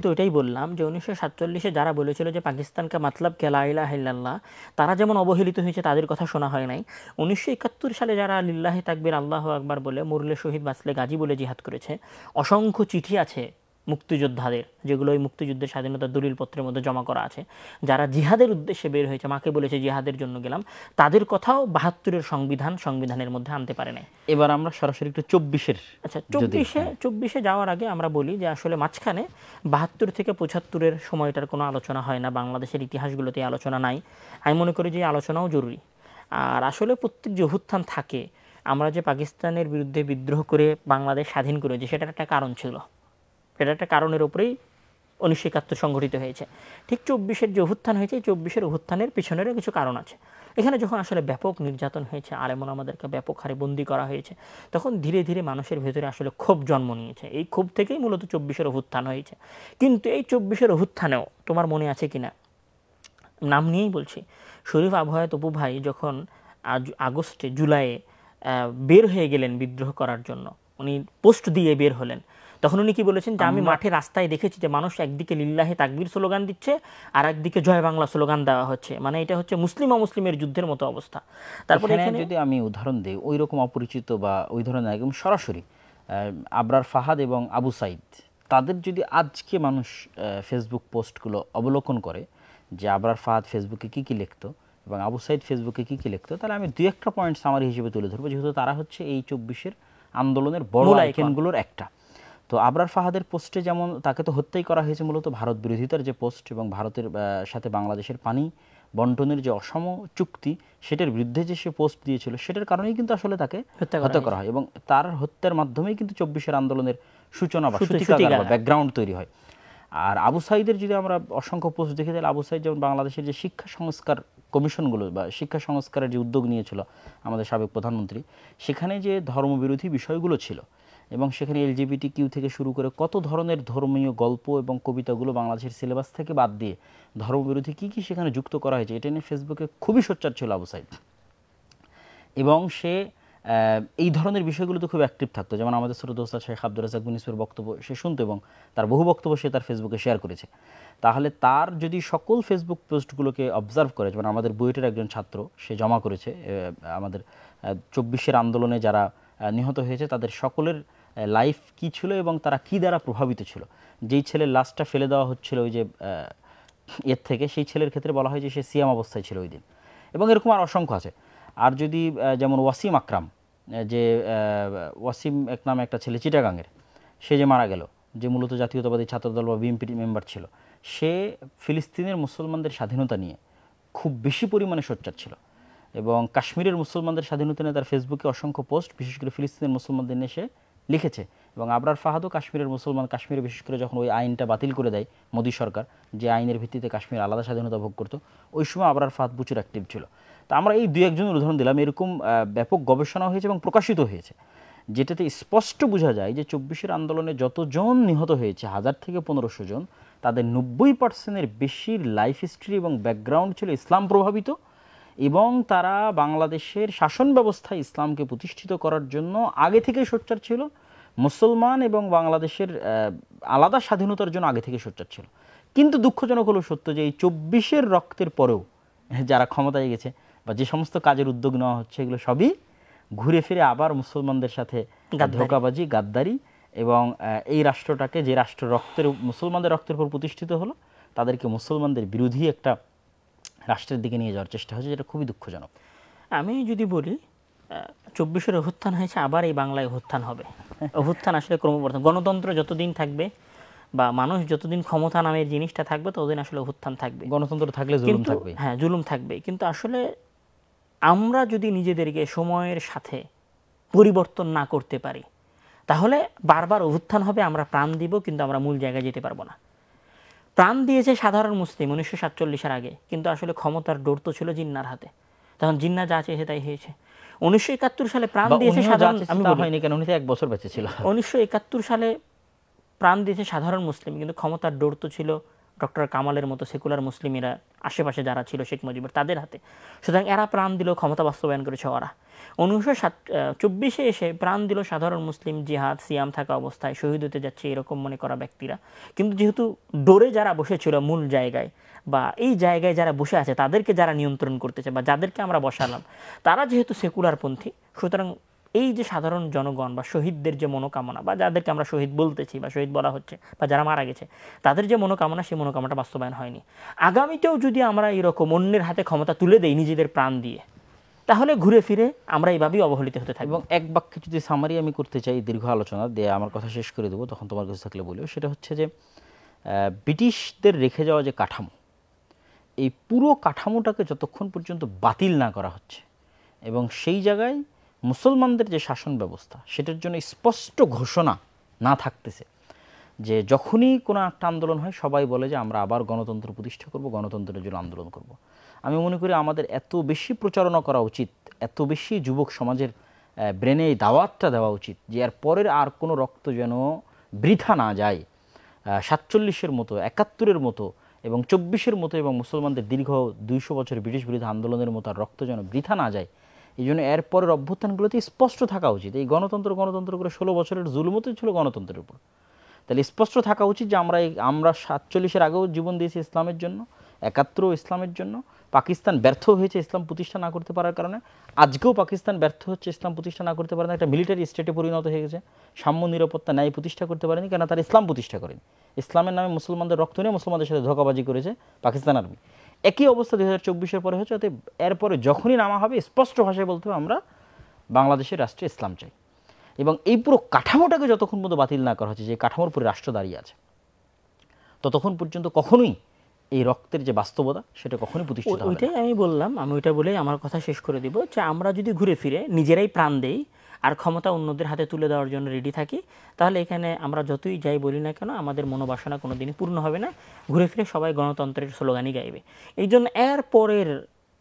তো ওইটাই বললাম যে 1947-এ যারা বলেছিল যে পাকিস্তানকে মাতলব কে লা ইলাহা ইল্লাল্লাহ, তারা যেমন অবহেলিত হয়েছে তাদের কথা শোনা হয় নাই। 1971 সালে যারা লিল্লাহি তাকবীর আল্লাহু আকবার বলে মরলে শহীদ বাঁচলে গাজী বলে জিহাদ করেছে, অসংখ্য চিঠি আছে মুক্তিযোদ্ধাদের, যেগুলো ওই মুক্তিযুদ্ধের স্বাধীনতার দলিলপত্রের মধ্যে জমা করা আছে, যারা জিহাদের উদ্দেশ্যে বের হয়েছে, মাকে বলেছে জিহাদের জন্য গেলাম, তাদের কথাও 72-এর সংবিধানের মধ্যে আনতে পারে নাই। এবার আমরা সরাসরি একটু 24-এর, আচ্ছা 24-এ যাওয়ার আগে আমরা বলি যে আসলে মাঝখানে 72 থেকে 75-এর সময়টার কোনো আলোচনা হয় না, বাংলাদেশের ইতিহাসগুলোতে আলোচনা নাই। আমি মনে করি যে আলোচনাও জরুরি। আর আসলে প্রত্যেক যে অভ্যুত্থান থাকে, আমরা যে পাকিস্তানের বিরুদ্ধে বিদ্রোহ করে বাংলাদেশ স্বাধীন করেছি, সেটার একটা কারণ ছিল, এটা একটা কারণের উপরেই 1971 সংগঠিত হয়েছে। ঠিক 24-এর যে অভ্যুত্থান হয়েছে, এই 24-এর অভ্যুত্থানের পিছনেরও কিছু কারণ আছে। এখানে যখন আসলে ব্যাপক নির্যাতন হয়েছে, আলেমন আমাদেরকে ব্যাপক হারে বন্দী করা হয়েছে, তখন ধীরে ধীরে মানুষের ভেতরে আসলে ক্ষোভ জন্ম নিয়েছে। এই ক্ষোভ থেকেই মূলত 24-এর অভ্যুত্থান হয়েছে। কিন্তু এই 24-এর অভ্যুত্থানেও তোমার মনে আছে কিনা, নাম নিয়েই বলছি, শরীফ আবহাওয়াত অপু ভাই যখন আগস্টে জুলাইয়ে বের হয়ে গেলেন বিদ্রোহ করার জন্য, উনি পোস্ট দিয়ে বের হলেন, তখন উনি কি বলেছেন যে আমি মাঠে রাস্তায় দেখেছি যে মানুষ একদিকে লিল্লাহি তাকবীর স্লোগান দিচ্ছে আর একদিকে জয় বাংলা স্লোগান দেওয়া হচ্ছে, মানে এটা হচ্ছে মুসলিম অমুসলিমের যুদ্ধের মতো অবস্থা। তারপরে এখানে যদি আমি উদাহরণ দিই, ওই রকম অপরিচিত বা ওই ধরনের একদম সরাসরি আবরার ফাহাদ এবং আবু সাইদ, তাদের যদি আজকে মানুষ ফেসবুক পোস্টগুলো অবলোকন করে যে আবরার ফাহাদ ফেসবুকে কী কী লিখতো এবং আবু সাইদ ফেসবুকে কী কী লিখতো, তাহলে আমি দুই একটা পয়েন্ট সামারি হিসেবে তুলে ধরবো, যেহেতু তারা হচ্ছে এই 24-এর আন্দোলনের বড় আইকনগুলোর একটা। তো আবরার ফাহাদের পোস্টে যেমন তাকে তো হত্যাই করা হয়েছে মূলত ভারত বিরোধিতার যে পোস্ট এবং ভারতের সাথে বাংলাদেশের পানি বন্টনের যে অসম চুক্তি, সেটার বিরুদ্ধে যে সে পোস্ট দিয়েছিল, সেটার কারণেই কিন্তু আসলে তাকে হত্যা করা হয় এবং তার হত্যার মাধ্যমেই কিন্তু 24-এর আন্দোলনের সূচনা বা সূতিকাগার বা ব্যাকগ্রাউন্ড তৈরি হয়। আর আবু সাইদের যদি আমরা অসংখ্য পোস্ট দেখে, তাহলে আবু সাইদ যেমন বাংলাদেশের যে শিক্ষা সংস্কার কমিশনগুলো বা শিক্ষা সংস্কারের যে উদ্যোগ নিয়েছিল আমাদের সাবেক প্রধানমন্ত্রী, সেখানে যে ধর্মবিরোধী বিষয়গুলো ছিল এবং সেখানে LGBTQ থেকে শুরু করে কত ধরনের ধর্মীয় গল্প এবং কবিতাগুলো বাংলাদেশের সিলেবাস থেকে বাদ দিয়ে ধর্মবিরোধী কী কী সেখানে যুক্ত করা হয়েছে, এটা নিয়ে ফেসবুকে খুবই সোচ্চার ছিল আবু সাইদ। এবং সে এই ধরনের বিষয়গুলোতে খুব অ্যাক্টিভ থাকতো, যেমন আমাদের ছোট দোস্ত শেখ আব্দুর রাজ্জাক বিন ইউসুফের বক্তব্য সে শুনতো এবং তার বহু বক্তব্য সে তার ফেসবুকে শেয়ার করেছে। তাহলে তার যদি সকল ফেসবুক পোস্টগুলোকে অবজার্ভ করে, যেমন আমাদের বুয়েটের একজন ছাত্র সে জমা করেছে আমাদের 24-এর আন্দোলনে যারা নিহত হয়েছে তাদের সকলের লাইফ কী ছিল এবং তারা কী দ্বারা প্রভাবিত ছিল। যেই ছেলের লাশটা ফেলে দেওয়া হচ্ছিল ওই যে এর থেকে, সেই ছেলের ক্ষেত্রে বলা হয় যে সে সিয়াম অবস্থায় ছিল ওই দিন, এবং এরকম আর অসংখ্য আছে। আর যদি যেমন ওয়াসিম আকরাম, যে ওয়াসিম এক নামে একটা ছেলে চিটাগাংয়ের, সে যে মারা গেল, যে মূলত জাতীয়তাবাদী ছাত্রদল বা বিএনপির মেম্বার ছিল, সে ফিলিস্তিনের মুসলমানদের স্বাধীনতা নিয়ে খুব বেশি পরিমাণে সোচ্চার ছিল এবং কাশ্মীরের মুসলমানদের স্বাধীনতা নিয়ে তার ফেসবুকে অসংখ্য পোস্ট বিশেষ করে ফিলিস্তিনের মুসলমানদের নিয়ে সে লিখেছে। এবং আবরার ফাহাদও কাশ্মীরের মুসলমান, কাশ্মীরে বিশেষ করে যখন ওই আইনটা বাতিল করে দেয় মোদী সরকার, যে আইনের ভিত্তিতে কাশ্মীর আলাদা স্বাধীনতা ভোগ করতো, ওই সময় আবরার ফাহাদ প্রচুর অ্যাক্টিভ ছিল। তা আমরা এই দুই একজনের উদাহরণ দিলাম, এরকম ব্যাপক গবেষণা হয়েছে এবং প্রকাশিত হয়েছে, যেটাতে স্পষ্ট বোঝা যায় যে 24-এর আন্দোলনে যতজন নিহত হয়েছে 1000 থেকে 1500 জন, তাদের 90%-এর বেশির লাইফ হিস্ট্রি এবং ব্যাকগ্রাউন্ড ছিল ইসলাম প্রভাবিত এবং তারা বাংলাদেশের শাসন ব্যবস্থায় ইসলামকে প্রতিষ্ঠিত করার জন্য আগে থেকেই সোচ্চার ছিল। মুসলমান এবং বাংলাদেশের আলাদা স্বাধীনতার জন্য আগে থেকে সোচ্চার ছিল। কিন্তু দুঃখজনক হলো সত্য যে এই 24-এর রক্তের পরেও যারা ক্ষমতায় গেছে বা যে সমস্ত কাজের উদ্যোগ নেওয়া হচ্ছে এগুলো সবই ঘুরে ফিরে আবার মুসলমানদের সাথে ধোঁকাবাজি, গাদ্দারি এবং এই রাষ্ট্রটাকে, যে রাষ্ট্র মুসলমানদের রক্তের উপর প্রতিষ্ঠিত হলো, তাদেরকে মুসলমানদের বিরোধী একটা রাষ্ট্রের দিকে নিয়ে যাওয়ার চেষ্টা হয়েছে, যেটা খুবই দুঃখজনক। আমি যদি বলি 24-এর অভ্যুত্থান হয়েছে, আবার এই বাংলায় অভ্যুত্থান হবে। অভ্যুত্থান আসলে ক্রমবর্ধমান, গণতন্ত্র যতদিন থাকবে বা মানুষ যতদিন ক্ষমতা নামের জিনিসটা থাকবে ততদিন আসলে অভ্যুত্থান থাকবে। গণতন্ত্র থাকলে জুলুম থাকবে। হ্যাঁ, জুলুম থাকবে। কিন্তু আসলে আমরা যদি নিজেদেরকে সময়ের সাথে পরিবর্তন না করতে পারি তাহলে বারবার অভ্যুত্থান হবে, আমরা প্রাণ দিব কিন্তু আমরা মূল জায়গায় যেতে পারবো না। প্রাণ দিয়েছে সাধারণ মুসলিম 1947-এর আগে, কিন্তু আসলে ক্ষমতার ডোর তো ছিল জিন্নার হাতে, তখন জিন্না যা চেয়েছে তাই হয়েছে। 1971 সালে প্রাণ দিয়েছে সাধারণ, আমি হয়নি কেন, উনি তো 1 বছর বেঁচে ছিল। 1971 সালে প্রাণ দিয়েছে সাধারণ মুসলিম, কিন্তু ক্ষমতার ডোর তো ছিল ডক্টর কামালের মতো সেকুলার মুসলিমেরা, আশেপাশে যারা ছিল শেখ মুজিবের, তাদের হাতে। সুতরাং এরা প্রাণ দিল, ক্ষমতা বাস্তবায়ন করেছে ওরা। 1924-এ এসে প্রাণ দিল সাধারণ মুসলিম, জিহাদ, সিয়াম থাকা অবস্থায় শহীদ হতে যাচ্ছে এরকম মনে করা ব্যক্তিরা। কিন্তু যেহেতু ডোরে যারা বসেছিল মূল জায়গায় বা এই জায়গায় যারা বসে আছে তাদেরকে যারা নিয়ন্ত্রণ করতেছে বা যাদেরকে আমরা বসালাম, তারা যেহেতু সেকুলারপন্থী, সুতরাং এই যে সাধারণ জনগণ বা শহীদদের যে মনোকামনা বা যাদেরকে আমরা শহীদ বলতেছি বা শহীদ বলা হচ্ছে বা যারা মারা গেছে, তাদের যে মনোকামনা, সেই মনোকামনাটা বাস্তবায়ন হয়নি। আগামীতেও যদি আমরা এরকম অন্যের হাতে ক্ষমতা তুলে দেই নিজেদের প্রাণ দিয়ে, তাহলে ঘুরে ফিরে আমরা এইভাবেই অবহেলিত হতে থাকব। এবং এক বাক্যে যদি সামারি আমি করতে চাই দীর্ঘ আলোচনা দিয়ে, আমার কথা শেষ করে দেবো, তখন তোমার কাছে থাকলে বলিও। সেটা হচ্ছে যে ব্রিটিশদের রেখে যাওয়া যে কাঠামো, এই পুরো কাঠামোটাকে যতক্ষণ পর্যন্ত বাতিল না করা হচ্ছে এবং সেই জায়গায় মুসলমানদের যে শাসন ব্যবস্থা সেটার জন্য স্পষ্ট ঘোষণা না থাকতেছে, যে যখনই কোনো একটা আন্দোলন হয় সবাই বলে যে আমরা আবার গণতন্ত্র প্রতিষ্ঠা করব, গণতন্ত্রের জন্য আন্দোলন করব। আমি মনে করি আমাদের এত বেশি প্রচারণা করা উচিত, এত বেশি যুবক সমাজের ব্রেনে এই দাওয়াতটা দেওয়া উচিত যে এর পরের আর কোনো রক্ত যেন বৃথা না যায়। 47-এর মতো, 71-এর মতো এবং 24-এর মতো এবং মুসলমানদের দীর্ঘ 200 বছরের ব্রিটিশ বিরোধী আন্দোলনের মতো আর রক্ত যেন বৃথা না যায়, এই জন্য এর পরের অভ্যুত্থানগুলোতে স্পষ্ট থাকা উচিত। এই গণতন্ত্র করে 16 বছরের জুলুমতে ছিল গণতন্ত্রের উপর, তাহলে স্পষ্ট থাকা উচিত যে আমরা 47-এর আগেও জীবন দিয়েছি ইসলামের জন্য, 71 ইসলামের জন্য। পাকিস্তান ব্যর্থ হয়েছে ইসলাম প্রতিষ্ঠা না করতে পারার কারণে, আজকেও পাকিস্তান ব্যর্থ হচ্ছে ইসলাম প্রতিষ্ঠা না করতে পারে না, একটা মিলিটারি স্টেটে পরিণত হয়ে গেছে, সাম্য নিরাপত্তা ন্যায় প্রতিষ্ঠা করতে পারেনি, কেন তারা ইসলাম প্রতিষ্ঠা করেনি। ইসলামের নামে মুসলমানদের রক্ত নিয়ে মুসলমানদের সাথে ধোঁকাবাজি করেছে পাকিস্তান আর্মি। একই অবস্থা 2024-এর পরে হচ্ছে। অতএব এরপরে যখনই নামা হবে স্পষ্ট ভাষায় বলতে হবে আমরা বাংলাদেশের রাষ্ট্রে ইসলাম চাই। এবং এই পুরো কাঠামোটাকে যতক্ষণ পর্যন্ত বাতিল না করা হচ্ছে, যে কাঠামোর উপরে রাষ্ট্র দাঁড়িয়ে আছে, ততক্ষণ পর্যন্ত কখনোই এই রক্তের যে বাস্তবতা সেটা কখনোই প্রতিষ্ঠিত হবে না। ওইটাই আমি বললাম, আমি ওইটা বলেই আমার কথা শেষ করে দিব যে আমরা যদি ঘুরে ফিরে নিজেরাই প্রাণ দেই আর ক্ষমতা অন্যদের হাতে তুলে দেওয়ার জন্য রেডি থাকি, তাহলে এখানে আমরা যতই যাই বলি না কেন আমাদের মনোবাসনা কোনো দিনই পূর্ণ হবে না। ঘুরে ফিরে সবাই গণতন্ত্রের স্লোগানই গাইবে। এই জন্য এর পরের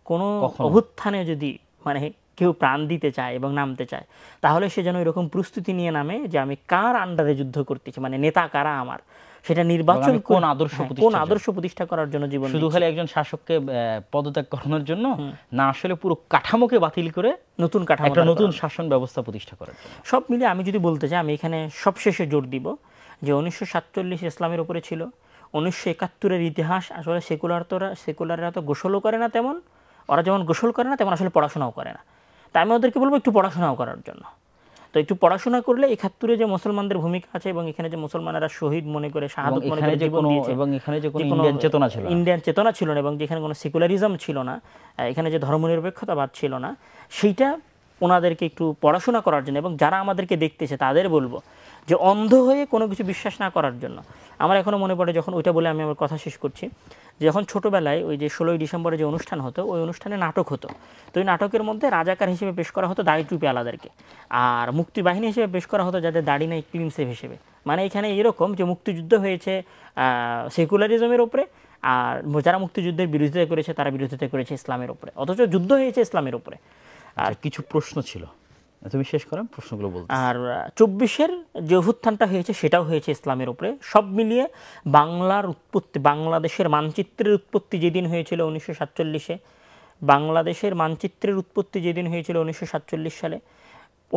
কোনো অভ্যুত্থানে যদি মানে কেউ প্রাণ দিতে চায় এবং নামতে চায়, তাহলে সে যেন এরকম প্রস্তুতি নিয়ে নামে যে আমি কার আন্ডারে যুদ্ধ করতেছি, মানে নেতা কারা আমার, সেটা নির্বাচন কোন আদর্শ প্রতিষ্ঠা করার জন্য জীবন, শুধু খালি একজন শাসককে পদত্যাগ করানোর জন্য না, আসলে পুরো কাঠামোকে বাতিল করে নতুন কাঠামো, একটা নতুন শাসন ব্যবস্থা প্রতিষ্ঠা করার জন্য। সব মিলে আমি যদি বলতে চাই, আমি এখানে সবশেষে জোর দিব যে 1947 ইসলামের উপরে ছিল, 1971-এর ইতিহাস আসলে সেকুলাররা তো গোসলও করে না তেমন, ওরা যেমন গোসল করে না তেমন আসলে পড়াশোনাও করে না। তাই আমি ওদেরকে বলবো একটু পড়াশোনাও করার জন্য। তো একটু পড়াশোনা করলে 71-এ যে মুসলমানদের ভূমিকা আছে এবং এখানে যে মুসলমানেরা শহীদ মনে করে, শাহাদাত মনে করে জীবন দিয়েছে, এবং এখানে যে কোনো ইন্ডিয়ান চেতনা ছিল না এবং যেখানে কোনো সেকুলারিজম ছিল না, এখানে যে ধর্মনিরপেক্ষতাবাদ ছিল না, সেইটা ওনাদেরকে একটু পড়াশোনা করার জন্য, এবং যারা আমাদেরকে দেখতেছে তাদের বলবো যে অন্ধ হয়ে কোনো কিছু বিশ্বাস না করার জন্য। আমার এখনও মনে পড়ে যখন, ওইটা বলে আমি আমার কথা শেষ করছি, যখন ছোটোবেলায় ওই যে 16ই ডিসেম্বরে যে অনুষ্ঠান হতো, ওই অনুষ্ঠানে নাটক হতো। তো ওই নাটকের মধ্যে রাজাকার হিসেবে পেশ করা হতো দাড়ি টুপি আলাদারকে, আর মুক্তিবাহিনী হিসেবে পেশ করা হতো যাদের দাড়ি নেই, ক্লিন সেভ হিসেবে। মানে এখানে এরকম যে মুক্তিযুদ্ধ হয়েছে সেকুলারিজমের উপরে, আর যারা মুক্তিযুদ্ধের বিরোধিতা করেছে তারা বিরোধিতা করেছে ইসলামের উপরে, অথচ যুদ্ধ হয়েছে ইসলামের উপরে। আর কিছু প্রশ্ন ছিল, তুমি শেষ করো প্রশ্নগুলো বলতে। আর 24-এর যে অভ্যুত্থানটা হয়েছে সেটাও হয়েছে ইসলামের উপরে। সব মিলিয়ে বাংলার উৎপত্তি, বাংলাদেশের মানচিত্রের উৎপত্তি যেদিন হয়েছিল 1947-এ, বাংলাদেশের মানচিত্রের উৎপত্তি যেদিন হয়েছিল 1947 সালে,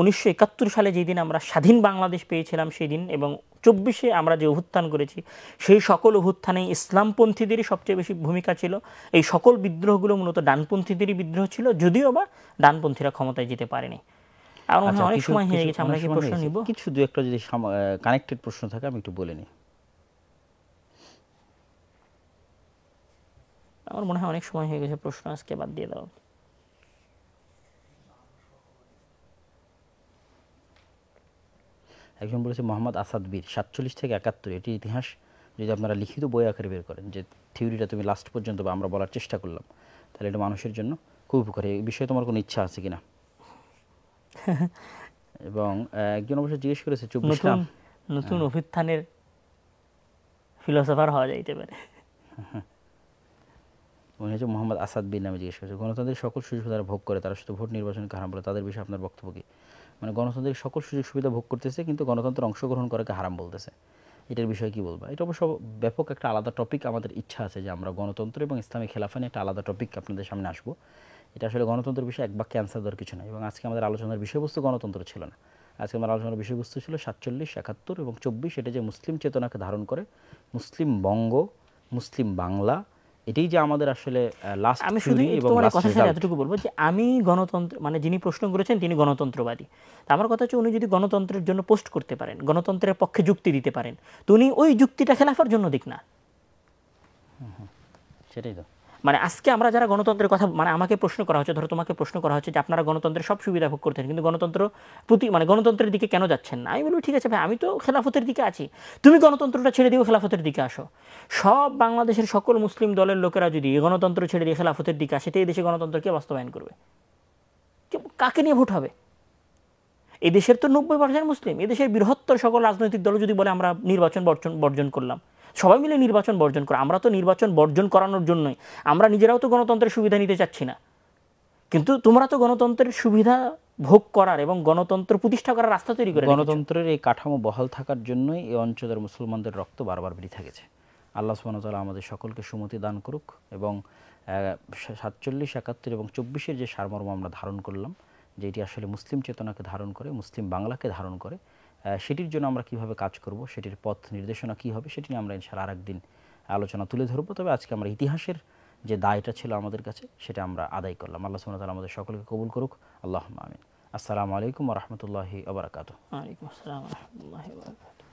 1971 সালে যেদিন আমরা স্বাধীন বাংলাদেশ পেয়েছিলাম সেই দিন, এবং 24-এ আমরা যে অভ্যুত্থান করেছি সেই সকল অভ্যুত্থানে ইসলামপন্থীদেরই সবচেয়ে বেশি ভূমিকা ছিল। এই সকল বিদ্রোহগুলো মূলত ডানপন্থীদেরই বিদ্রোহ ছিল, যদিও বা ডানপন্থীরা ক্ষমতায় যেতে পারেনি। আমার মনে হয় অনেক সময় হয়ে গেছে, আমরা কি প্রশ্ন নিব? কিছু দু একটা যদি কানেক্টেড প্রশ্ন থাকে আমি একটু বলে নিই। আমার মনে হয় অনেক সময় হয়ে গেছে, প্রশ্ন আজকে বাদ দিয়ে দাও। একজন বলেছে মোহাম্মদ আসাদ বীর 47 থেকে 71, এটি ইতিহাস যদি আপনারা লিখিত বই আকারে বের করেন, যে থিওরিটা তুমি লাস্ট পর্যন্ত বা আমরা বলার চেষ্টা করলাম, তাহলে এটা মানুষের জন্য খুব উপকারী। এই বিষয়ে তোমার কোনো ইচ্ছা আছে কিনা? এবং একজন অবশ্য জিজ্ঞেস করেছে নতুন অভ্যুত্থানের ফিলোসফার হওয়া যাইতে পারে। উনি হচ্ছে মোহাম্মদ আসাদ বীর নামে জিজ্ঞেস করেছে, গণতন্ত্রের সকল সুযোগ সুবিধা ভোগ করে তারা শুধু ভোট নির্বাচনকে হারাম বলে, তাদের বিষয়ে আপনার বক্তব্য কি? মানে গণতন্ত্রের সকল সুযোগ সুবিধা ভোগ করতেছে কিন্তু গণতন্ত্রে অংশগ্রহণ করাকে হারাম বলতেছে, এটার বিষয়ে কি বলবা? এটা অবশ্য ব্যাপক একটা আলাদা টপিক। আমাদের ইচ্ছা আছে যে আমরা গণতন্ত্র এবং ইসলামী খেলাফা নিয়ে একটা আলাদা টপিক আপনাদের সামনে আসবো। এটা আসলে গণতন্ত্রের বিষয়ে এক বাক্যে অ্যান্সার দেওয়ার কিছু নাই, এবং আজকে আমাদের আলোচনার বিষয়বস্তু গণতন্ত্র ছিল না। আজকে আমার আলোচনার বিষয়বস্তু ছিল 47, 71 এবং 24, এটা যে মুসলিম চেতনাকে ধারণ করে, মুসলিম বঙ্গ, মুসলিম বাংলা, এটাই যে আমাদের আসলে লাস্ট। আমি শুধু তোমার কথা সাথে এতটুকু বলবো যে আমি গণতন্ত্র, মানে যিনি প্রশ্ন করেছেন তিনি গণতন্ত্রবাদী। তা আমার কথা হচ্ছে উনি যদি গণতন্ত্রের জন্য পোস্ট করতে পারেন, গণতন্ত্রের পক্ষে যুক্তি দিতে পারেন, তো উনি ওই যুক্তিটা খেলাফার জন্য দিক না। সেটাই তো, মানে আজকে আমরা যারা গণতন্ত্রের কথা, মানে আমাকে প্রশ্ন করা হচ্ছে, ধরো তোমাকে প্রশ্ন করা হচ্ছে যে আপনারা গণতন্ত্রের সব সুবিধা ভোগ করতেন কিন্তু গণতন্ত্রের দিকে কেন যাচ্ছেন না? আমি বলবো ঠিক আছে ভাই, আমি তো খেলাফতের দিকে আছি, তুমি গণতন্ত্রটা ছেড়ে দিও, খেলাফতের দিকে আসো। সব বাংলাদেশের সকল মুসলিম দলের লোকেরা যদি গণতন্ত্র ছেড়ে দিয়ে খেলাফতের দিকে আসে, তো এই দেশে গণতন্ত্রকে বাস্তবায়ন করবে? কাকে নিয়ে ভোট হবে? এই দেশের তো 90% মুসলিম, এই দেশের বৃহত্তর সকল রাজনৈতিক দল যদি বলে আমরা নির্বাচন বর্জন করলাম, সবাই মিলে নির্বাচন বর্জন করে, আমরা তো নির্বাচন বর্জন করানোর জন্যই, আমরা নিজেরাও তো গণতন্ত্রের সুবিধা নিতে চাচ্ছি না, কিন্তু তোমরা তো গণতন্ত্রের সুবিধা ভোগ করার এবং গণতন্ত্র প্রতিষ্ঠা করার রাস্তা তৈরি করে। গণতন্ত্রের এই কাঠামো বহাল থাকার জন্যই এই অঞ্চলের মুসলমানদের রক্ত বারবার বৃথা গেছে। আল্লাহ সুবহানাহু ওয়া তাআলা আমাদের সকলকে সুমতি দান করুক, এবং 47, 71 এবং 24-এর যে সারমর্ম আমরা ধারণ করলাম, যে এটি আসলে মুসলিম চেতনাকে ধারণ করে, মুসলিম বাংলাকে ধারণ করে, সেটির জন্য আমরা কিভাবে কাজ করব, সেটির পথ নির্দেশনা কী হবে, সেটি নিয়ে আমরা ইনশাআল্লাহ আরেকদিন আলোচনা তুলে ধরবো। তবে আজকে আমরা ইতিহাসের যে দায়টা ছিল আমাদের কাছে সেটা আমরা আদায় করলাম। আল্লাহ সুবহানাহু ওয়া তাআলা আমাদের সকলকে কবুল করুক। আল্লাহুম্মা আমিন। আসসালামু আলাইকুম ওয়া রাহমাতুল্লাহি ওয়া বারাকাতুহু। ওয়ালাইকুম আসসালাম ওয়া রাহমাতুল্লাহি ওয়া বারাকাতুহু।